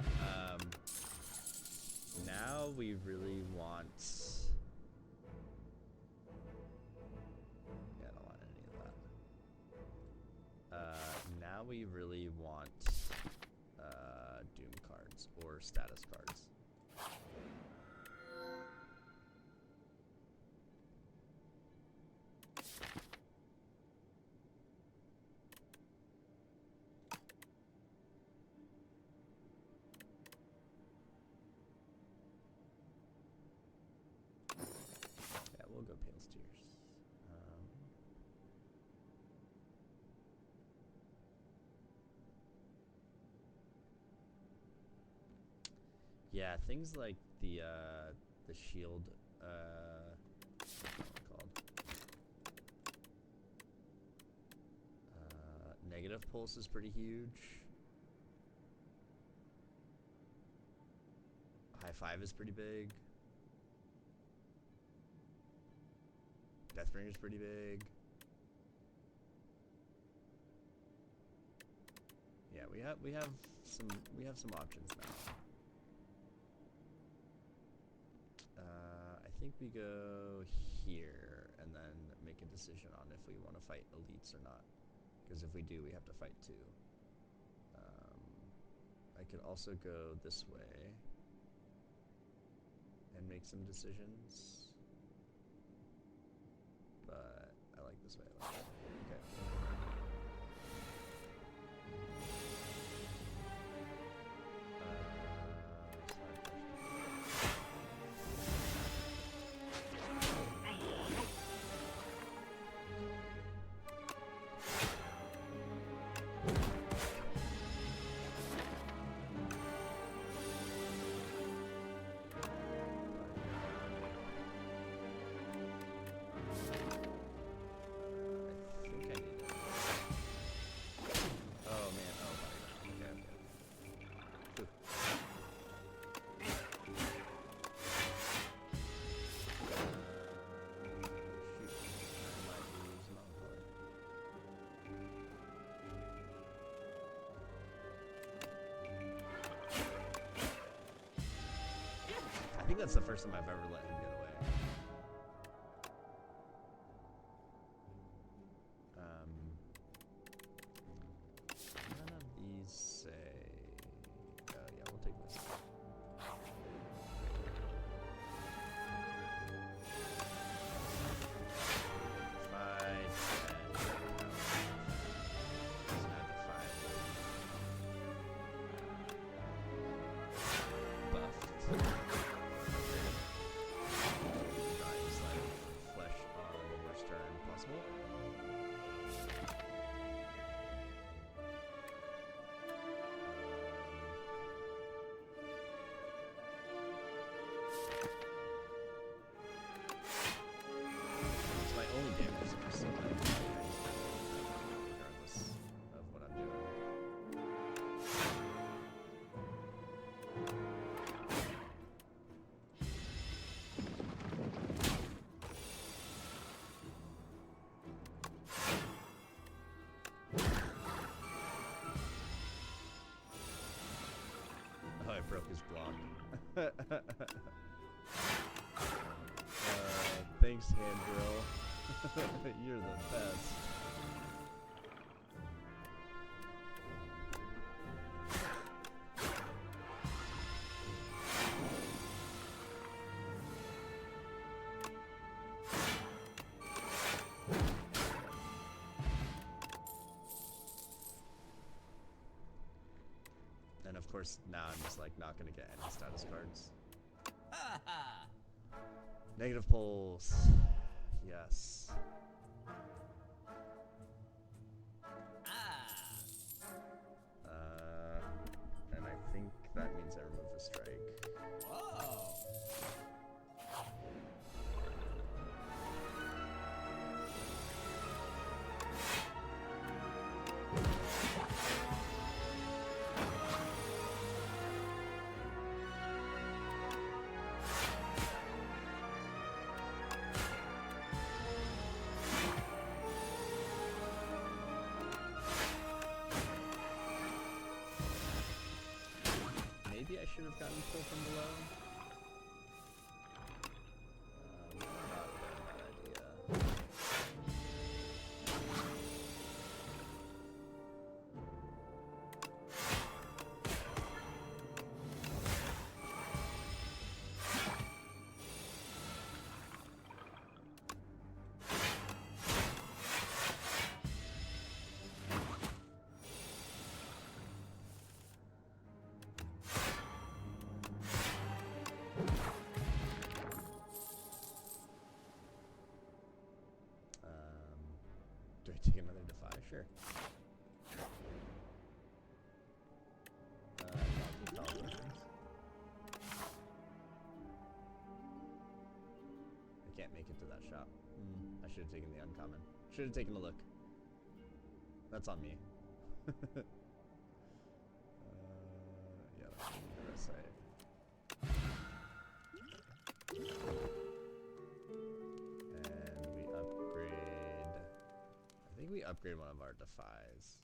Now we really want... Yeah, I don't want any of that. Now we really want Doom cards, or status cards. Yeah, we'll go Pale Steers. Yeah, things like the shield, what's that one called? Negative pulse is pretty huge. High five is pretty big. Deathbringer's pretty big. Yeah, we have some options now. I think we go here and then make a decision on if we want to fight elites or not. Because if we do, we have to fight two. I could also go this way and make some decisions. But I like this way. I like that. Okay. I think that's the first time I've ever let him get away. None of these say... yeah, we'll take this. 5, 10. Doesn't have the 5. just block. Thanks, hand drill. You're the best. And of course, now I'm just like not gonna get any status cards. Negative pulse. Yes. And I think that means I remove a strike. Whoa! Maybe I should have gotten pull from below. Not a bad idea. Do I take another defy? Sure. I'll keep all things. I can't make it to that shop. I should have taken the uncommon. Should have taken a look. That's on me. Yeah, that's the save. And we upgrade. I think we upgrade one of our defies.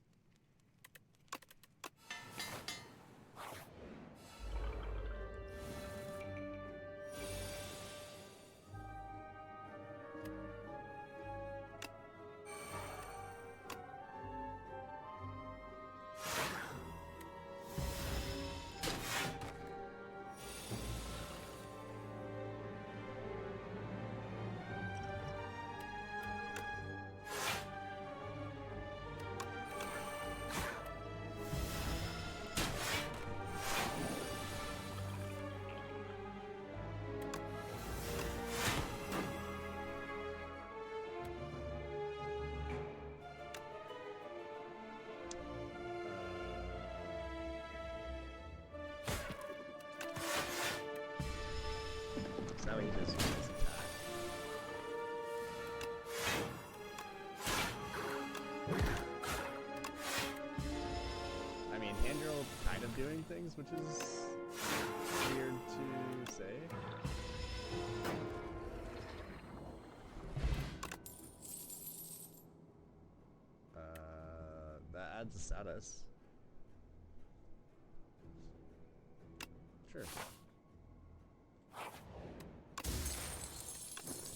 Now he just uses attack. I mean, hand drill kind of doing things, which is weird to say. That adds a status. Sure.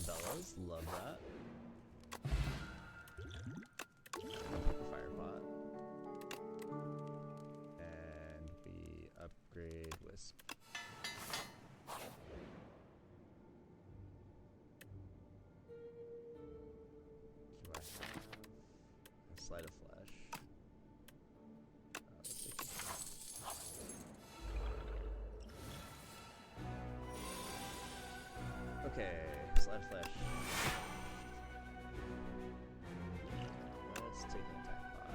Bellas, love that. Firepot. And we upgrade Wisp. Do I have a Sleight of Flesh? Let's take it. Okay, Sleight of Flesh. Let's take an attack pot.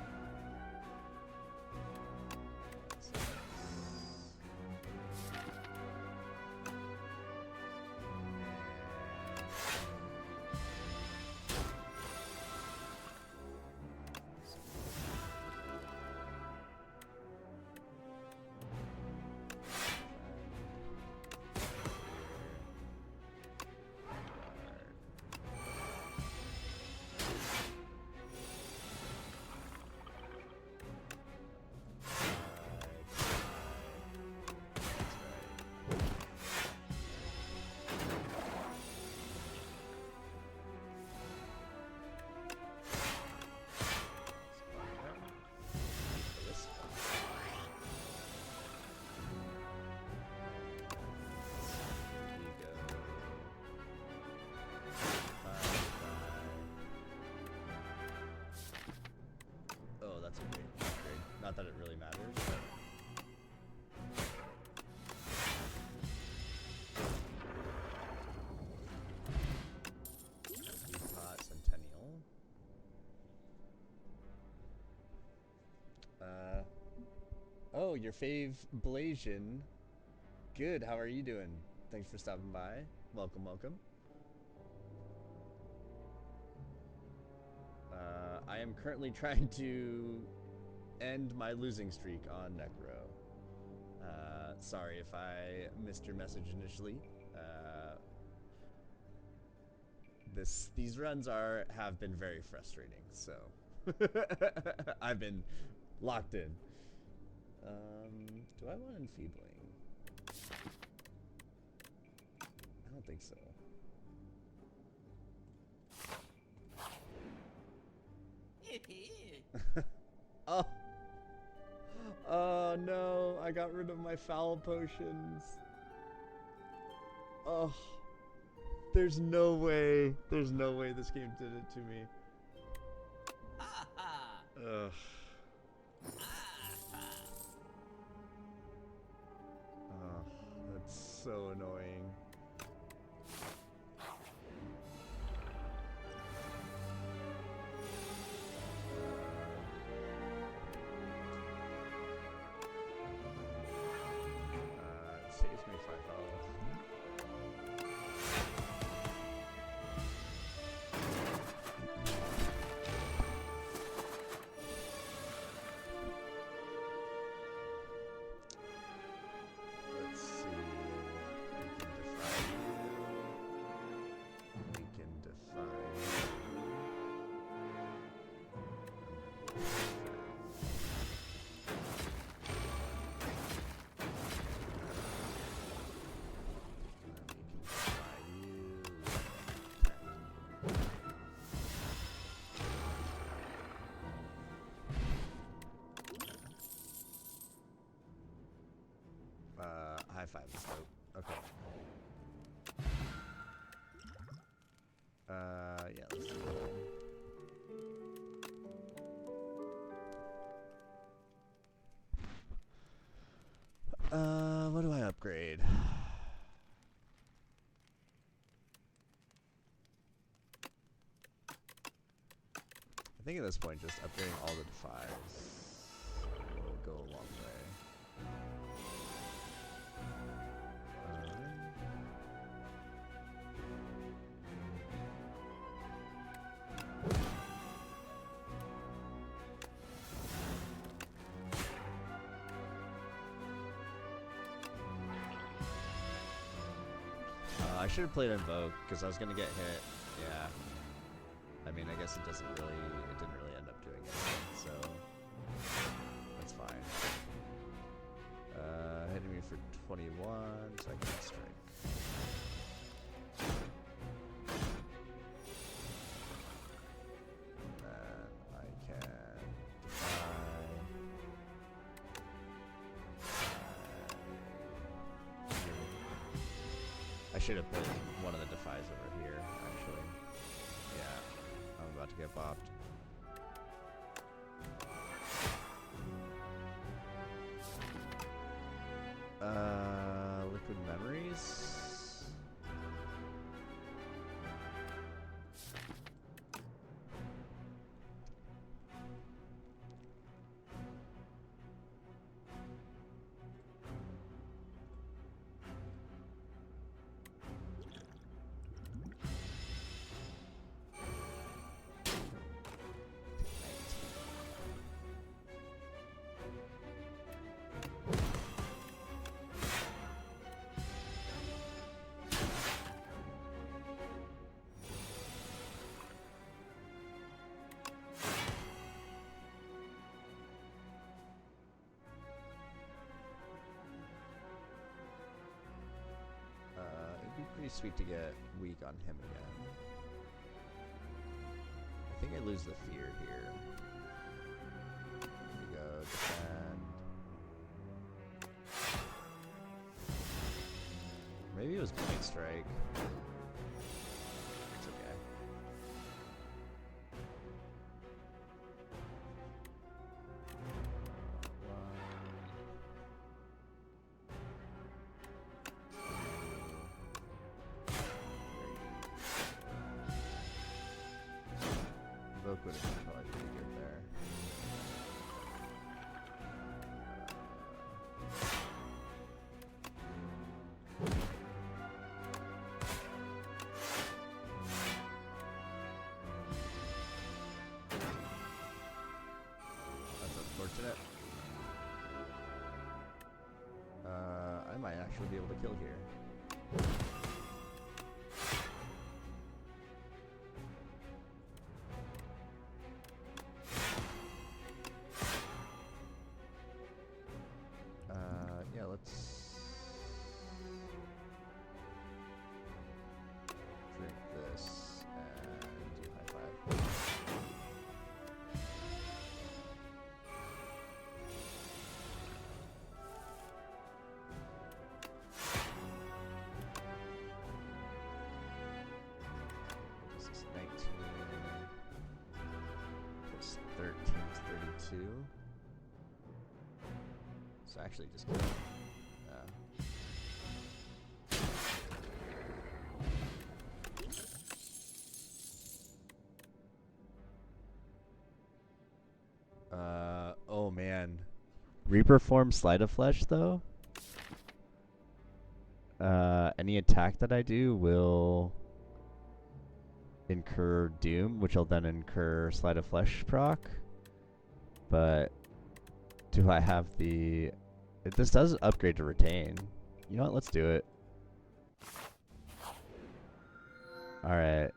Not that it really matters, but... Teapot, Centennial. Oh, your fave Blasian. Good, how are you doing? Thanks for stopping by. Welcome, welcome. I am currently trying to end my losing streak on Necro. Sorry if I missed your message initially. These runs have been very frustrating, so I've been locked in. Do I want enfeebling? I don't think so. Oh. Oh no, I got rid of my foul potions. Oh. There's no way this game did it to me. Ugh. Oh, that's so annoying. It saves me 5 health. Let's see. We can defy you. High five is dope. Okay. Yeah, let's do that. What do I upgrade? I think at this point, just upgrading all the defies will go a long way. I should have played Invoke because I was gonna get hit. Yeah. I mean, I guess it didn't really end up doing anything, so that's fine. Hitting me for 21, so I can strike. And then I can defy. I should have put one of the defies over here, actually. Yeah, I'm about to get bopped. Liquid Memories? It'd be pretty sweet to get weak on him again. I think I lose the fear here. Here we go, defend. Maybe it was Point Strike. It's okay. would have been probably pretty good there. That's unfortunate. I might actually be able to kill here. Yeah, let's drink this and do high five. This is 19 plus 13 is 32. So actually just kill him. Oh man. Reaper form Sleight of Flesh though. Any attack that I do will incur Doom, which will then incur Sleight of Flesh proc. But do I have the... This does upgrade to Retain. You know what? Let's do it. Alright.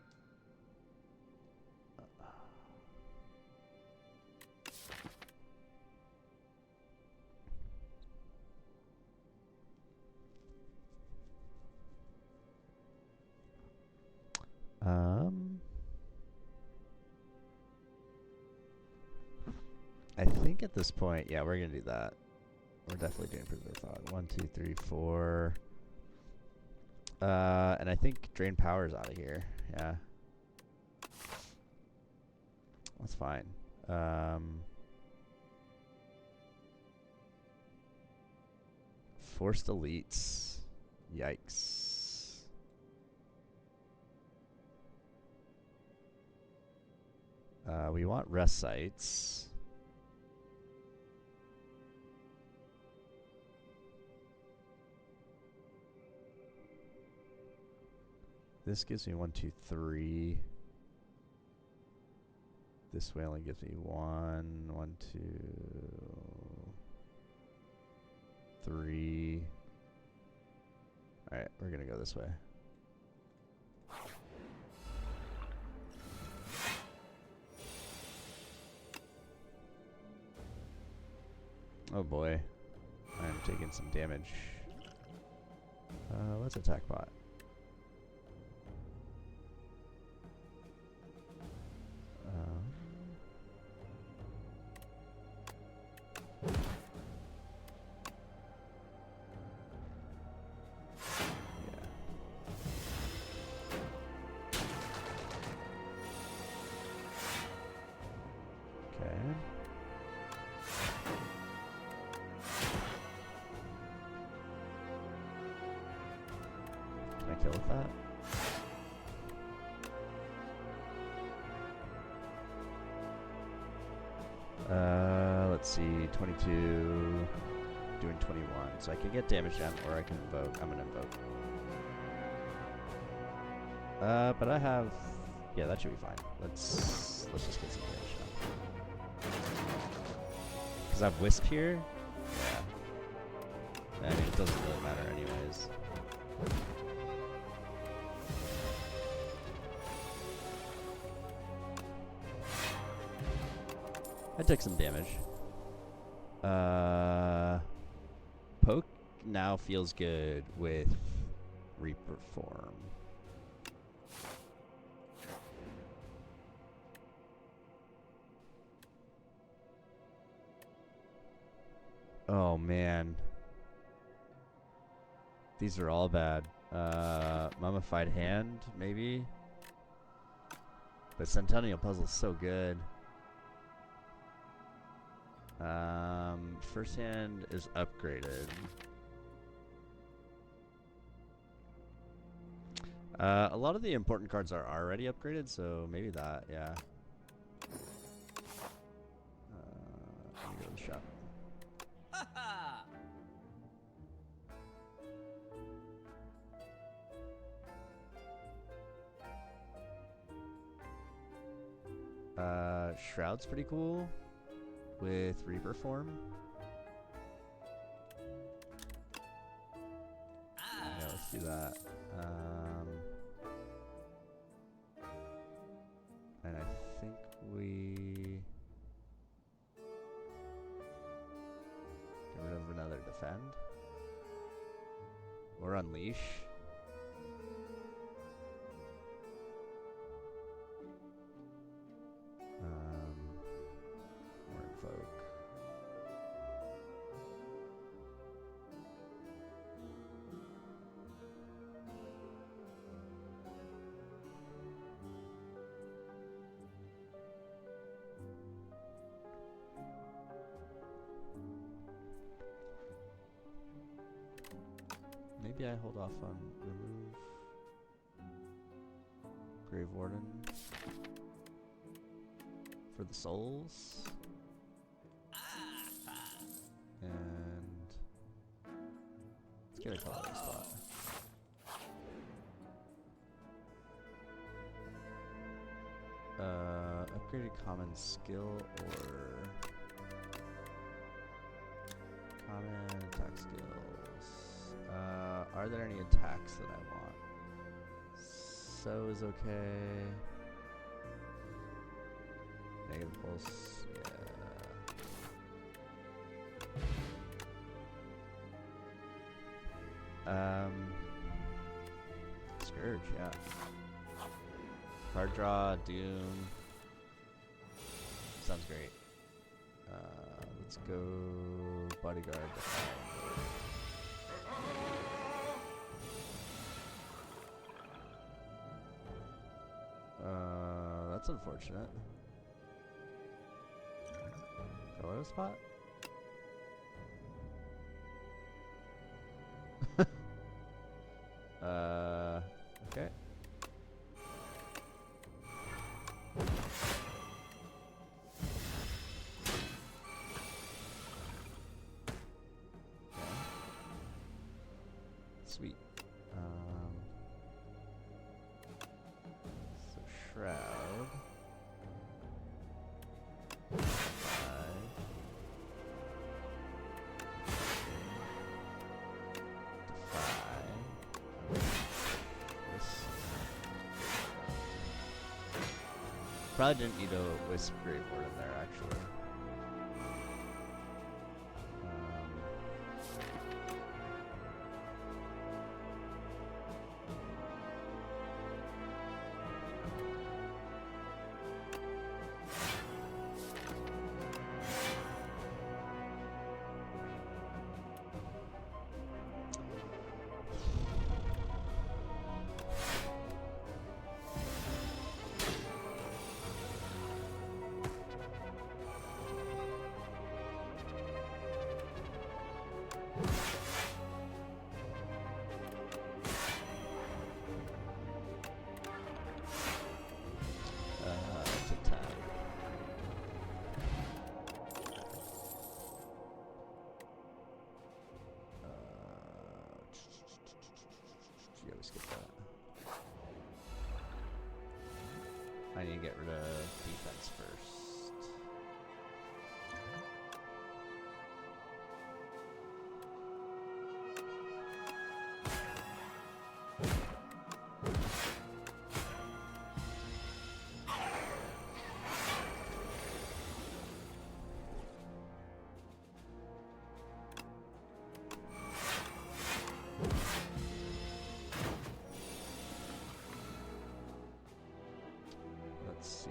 I think at this point, yeah, we're gonna do that. We're definitely doing Prisoner of Thought. 1, 2, 3, 4. And I think Drain Power's out of here. Yeah. That's fine. Forced Elites. Yikes. We want rest sites. This gives me 1, 2, 3. This way only gives me 1, 1, 2, 3. Alright, we're gonna go this way. Oh boy. I am taking some damage. Let's attack bot. Can I kill with that? Let's see, 22, doing 21. So I can get damage down, or I can invoke. I'm gonna invoke. But I have, yeah, that should be fine. Let's just get some damage down. Cause I have Wisp here. Yeah. I mean, it doesn't really matter anyways. I took some damage. Poke now feels good with Reaper form. Oh man. These are all bad. Mummified Hand, maybe? But Centennial Puzzle's so good. First hand is upgraded. A lot of the important cards are already upgraded, so maybe that, yeah. Shroud's pretty cool with Reaper form. Yeah, let's do that. And I think we get rid of another defend or unleash. Or invoke. Maybe I hold off on remove Grave Warden for the souls. And let's get a color spot. Upgraded common skill or common attack skills. Are there any attacks that I want? So is okay. Negative pulse, yeah. Scourge, yeah. Card draw, Doom. Sounds great. Let's go Bodyguard. That's unfortunate. Color spot? Okay. Sweet. So Shroud. 5. Probably didn't need a Wisp Grave Warden there, actually. Yeah, we skip that. I need to get rid of defense first. Let's see.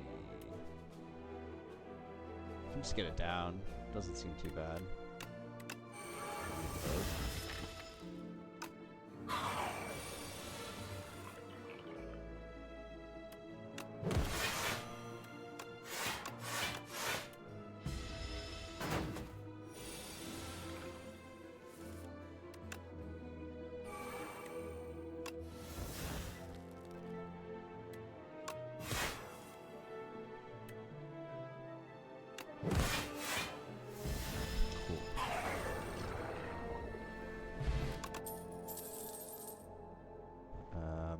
Just get it down. Doesn't seem too bad.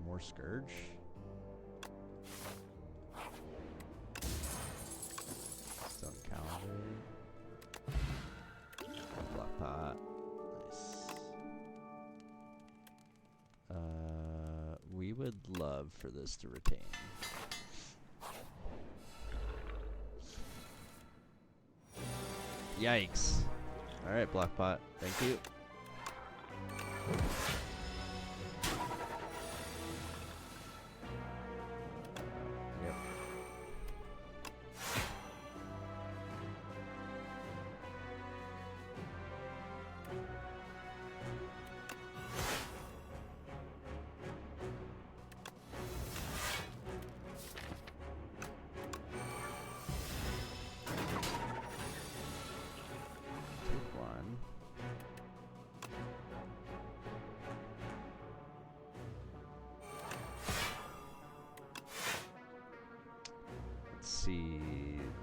More Scourge. would love for this to retain. Yikes. Alright, Blackpot. Thank you. Yep. Take one. Let's see.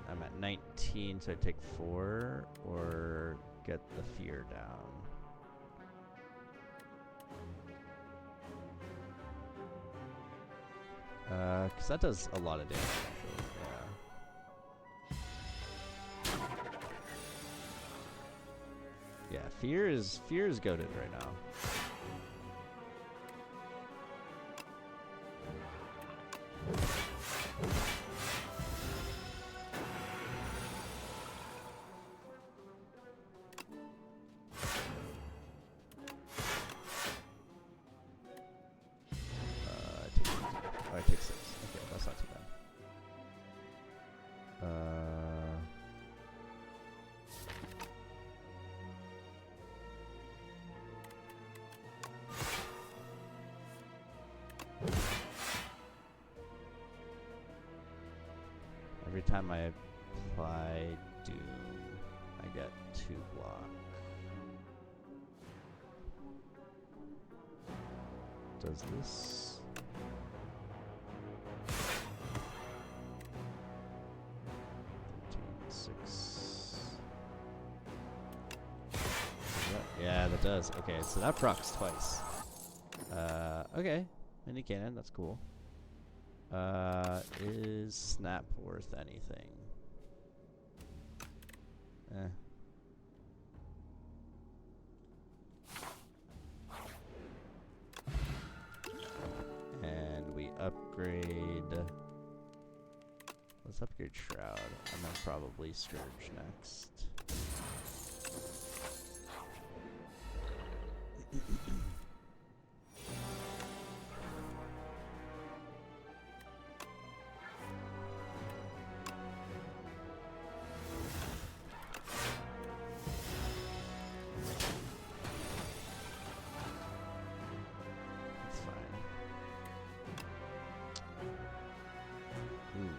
I'm at 19, so I take 4 or get the fear down. Because that does a lot of damage, actually. Yeah. Yeah, fear is goated right now. I take 6. Okay, that's not too bad. Every time I apply Doom, I get 2 block. Does this? 6. Yeah, that does. Okay, so that procs twice. Okay. Mini cannon, that's cool. Is snap worth anything? And we upgrade. Let's upgrade Shroud, and then probably Scourge next. That's fine. Ooh.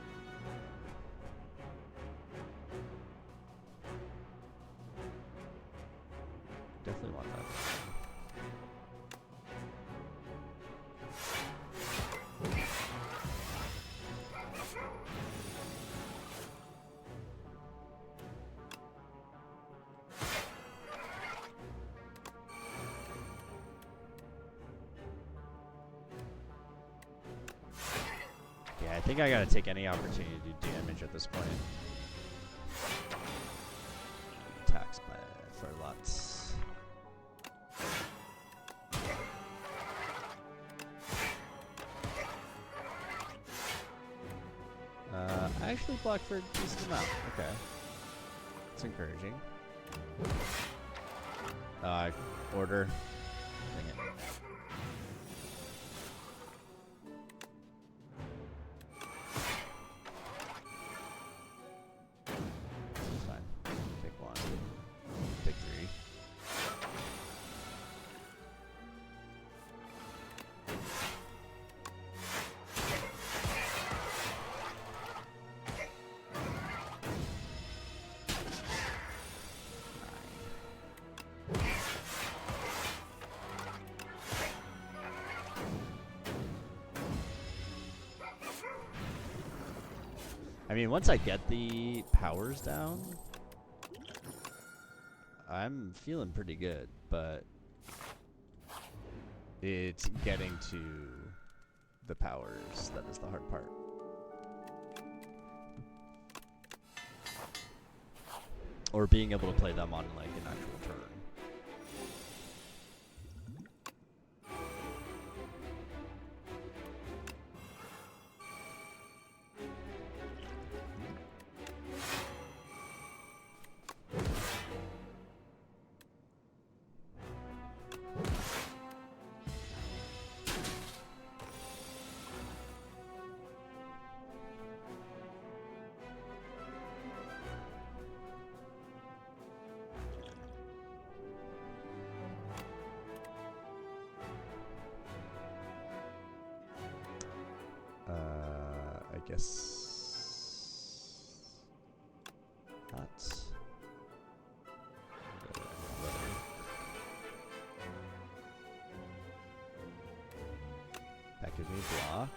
Definitely want that. Yeah, I think I gotta take any opportunity to do damage at this point. Tax for lots. I actually blocked for a decent amount. Okay. It's encouraging. Order. Dang it. It's fine. Take 1. Take 3. I mean, once I get the powers down, I'm feeling pretty good, but it's getting to the powers that is the hard part. Or being able to play them on like an actual turn. guess not. That gives me block.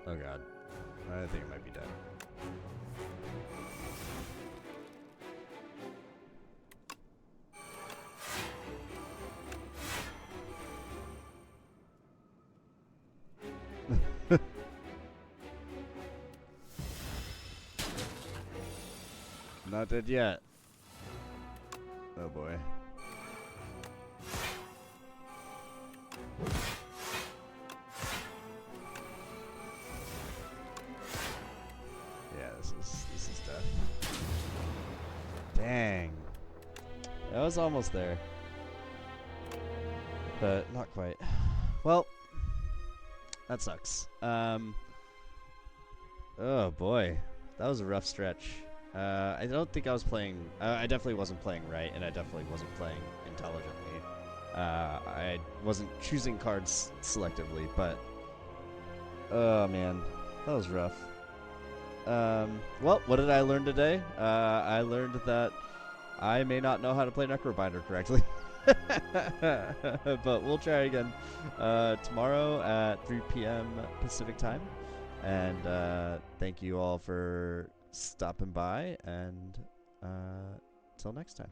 Oh god. I think it might be dead. Not dead yet. Oh boy. Yeah, this is death. Dang. I was almost there. But not quite. Well, that sucks. Oh boy. That was a rough stretch. I don't think I was playing... I definitely wasn't playing right, and I definitely wasn't playing intelligently. I wasn't choosing cards selectively, but... Oh man, that was rough. Well, what did I learn today? I learned that I may not know how to play Necrobinder correctly. But we'll try again tomorrow at 3 p.m. Pacific time. And thank you all for stopping by, and till next time.